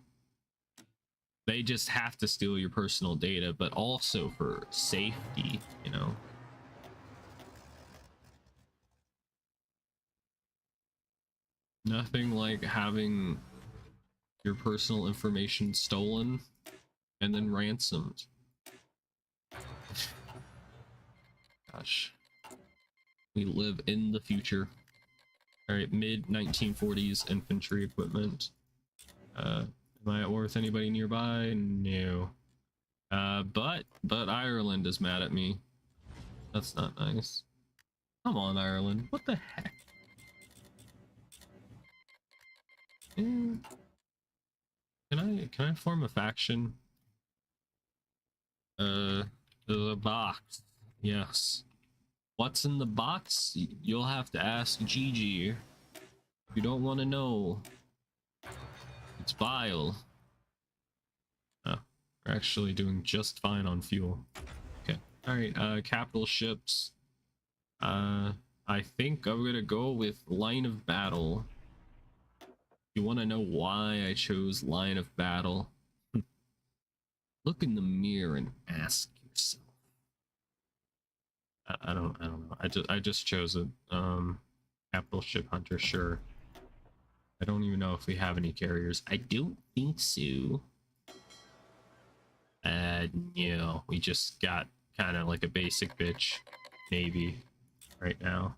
they just have to steal your personal data, but also for safety, you know. Nothing like having your personal information stolen and then ransomed. Gosh. We live in the future. Alright, mid 1940s infantry equipment. Am I worth anybody nearby? No. But Ireland is mad at me. That's not nice. Come on, Ireland. What the heck? Can I form a faction? The box. Yes. What's in the box? You'll have to ask Gigi. You don't want to know. It's bile. Oh, we're actually doing just fine on fuel. Okay. Alright, capital ships. I think I'm gonna go with line of battle. You want to know why I chose line of battle? Look in the mirror and ask yourself. I don't know. I just chose it. Capital ship hunter, sure. I don't even know if we have any carriers. I don't think so. No, we just got kind of like a basic bitch navy right now.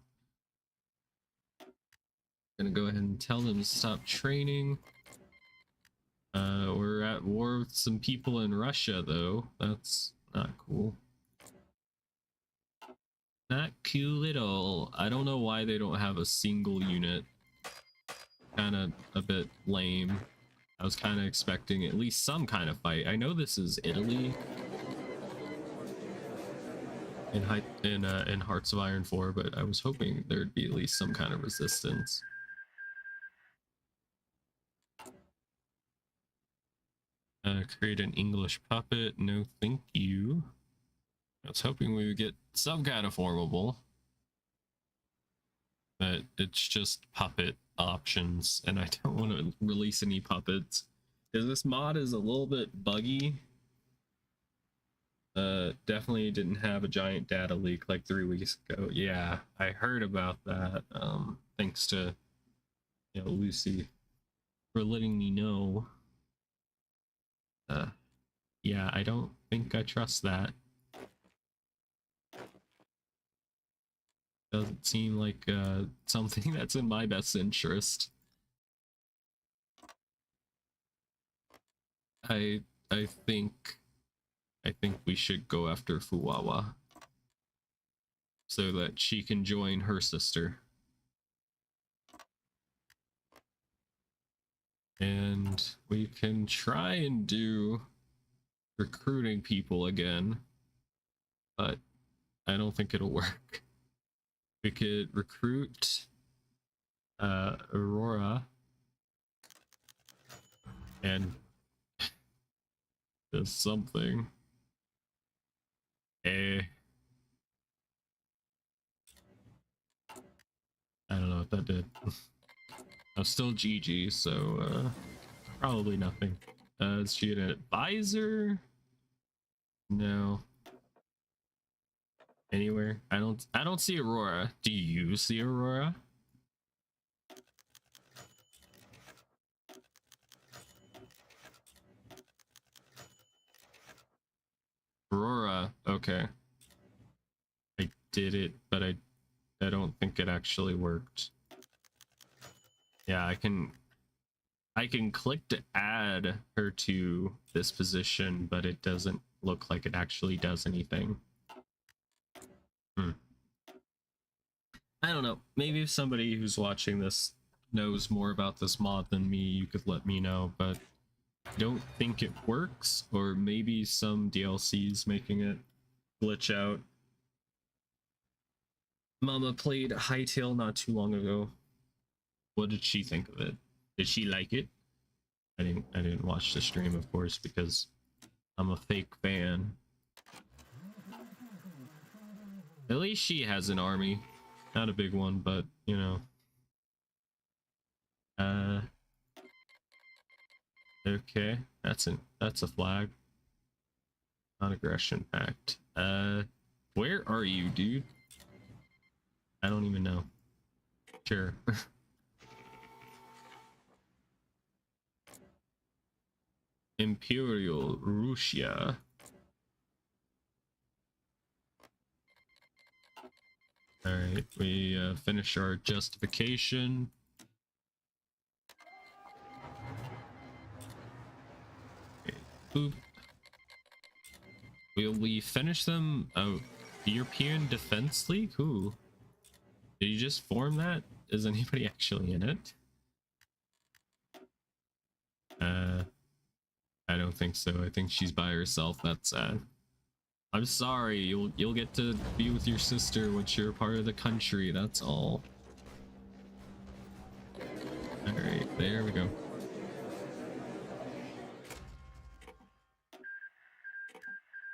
Gonna go ahead and tell them to stop training. We're at war with some people in Russia, though. That's not cool. Not cool at all. I don't know why they don't have a single unit. Kind of a bit lame. I was kind of expecting at least some kind of fight. I know this is Italy in Hearts of Iron 4, but I was hoping there'd be at least some kind of resistance. Create an English puppet. No, thank you. I was hoping we would get some kind of formable, but it's just puppet options, and I don't want to release any puppets because this mod is a little bit buggy. Definitely didn't have a giant data leak like 3 weeks ago. Yeah, I heard about that. Thanks to Lucy for letting me know. Yeah, I don't think I trust that. Doesn't seem like something that's in my best interest. I think we should go after Fuwawa so that she can join her sister. And we can try and do recruiting people again, but I don't think it'll work. We could recruit Aurora and just something. I don't know what that did. I'm still Gigi, so probably nothing. Is she an advisor? No. Anywhere? I don't see Aurora. Do you see Aurora? Aurora, okay. I did it, but I don't think it actually worked. Yeah, I can click to add her to this position, but it doesn't look like it actually does anything. I don't know. Maybe if somebody who's watching this knows more about this mod than me, you could let me know, but don't think it works, or maybe some DLC's making it glitch out. Mama played Hytale not too long ago. What did she think of it? Did she like it? I didn't watch the stream, of course, because I'm a fake fan. At least she has an army. Not a big one, but you know. Okay, that's a flag. Non-aggression pact. Where are you, dude? I don't even know. Sure. Imperial Russia. Alright, we finish our justification. Okay, boop. Will we finish them? Oh, the European Defense League? Who? Did you just form that? Is anybody actually in it? I don't think so. I think she's by herself. That's sad. I'm sorry. You'll get to be with your sister once you're a part of the country. That's all. All right, there we go.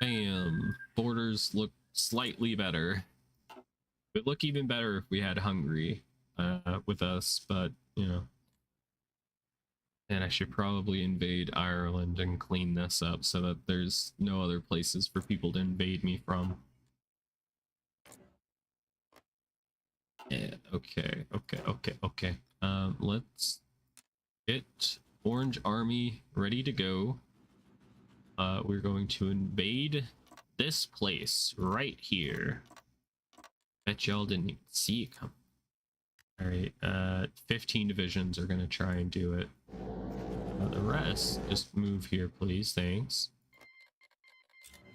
Bam. Borders look slightly better. It would look even better if we had Hungary with us, but you know. And I should probably invade Ireland and clean this up so that there's no other places for people to invade me from. Yeah, okay. Let's get Orange Army ready to go. We're going to invade this place right here. Bet y'all didn't even see it come. All right, 15 divisions are gonna try and do it. The rest, just move here, please. Thanks.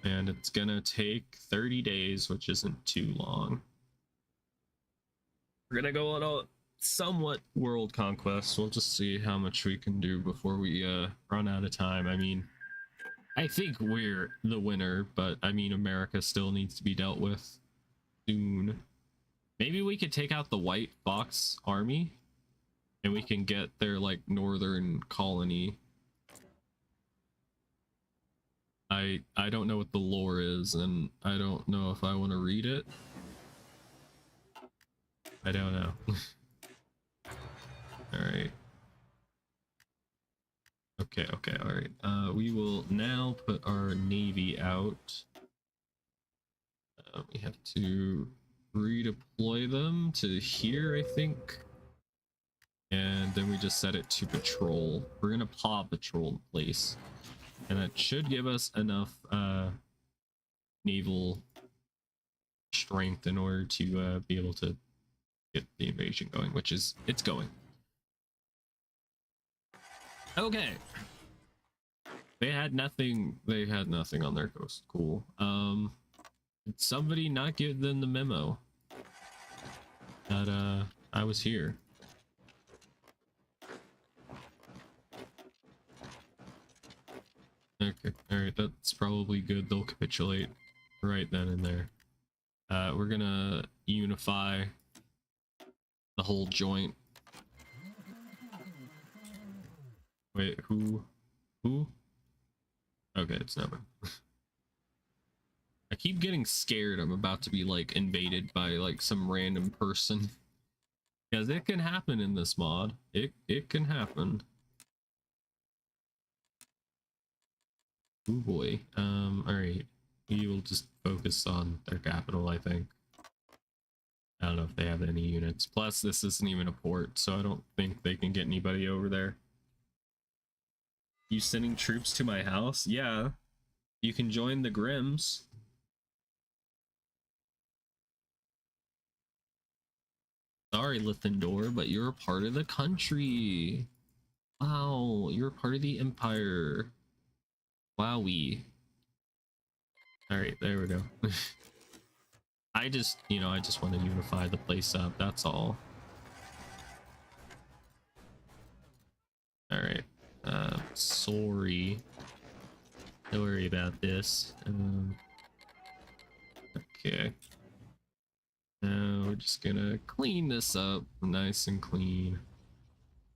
And it's gonna take 30 days, which isn't too long. We're gonna go on a somewhat world conquest. We'll just see how much we can do before we run out of time. I mean, I think we're the winner, but I mean, America still needs to be dealt with soon. Maybe we could take out the White Fox army and we can get their like northern colony. I don't know what the lore is, and I don't know if I want to read it. I don't know. All right. Okay, all right. We will now put our navy out. We have to redeploy them to here, I think. And then we just set it to patrol. We're gonna paw patrol in place. And that should give us enough naval strength in order to be able to get the invasion going, which is, it's going. Okay. They had nothing on their coast. Cool. Did somebody not give them the memo that I was here? Okay, alright, that's probably good. They'll capitulate right then and there. We're gonna unify the whole joint. Wait, who? Okay, it's never. I keep getting scared I'm about to be like invaded by like some random person. Because it can happen in this mod. It can happen. Oh boy. Alright. We will just focus on their capital, I think. I don't know if they have any units. Plus, this isn't even a port, so I don't think they can get anybody over there. You sending troops to my house? Yeah. You can join the Grims. Sorry, Lithendor, but you're a part of the country. Wow, you're a part of the Empire. Wowie. Alright, there we go. I just want to unify the place up, that's all. Alright. sorry. Don't worry about this. Okay. Now we're just gonna clean this up nice and clean.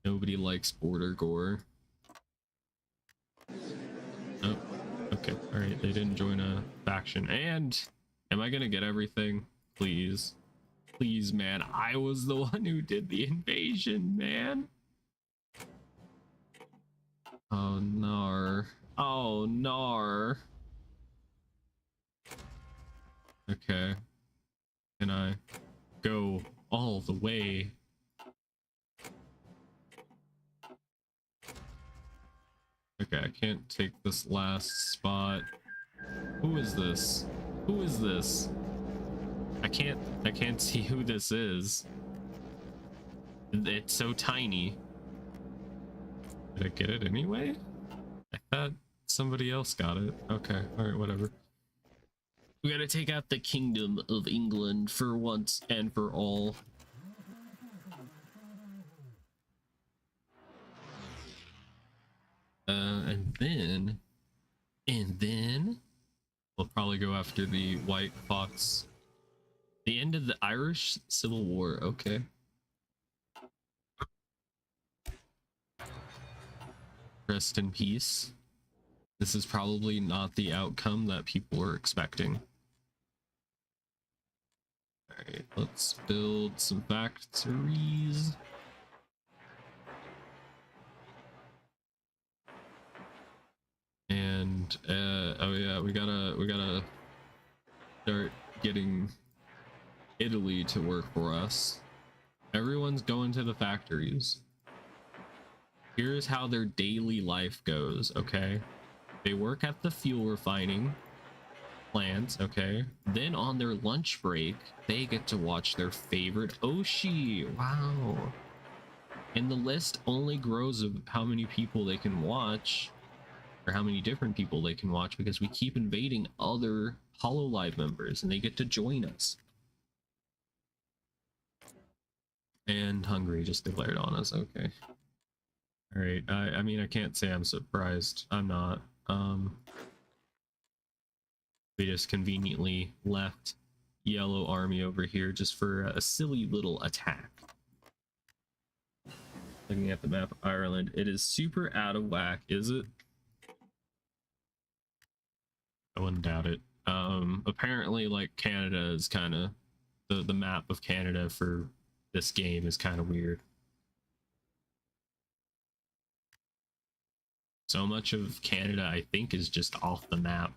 Nobody likes border gore. Oh, okay. Alright, they didn't join a faction. And am I gonna get everything? Please. Please, man. I was the one who did the invasion, man. Oh, nar. Oh, nar. Okay. Can I go all the way? Okay, I can't take this last spot. Who is this? Who is this? I can't see who this is. It's so tiny. Did I get it anyway? I thought somebody else got it. Okay, alright, whatever. We gotta take out the Kingdom of England for once and for all. And then we'll probably go after the White Fox. The end of the Irish Civil War, okay. Rest in peace. This is probably not the outcome that people were expecting. Alright, let's build some factories. And oh yeah, we gotta start getting Italy to work for us. Everyone's going to the factories. Here's how their daily life goes, okay? They work at the fuel refining plants, okay? Then on their lunch break, they get to watch their favorite Oshi. Wow. And the list only grows of how many people they can watch, or how many different people they can watch, because we keep invading other Hololive members and they get to join us. And Hungary just declared on us, okay. All right, I mean, I can't say I'm surprised. I'm not. We just conveniently left Yellow Army over here just for a silly little attack. Looking at the map of Ireland, it is super out of whack, is it? I wouldn't doubt it. Apparently, like, Canada is kind of the map of Canada for this game is kind of weird. So much of Canada, I think, is just off the map.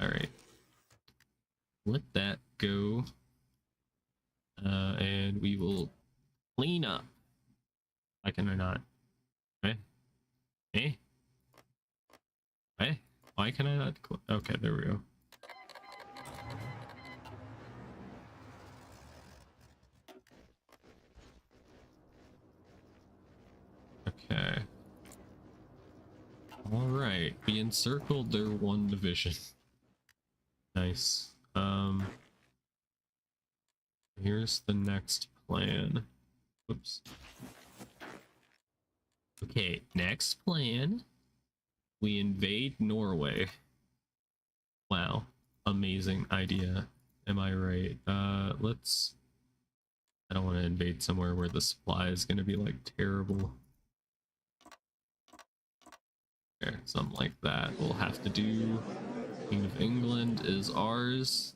All right, let that go, and we will clean up. Why can I not? Hey, why can I not? Okay, there we go. Okay. All right, we encircled their one division. Nice. Here's the next plan. Whoops. Okay, next plan. We invade Norway. Wow, amazing idea. Am I right? Let's... I don't want to invade somewhere where the supply is going to be, like, terrible. Okay, something like that we'll have to do. King of England is ours.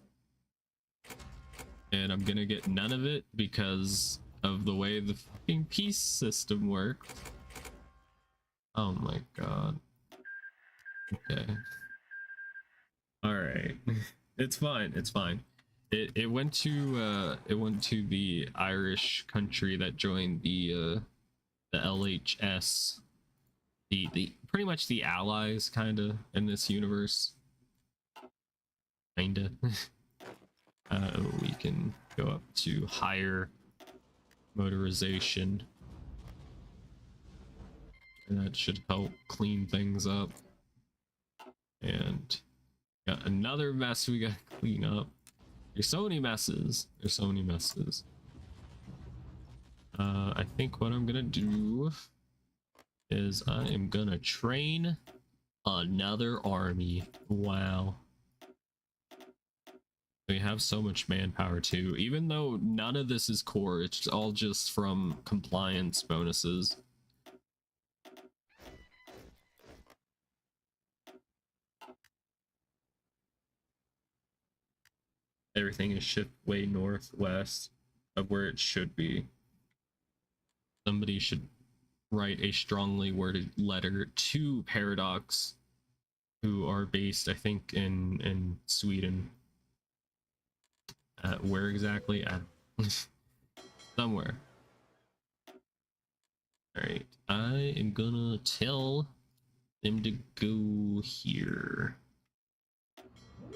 And I'm gonna get none of it because of the way the fucking peace system works. Oh my god. Okay. Alright. It's fine, it's fine. It went to the Irish country that joined the LHS. The pretty much the allies kinda in this universe. Kinda. We can go up to higher motorization. And that should help clean things up. And got another mess we gotta clean up. There's so many messes. There's so many messes. I think what I'm gonna do is I am gonna train another army. Wow. We have so much manpower too, even though none of this is core, it's all just from compliance bonuses. Everything is shipped way northwest of where it should be. Somebody should write a strongly worded letter to Paradox, who are based, I think, in Sweden. Where exactly? Somewhere. All right, I am gonna tell them to go here.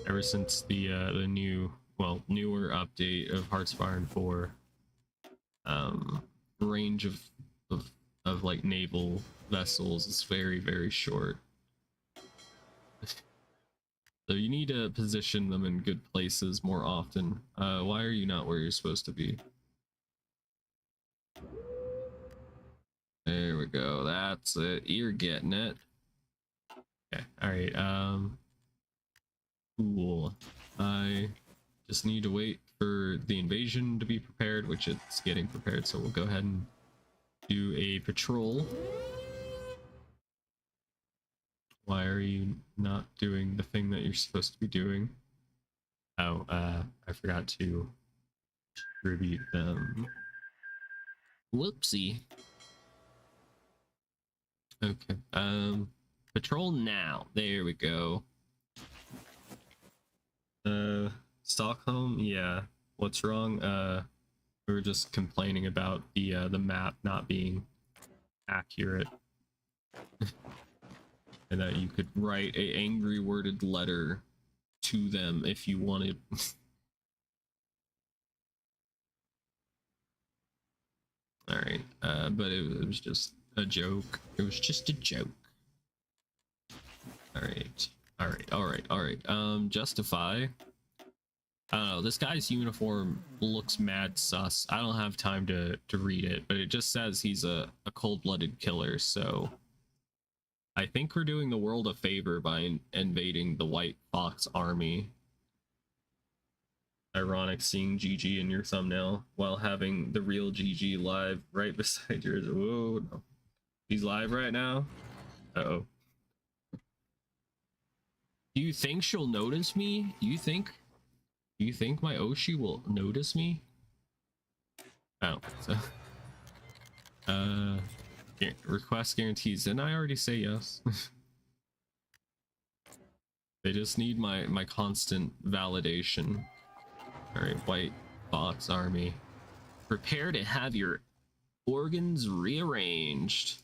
Ever since the new, well, newer update of Heartsfire 4, range of like naval vessels is very short. So you need to position them in good places more often. Why are you not where you're supposed to be? There we go. That's it. You're getting it. Okay. All right. Cool. I just need to wait for the invasion to be prepared, which it's getting prepared. So we'll go ahead and do a patrol. Why are you not doing the thing that you're supposed to be doing? Oh, I forgot to distribute them. Whoopsie. Okay. Patrol now. There we go. Stockholm? Yeah. What's wrong? We were just complaining about the map not being accurate. And that you could write a angry worded letter to them if you wanted. All right, but it was just a joke. It was just a joke. All right, all right. Justify. I don't know. This guy's uniform looks mad sus. I don't have time to read it, but it just says he's a cold-blooded killer. So I think we're doing the world a favor by invading the White Fox army. Ironic seeing Gigi in your thumbnail while having the real Gigi live right beside yours. Whoa, no. He's live right now? Uh-oh. Do you think she'll notice me? Do you think my Oshi will notice me? I don't think so. Request guarantees. Didn't I already say yes? They just need my constant validation. All right, White Fox army. Prepare to have your organs rearranged.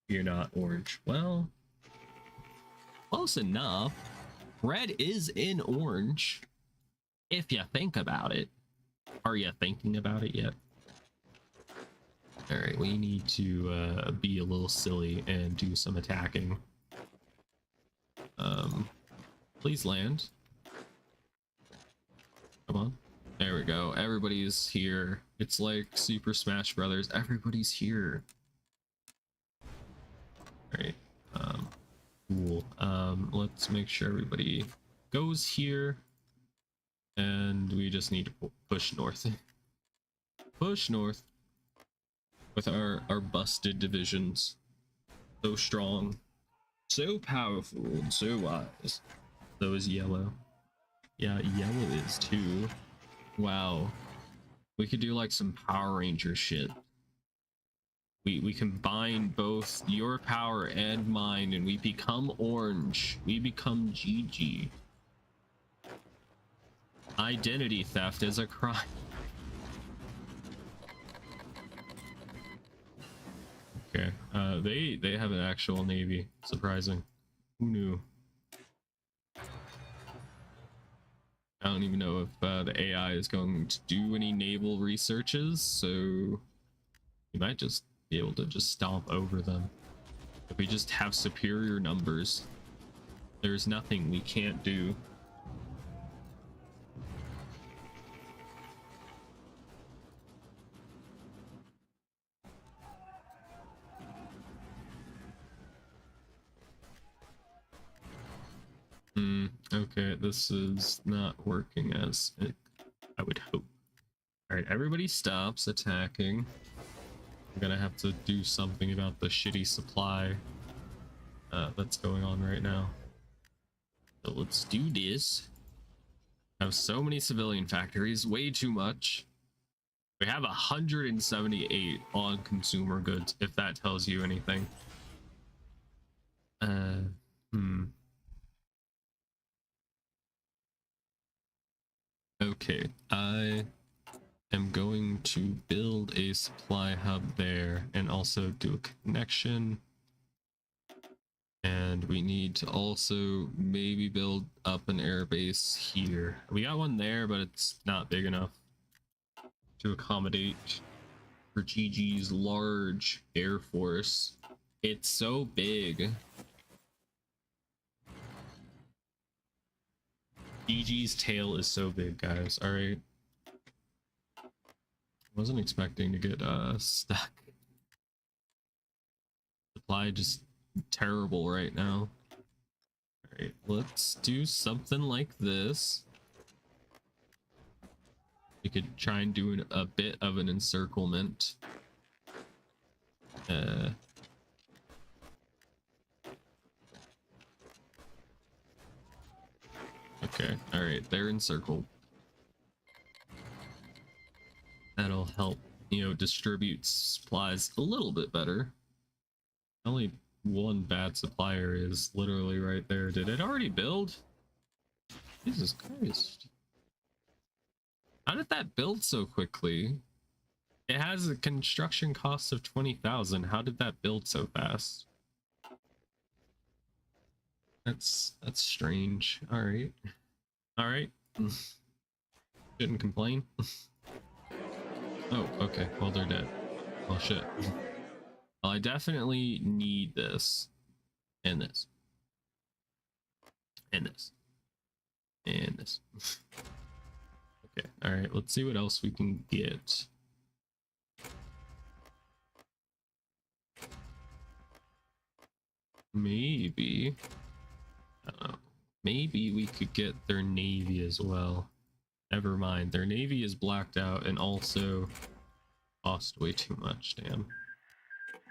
You're not orange. Well, close enough. Red is in orange. If you think about it. Are you thinking about it yet? All right, we need to be a little silly and do some attacking. Please land. Come on. There we go. Everybody's here. It's like Super Smash Brothers. Everybody's here. All right. Cool. Let's make sure everybody goes here. And we just need to push north. Push north. With our busted divisions. So strong. So powerful and so wise. So is yellow. Yeah, yellow is too. Wow. We could do like some Power Ranger shit. We combine both your power and mine and we become orange. We become Gigi. Identity theft is a crime. Okay. They have an actual navy. Surprising. Who knew? I don't even know if the AI is going to do any naval researches, so we might just be able to just stomp over them. If we just have superior numbers, there's nothing we can't do. Okay, this is not working as I would hope. All right, everybody stops attacking. I'm gonna have to do something about the shitty supply that's going on right now. So let's do this. I have so many civilian factories, way too much. We have 178 on consumer goods, if that tells you anything. Hmm. Okay, I am going to build a supply hub there and also do a connection. And we need to also maybe build up an air base here. We got one there, but it's not big enough to accommodate for Gigi's large air force. It's so big. Gigi's tail is so big, guys. All right. Wasn't expecting to get stuck. Supply just terrible right now. All right, let's do something like this. We could try and do a bit of an encirclement. Okay, all right, they're encircled. That'll help, you know, distribute supplies a little bit better. Only one bad supplier is literally right there. Did it already build? Jesus Christ. How did that build so quickly? It has a construction cost of 20,000. How did that build so fast? That's strange. All right. All right. Shouldn't complain. Oh, okay. Well, they're dead. Well, shit. Well, I definitely need this. And this. And this. And this. Okay. All right. Let's see what else we can get. Maybe. I don't know. Maybe we could get their navy as well. Never mind. Their navy is blacked out and also cost way too much. Damn.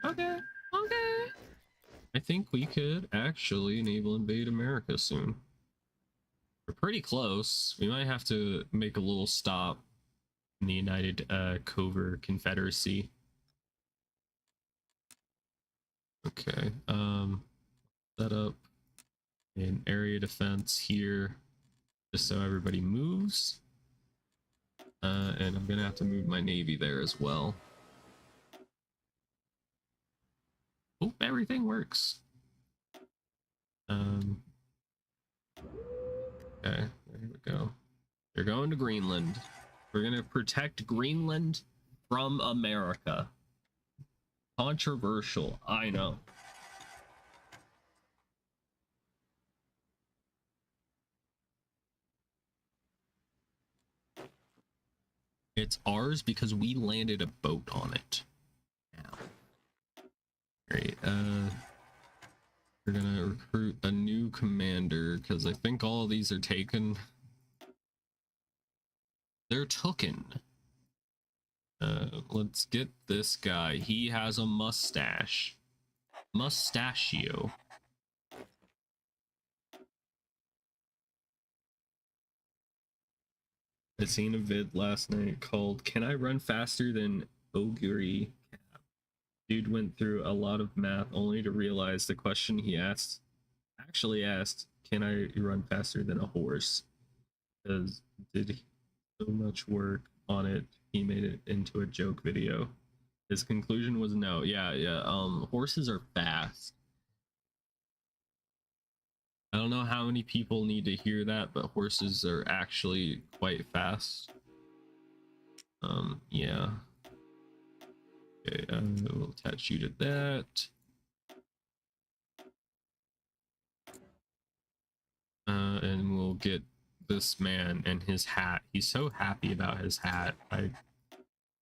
Okay. Okay. I think we could actually enable invade America soon. We're pretty close. We might have to make a little stop in the United Covert Confederacy. Okay. Set up an area defense here just so everybody moves. And I'm gonna have to move my navy there as well. Oh, everything works. Okay, there we go. They're going to Greenland. We're gonna protect Greenland from America. Controversial, I know. It's ours because we landed a boat on it. Now. Great. We're gonna recruit a new commander because I think all of these are taken. They're tooken. Let's get this guy. He has a mustache. Mustachio. I seen a vid last night called "Can I Run Faster Than Oguri?" Dude went through a lot of math only to realize the question he asked actually asked, "Can I run faster than a horse?" Because did so much work on it, he made it into a joke video. His conclusion was no. Yeah. Horses are fast. I don't know how many people need to hear that, but horses are actually quite fast. Yeah. Okay, we'll attach you to that. And we'll get this man and his hat. He's so happy about his hat. I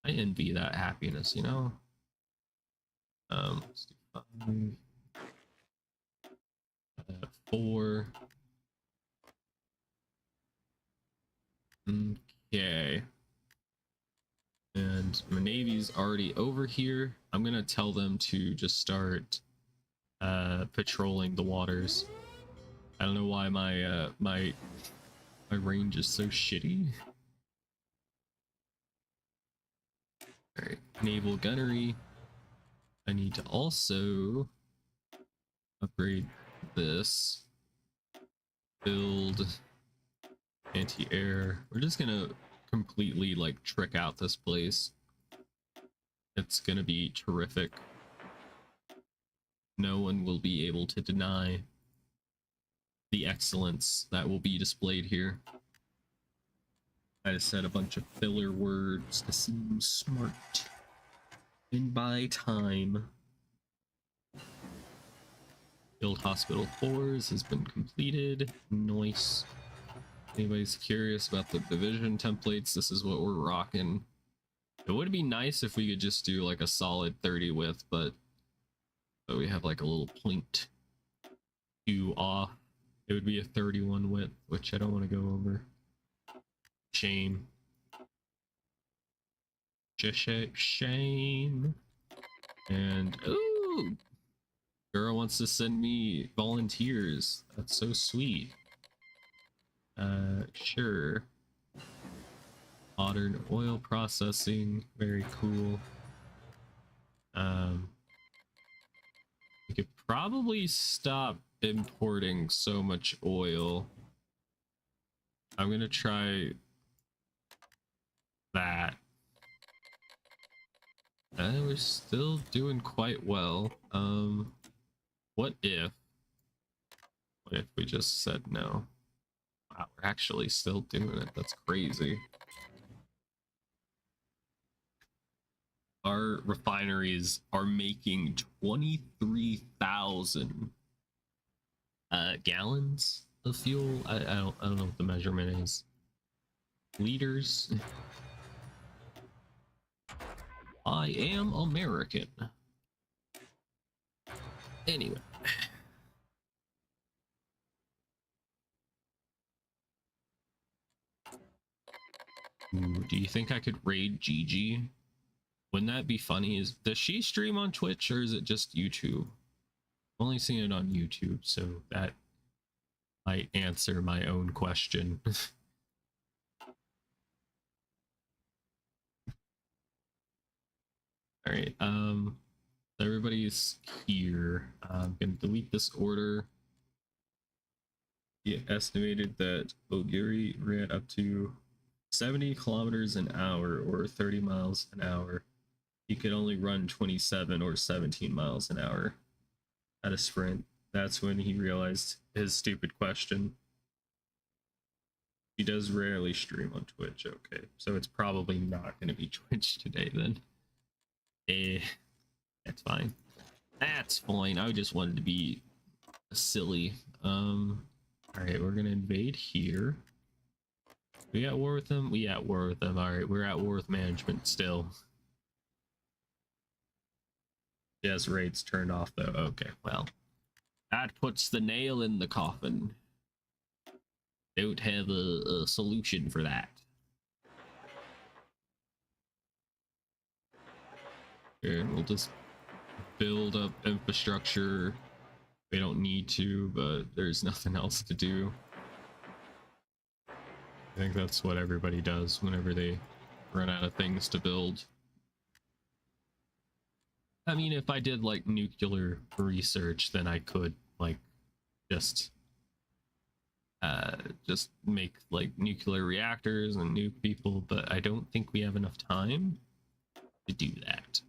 envy that happiness, you know? Let's do 5. 4. Okay. And my navy's already over here. I'm gonna tell them to just start patrolling the waters. I don't know why my range is so shitty. All right, naval gunnery. I need to also upgrade this. Build anti-air. We're just gonna completely like trick out this place. It's gonna be terrific. No one will be able to deny the excellence that will be displayed here. I just said a bunch of filler words to seem smart and buy time. Build Hospital 4s has been completed. Nice. Anybody's curious about the division templates, this is what we're rocking. It would be nice if we could just do like a solid 30 width, but we have like a little 0.2 off. It would be a 31 width, which I don't want to go over. Shame. Shame. And ooh, girl wants to send me volunteers. That's so sweet. Sure. Modern oil processing, very cool. We could probably stop importing so much oil. I'm gonna try that. We're still doing quite well. What if we just said no? Wow, we're actually still doing it. That's crazy. Our refineries are making 23,000 gallons of fuel. I don't know what the measurement is. Liters. I am American. Anyway. Ooh, do you think I could raid Gigi? Wouldn't that be funny? Does she stream on Twitch or is it just YouTube? I've only seen it on YouTube, so that might answer my own question. All right, everybody's here. I'm gonna delete this order. It estimated that Ogiri ran up to 70 kilometers an hour or 30 miles an hour. He could only run 27 or 17 miles an hour at a sprint. That's when he realized his stupid question. He does rarely stream on Twitch. Okay, so it's probably not going to be Twitch today then. That's fine. That's fine. I just wanted to be silly. All right, we're gonna invade here. We at war with them? We at war with them. All right, we're at war with management still. Yes, rates turned off though. Okay, well, that puts the nail in the coffin. Don't have a solution for that. Here, we'll just build up infrastructure. We don't need to, but there's nothing else to do. I think that's what everybody does whenever they run out of things to build. I mean, if I did like nuclear research, then I could like just make like nuclear reactors and nuke people, but I don't think we have enough time to do that.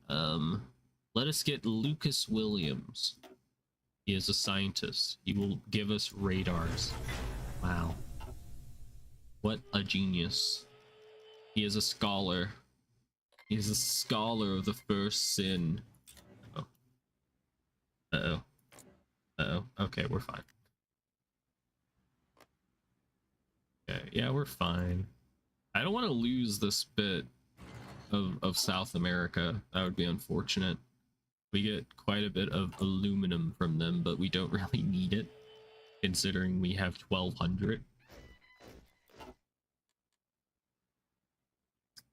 Let us get Lucas Williams. He is a scientist. He will give us radars. Wow. What a genius. He is a scholar. He is a scholar of the first sin. Oh. Uh-oh. Uh-oh. Okay, we're fine. Okay, yeah, we're fine. I don't want to lose this bit of South America. That would be unfortunate. We get quite a bit of aluminum from them, but we don't really need it, considering we have 1,200.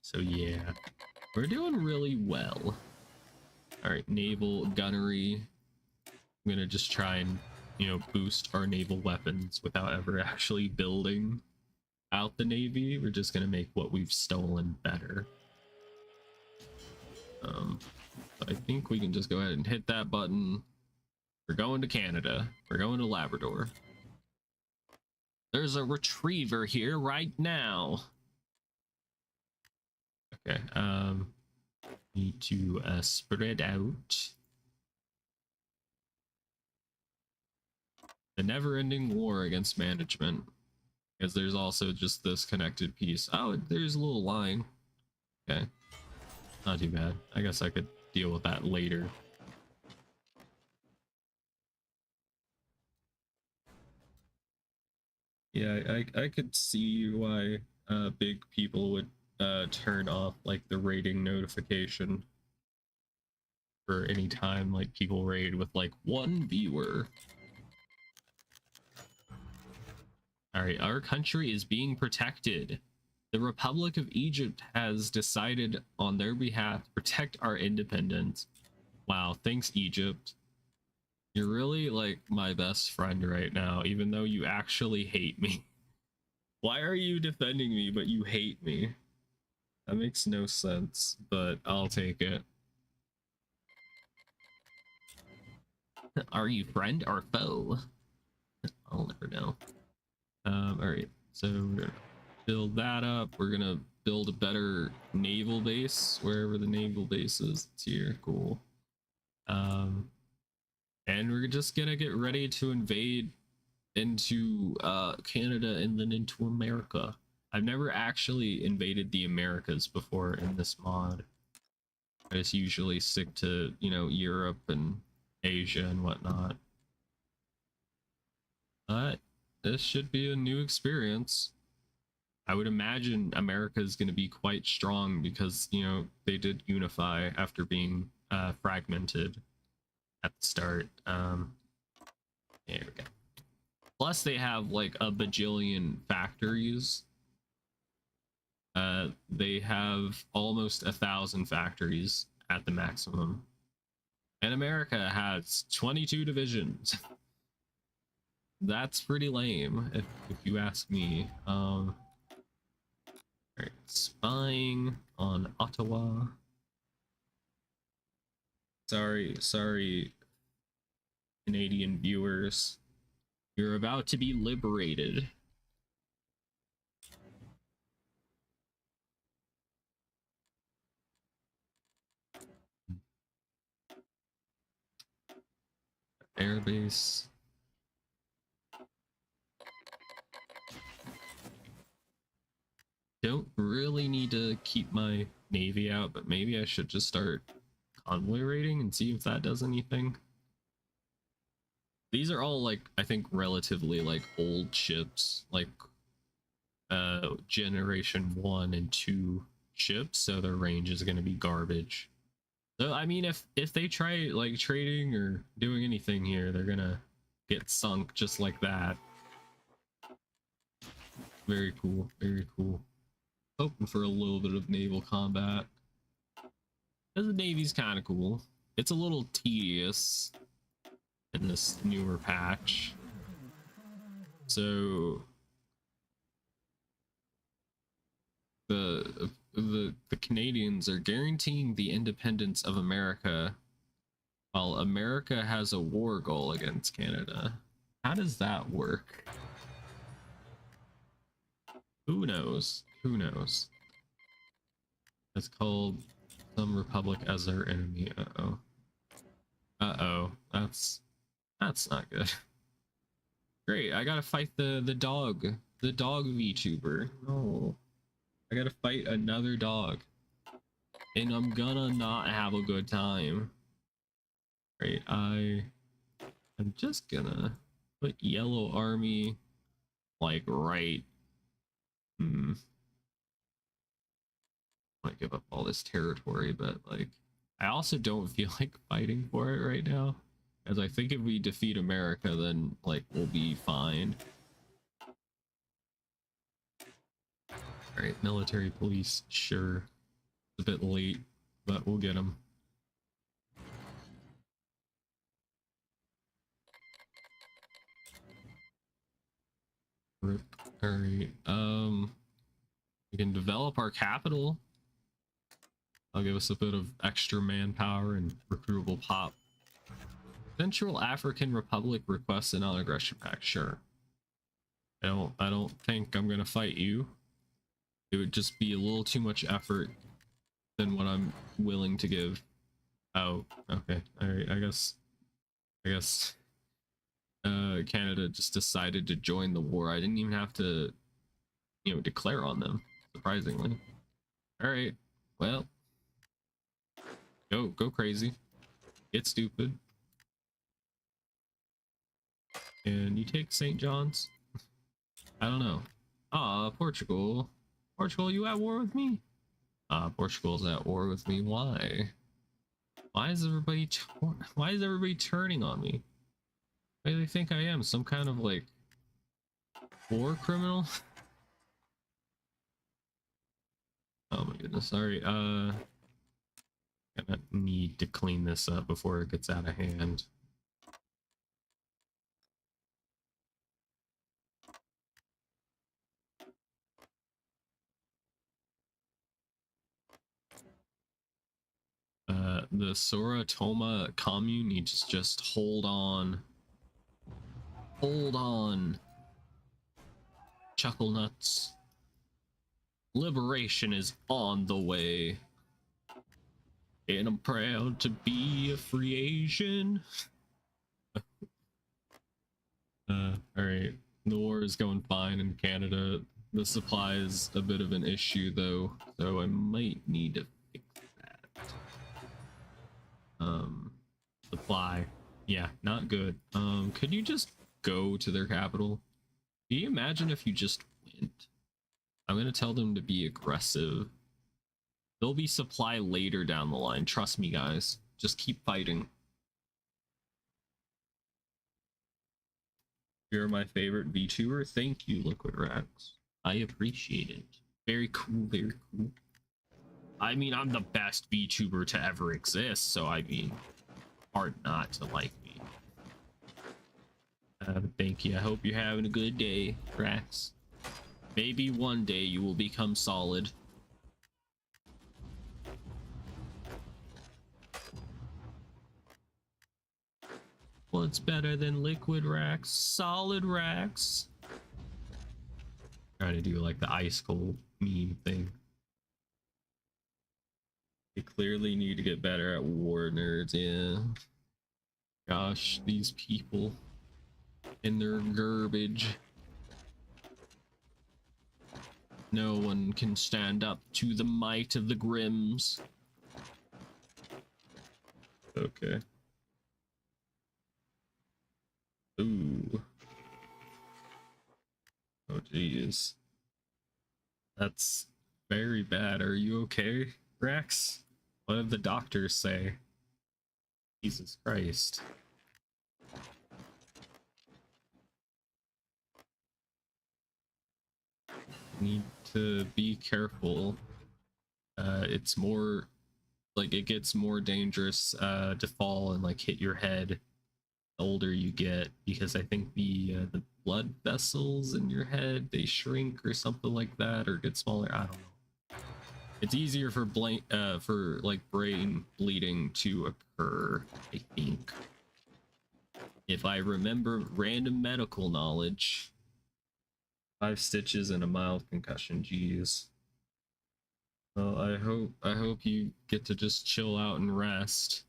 So yeah, we're doing really well. All right, naval gunnery. I'm gonna just try and, you know, boost our naval weapons without ever actually building out the navy. We're just gonna make what we've stolen better. I think we can just go ahead and hit that button. We're going to Canada. We're going to Labrador. There's a retriever here right now. Okay, need to spread out. The never-ending war against management. Because there's also just this connected piece. Oh, there's a little line. Okay. Not too bad. I guess I could deal with that later. Yeah, I could see why big people would turn off like the rating notification for any time like people raid with like 1 viewer. All right, our country is being protected. The Republic of Egypt has decided on their behalf to protect our independence. Wow, thanks Egypt. You're really like my best friend right now, even though you actually hate me. Why are you defending me but you hate me? That makes no sense, but I'll take it. Are you friend or foe? I'll never know. All right, so we're gonna build that up. We're gonna build a better naval base wherever the naval base is. It's here. Cool. And we're just gonna get ready to invade into Canada and then into America. I've never actually invaded the Americas before in this mod. I just usually stick to, you know, Europe and Asia and whatnot. But this should be a new experience. I would imagine America is going to be quite strong because, you know, they did unify after being fragmented at the start. There we go. Plus, they have like a bajillion factories. They have almost 1,000 factories at the maximum. And America has 22 divisions. That's pretty lame, if you ask me. All right, spying on Ottawa. Sorry, Canadian viewers. You're about to be liberated. Airbase. Don't really need to keep my navy out, but maybe I should just start convoy raiding and see if that does anything. These are all like, I think, relatively like old ships, like generation 1 and 2 ships, so their range is going to be garbage. So I mean, if they try like trading or doing anything here, they're gonna get sunk just like that. Very cool, very cool. Hoping for a little bit of naval combat. Because the Navy's kind of cool. It's a little tedious in this newer patch. So the Canadians are guaranteeing the independence of America while America has a war goal against Canada. How does that work? Who knows? Who knows? It's called some republic as their enemy. Uh-oh. Uh-oh. That's not good. Great, I gotta fight the dog. The dog VTuber. No. I gotta fight another dog. And I'm gonna not have a good time. Right, I'm just gonna put yellow army like right. I give up all this territory, but like I also don't feel like fighting for it right now. As I think if we defeat America, then like we'll be fine. All right, military police, sure. a bit late, but we'll get him. Rip. All right. We can develop our capital. I'll give us a bit of extra manpower and recruitable pop. Central African Republic requests a non-aggression pact. Sure. I don't think I'm gonna fight you. It would just be a little too much effort than what I'm willing to give. Oh, okay. All right. I guess Canada just decided to join the war. I didn't even have to, you know, declare on them, surprisingly. All right. Well, go crazy. Get stupid. And you take St. John's? I don't know. Ah, Portugal. Portugal, you at war with me? Ah, Portugal's at war with me. Why? Why is everybody turning on me? Why do they think I am? Some kind of like war criminal? Oh my goodness. Sorry. Gonna need to clean this up before it gets out of hand. The Soratoma commune needs to just hold on. Hold on. Chuckle nuts. Liberation is on the way. And I'm proud to be a free Asian. Alright. The war is going fine in Canada. The supply is a bit of an issue though, so I might need to fix that. Supply. Yeah, not good. Could you just go to their capital? Can you imagine if you just went? I'm gonna tell them to be aggressive. There'll be supply later down the line. Trust me, guys. Just keep fighting. You're my favorite VTuber. Thank you, Liquid Racks. I appreciate it. Very cool, very cool. I mean, I'm the best VTuber to ever exist, so I mean, hard not to like me. Thank you. I hope you're having a good day, Rax. Maybe one day you will become solid. What's better than liquid racks? Solid racks. Trying to do like the ice cold meme thing. They clearly need to get better at war, nerds. Yeah. Gosh, these people and their garbage. No one can stand up to the might of the Grims. Okay. Ooh. Oh, jeez. That's very bad. Are you okay, Rex? What did the doctors say? Jesus Christ. Need to be careful. It's more like it gets more dangerous to fall and like hit your head the older you get, because I think the blood vessels in your head, they shrink or something like that, or get smaller. I don't know. It's easier for like brain bleeding to occur, I think, if I remember random medical knowledge. 5 stitches and a mild concussion. Jeez. Well, I hope you get to just chill out and rest.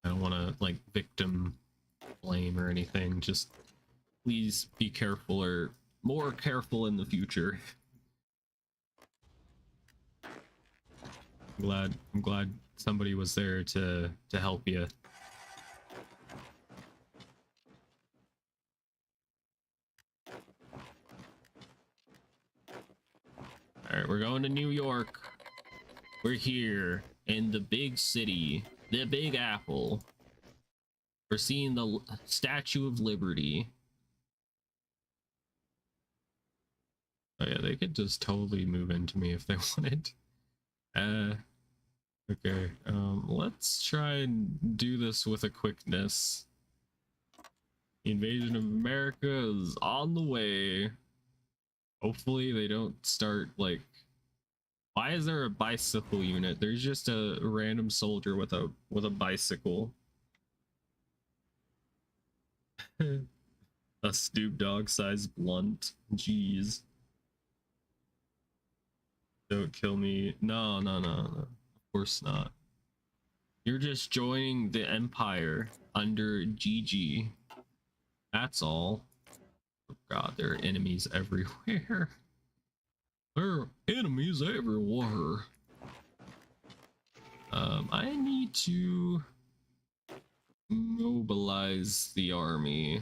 I don't want to like victim blame or anything. Just please be careful, or more careful in the future. I'm glad somebody was there to help you. All right, we're going to New York. We're here in the big city, the Big Apple. We're seeing the Statue of Liberty. Oh yeah, they could just totally move into me if they wanted. Okay. Let's try and do this with a quickness. The invasion of America is on the way. Hopefully they don't start like. Why is there a bicycle unit? There's just a random soldier with a bicycle. A Snoop Dogg sized blunt. Jeez. Don't kill me. No, no, no, no. Of course not. You're just joining the Empire under Gigi. That's all. Oh god, there are enemies everywhere. There are enemies everywhere. I need to mobilize the army.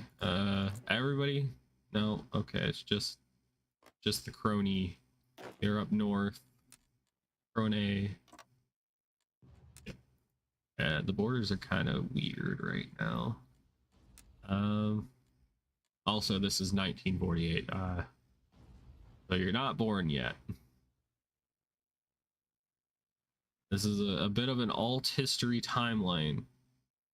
Everybody? No, okay, it's just the crony. They're up north. Crone. Yeah, the borders are kind of weird right now. Also, this is 1948. So you're not born yet. This is a bit of an alt history timeline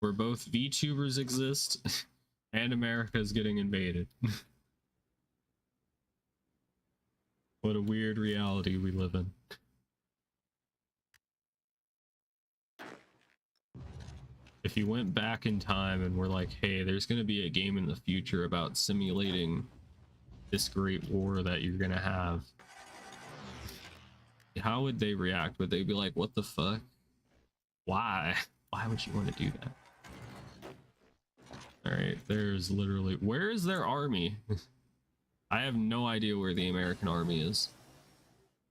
where both VTubers exist and America is getting invaded. What a weird reality we live in. If you went back in time and were like, hey, there's going to be a game in the future about simulating this great war that you're going to have, how would they react? Would they be like, what the fuck? Why? Why would you want to do that? All right, there's literally, where is their army? I have no idea where the American army is.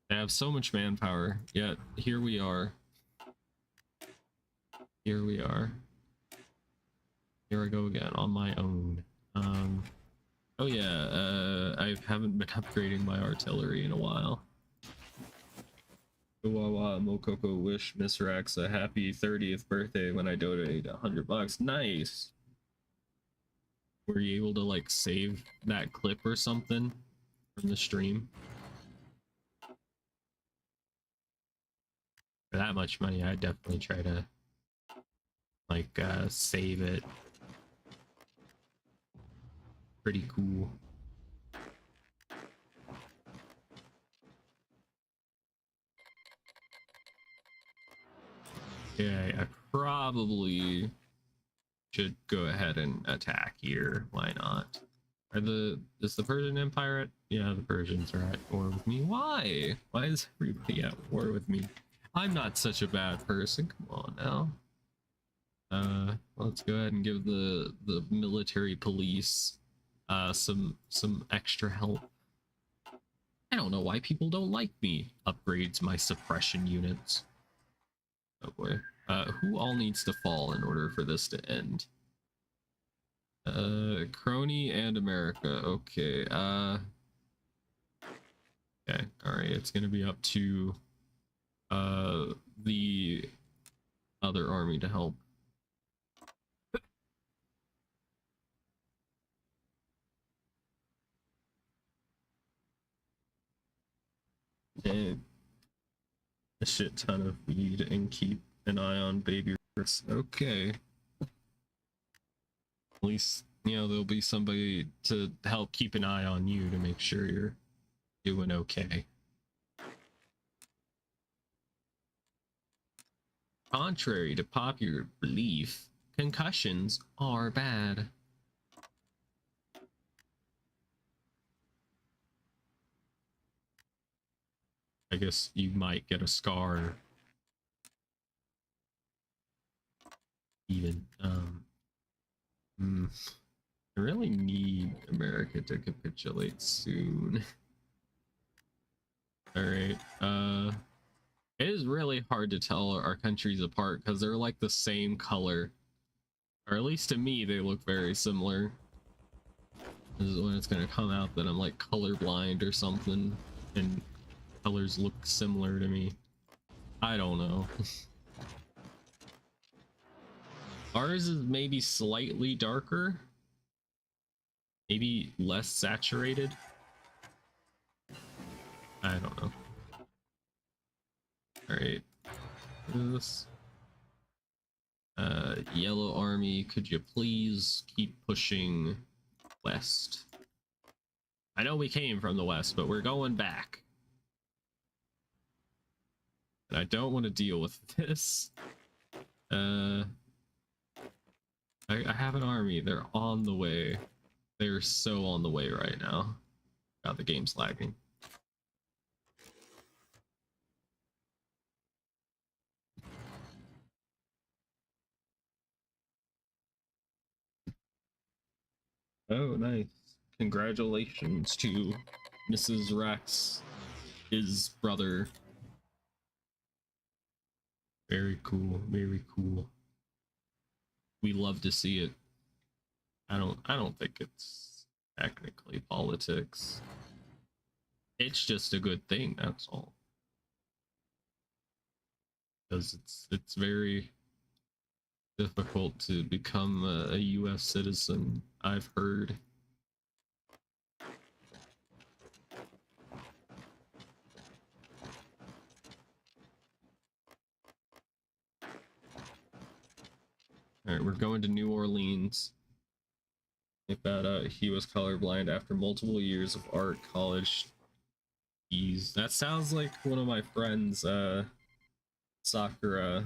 They have so much manpower, yet here we are. Here we are. Here I go again on my own. Oh yeah, I haven't been upgrading my artillery in a while. Wawa Mokoko wish Miss Rex a happy 30th birthday when I donated $100. Nice. Were you able to like save that clip or something from the stream? For that much money, I'd definitely try to like save it. Pretty cool. Yeah, I probably should go ahead and attack here. Why not? Is the Persian Empire at? Yeah, the Persians are at war with me. Why? Why is everybody at war with me? I'm not such a bad person. Come on now. Let's go ahead and give the military police some extra help. I don't know why people don't like me. Upgrades my suppression units. Oh boy. Who all needs to fall in order for this to end? Crony and America. Okay. Okay. All right. It's gonna be up to the other army to help. And a shit ton of weed and keep an eye on baby. Okay. At least, you know, there'll be somebody to help keep an eye on you to make sure you're doing okay. Contrary to popular belief, concussions are bad. I guess you might get a scar. Even. I really need America to capitulate soon. Alright. It is really hard to tell our countries apart because they're like the same color. Or at least to me, they look very similar. This is when it's gonna come out that I'm like colorblind or something and colors look similar to me. I don't know. Ours is maybe slightly darker. Maybe less saturated. I don't know. All right, this yellow army, could you please keep pushing west? I know we came from the west, but we're going back. And I don't want to deal with this. I have an army. They're on the way. They're so on the way right now. God, the game's lagging. Oh, nice. Congratulations to Mrs. Rex, his brother. Very cool, very cool. We love to see it. I don't think it's technically politics. It's just a good thing, that's all. Because it's very difficult to become a US citizen, I've heard. Alright, we're going to New Orleans. I found he was colorblind after multiple years of art college. That sounds like one of my friends, Sakura.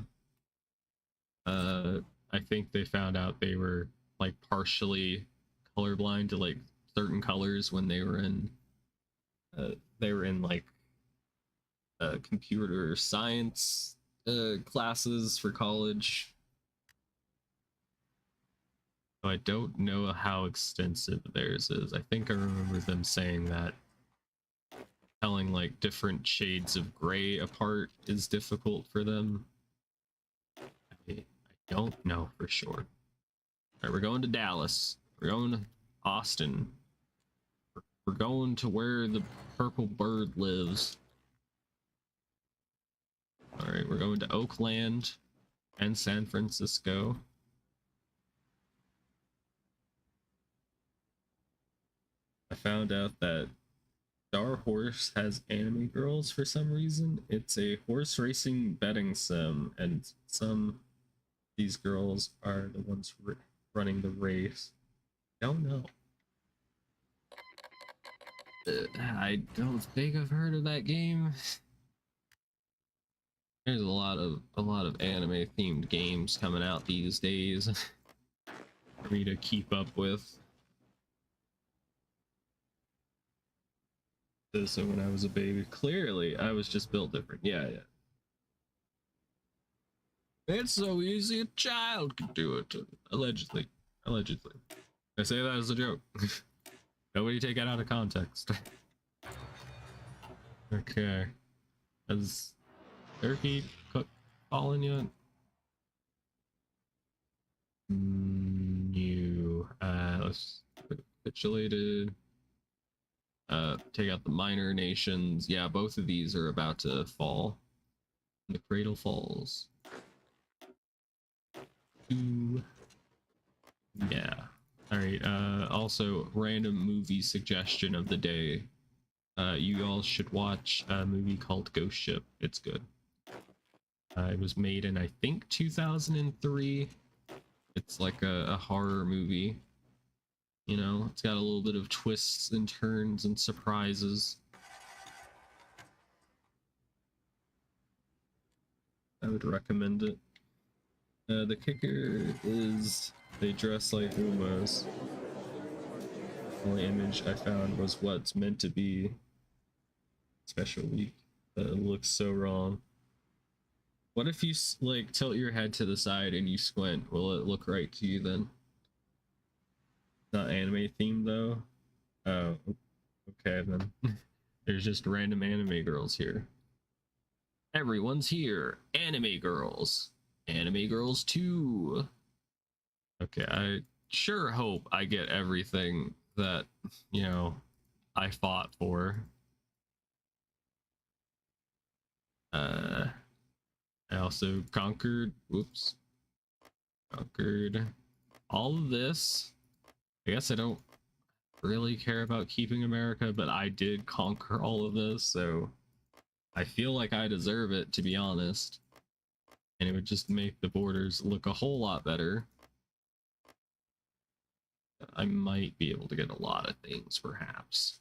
I think they found out they were like partially colorblind to like certain colors when they were in like computer science classes for college. So I don't know how extensive theirs is. I think I remember them saying that telling like different shades of gray apart is difficult for them. I don't know for sure. All right, we're going to Dallas. We're going to Austin. We're going to where the purple bird lives. All right, we're going to Oakland and San Francisco. I found out that Star Horse has anime girls for some reason. It's a horse racing betting sim, and these girls are the ones running the race. Don't know. I don't think I've heard of that game. There's a lot of anime themed games coming out these days for me to keep up with. So when I was a baby, clearly I was just built different. Yeah. It's so easy, a child could do it. Allegedly. I say that as a joke. Nobody take it out of context. Okay. Has turkey fallen yet? New. Let's capitulated. Take out the minor nations. Yeah, both of these are about to fall. The cradle falls. Ooh. Yeah. All right. Also, random movie suggestion of the day. You all should watch a movie called Ghost Ship. It's good. It was made in I think 2003. It's like a horror movie. You know, it's got a little bit of twists and turns and surprises. I would recommend it. The kicker is they dress like Umos. The only image I found was what's meant to be Special Week. It looks so wrong. What if you like tilt your head to the side and you squint? Will it look right to you then? Not anime themed though. Oh, okay then. There's just random anime girls here. Everyone's here. Anime girls. Anime girls too. Okay, I sure hope I get everything that, you know, I fought for. I also conquered all of this. I guess I don't really care about keeping America, but I did conquer all of this, so I feel like I deserve it, to be honest. And it would just make the borders look a whole lot better. I might be able to get a lot of things, perhaps.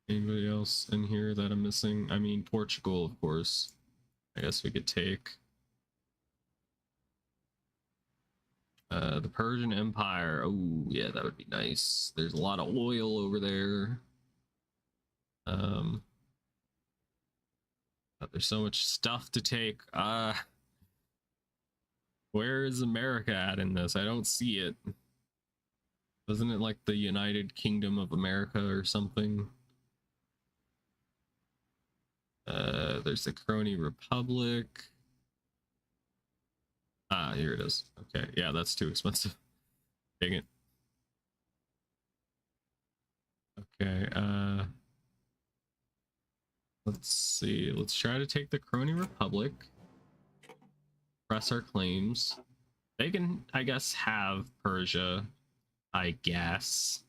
Anybody else in here that I'm missing? I mean, Portugal, of course. I guess we could take. The Persian Empire. Oh, yeah, that would be nice. There's a lot of oil over there. There's so much stuff to take. Where is America at in this? I don't see it. Wasn't it like the United Kingdom of America or something? There's the Crony Republic. Ah, here it is. Okay, yeah, that's too expensive. Dang it. Okay, let's see. Let's try to take the Crony Republic. Press our claims. They can, I guess, have Persia. I guess.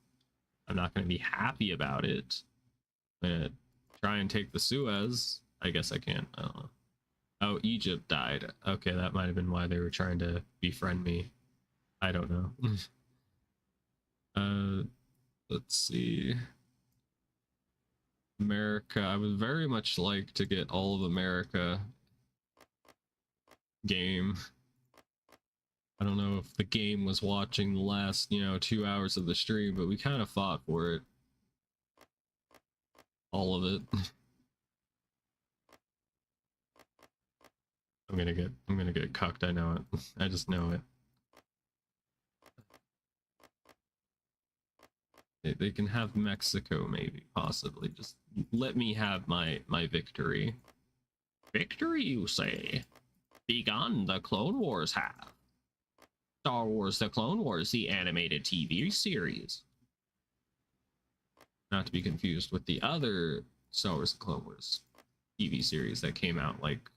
I'm not going to be happy about it. I'm going to try and take the Suez. I guess I can. I don't know. Oh, Egypt died. Okay, that might have been why they were trying to befriend me. I don't know. Let's see. America. I would very much like to get all of America game. I don't know if the game was watching the last, 2 hours of the stream, but we kind of fought for it. All of it. I'm gonna get cucked, I know it. I just know it. They can have Mexico, maybe, possibly. Just let me have my victory. Victory, you say? Begun the Clone Wars have. Star Wars The Clone Wars, the animated TV series. Not to be confused with the other Star Wars The Clone Wars TV series that came out like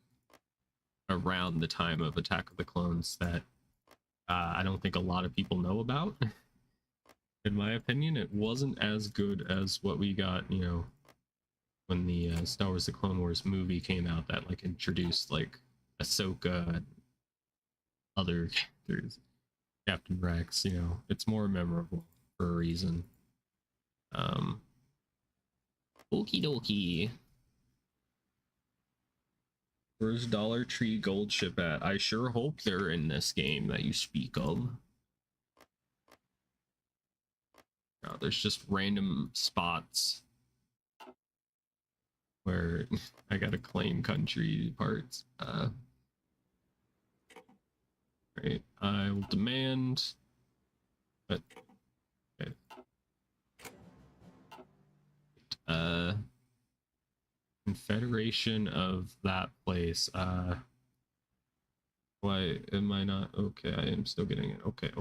around the time of Attack of the Clones that I don't think a lot of people know about. In my opinion, it wasn't as good as what we got, when the Star Wars The Clone Wars movie came out that like introduced like Ahsoka and other characters. Captain Rex, it's more memorable for a reason. Okie dokie. Where's Dollar Tree Gold Ship at? I sure hope they're in this game that you speak of. Oh, there's just random spots where I gotta claim country parts. Right, I will demand, but okay. Confederation of that place. Why am I not? Okay, I am still getting it. Okay.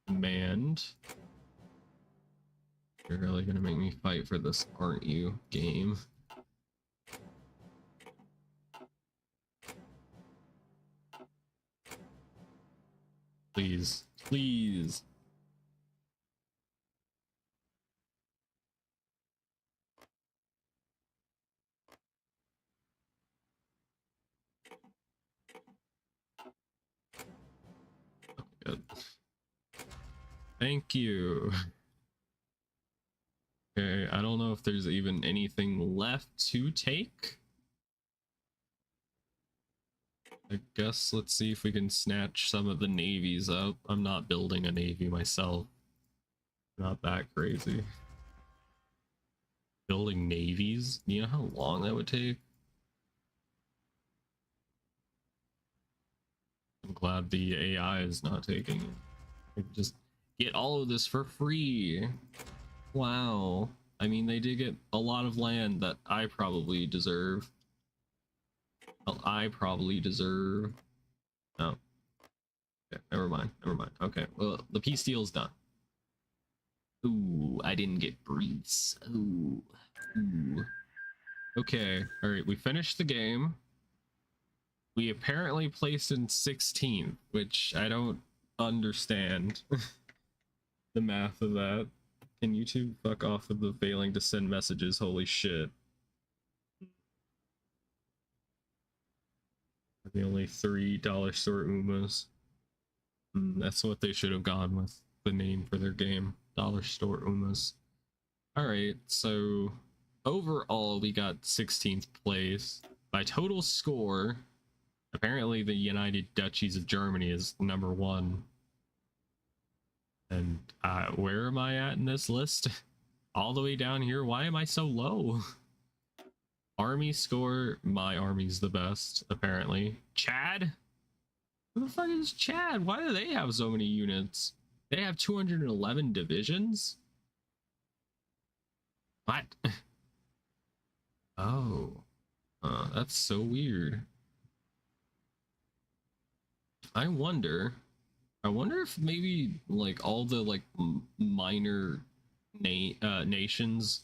Demand. You're really gonna make me fight for this, aren't you, game? Please. Good. Thank you. Okay, I don't know if there's even anything left to take. I guess let's see if we can snatch some of the navies up. I'm not building a navy myself. Not that crazy. Building navies? You know how long that would take? I'm glad the AI is not taking it. I can just get all of this for free. Wow. I mean, they did get a lot of land that I probably deserve. Well, I probably deserve. Oh. Okay, never mind. Okay, well, the peace deal's done. Ooh, I didn't get briefs. Ooh. Okay, alright, we finished the game. We apparently placed in 16th, which I don't understand the math of that. Can YouTube fuck off with the failing to send messages? Holy shit. The only $3 store Umas. That's what they should have gone with, the name for their game. Dollar store Umas. Alright, so overall we got 16th place. By total score, apparently the United Duchies of Germany is number 1. And where am I at in this list? All the way down here. Why am I so low? Army score, my army's the best, apparently. Chad? Who the fuck is Chad? Why do they have so many units? They have 211 divisions? What? Oh. That's so weird. I wonder if maybe like all the like minor nations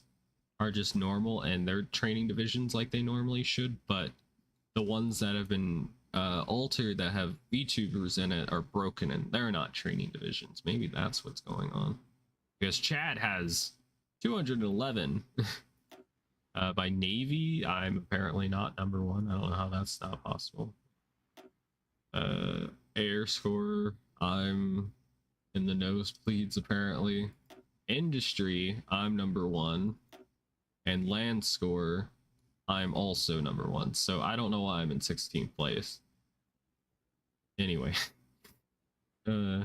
are just normal and they're training divisions like they normally should, but the ones that have been altered that have VTubers in it are broken and they're not training divisions. Maybe that's what's going on. Because Chad has 211. By Navy, I'm apparently not number 1. I don't know how that's not possible. Air score, I'm in the nosebleeds apparently. Industry, I'm number 1. And land score, I'm also number 1. So I don't know why I'm in 16th place. Anyway. Oh,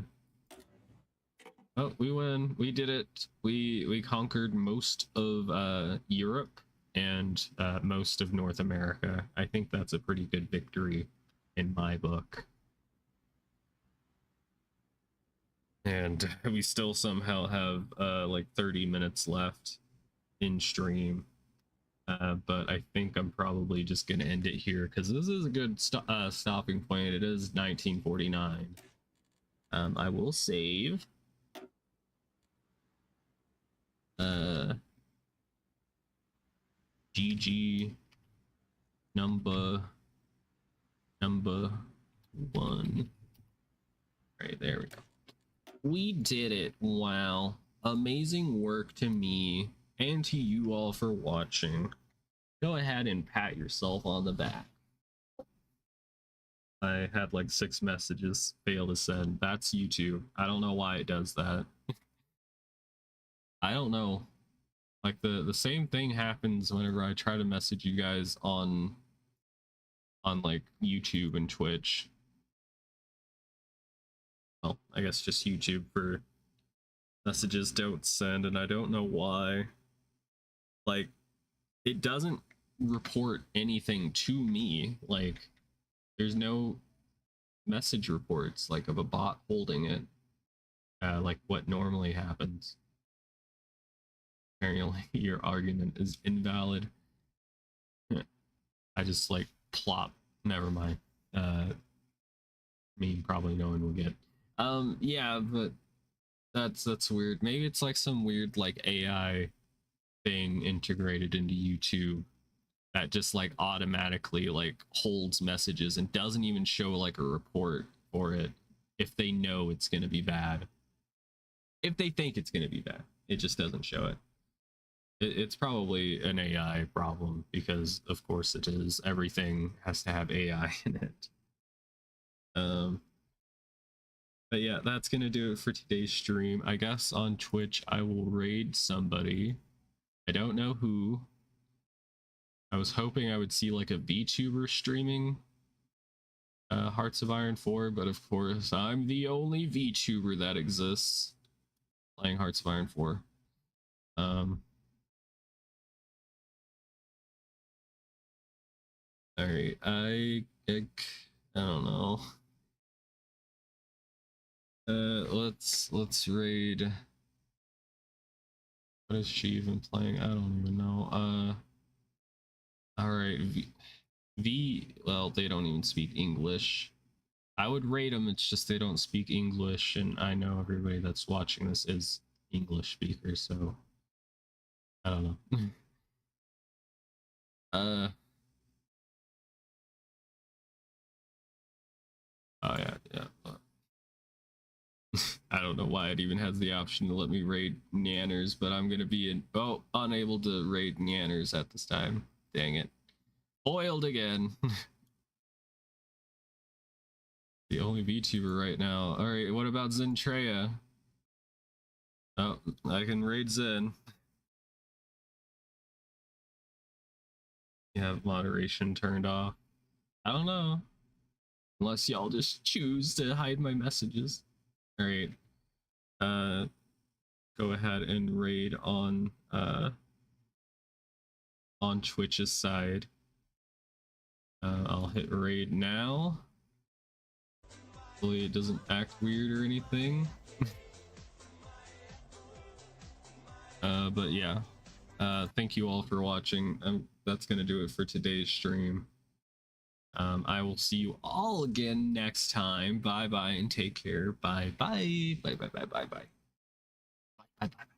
we win. We did it. We conquered most of Europe and most of North America. I think that's a pretty good victory in my book. And we still somehow have like 30 minutes left in stream. But I think I'm probably just going to end it here because this is a good stopping point. It is 1949. I will save. Gigi number 1. Right, there we go. We did it. Wow. Amazing work to me and to you all for watching. Go ahead and pat yourself on the back. I had like 6 messages fail to send. That's YouTube. I don't know why it does that. I don't know. Like the same thing happens whenever I try to message you guys on like YouTube and Twitch. Well, I guess just YouTube for messages don't send, and I don't know why. Like, it doesn't report anything to me. Like, there's no message reports like of a bot holding it, like what normally happens. Apparently your argument is invalid. I just like plop. Never mind. Me probably no one will get. Yeah, but that's weird. Maybe it's like some weird like AI thing integrated into YouTube that just like automatically like holds messages and doesn't even show like a report for it if they know it's going to be bad. If they think it's going to be bad, it just doesn't show it. It's probably an AI problem because of course it is. Everything has to have AI in it. But yeah, that's gonna do it for today's stream. I guess on Twitch I will raid somebody. I don't know who. I was hoping I would see like a VTuber streaming Hearts of Iron 4, but of course I'm the only VTuber that exists playing Hearts of Iron 4. Alright, I don't know. Let's raid. What is she even playing? I don't even know. Alright, well, they don't even speak English. I would rate them, it's just they don't speak English, and I know everybody that's watching this is English speakers, so I don't know. Oh yeah, yeah. I don't know why it even has the option to let me raid Nanners, but I'm gonna be unable to raid Nanners at this time. Dang it. Foiled again. The only VTuber right now. Alright, what about Zentreya? Oh, I can raid Zen. You have moderation turned off. I don't know. Unless y'all just choose to hide my messages. Alright. Go ahead and raid on Twitch's side. I'll hit raid now. Hopefully it doesn't act weird or anything. But yeah, thank you all for watching. That's gonna do it for today's stream. I will see you all again next time. Bye bye and take care. Bye bye. Bye bye bye bye bye. Bye bye bye.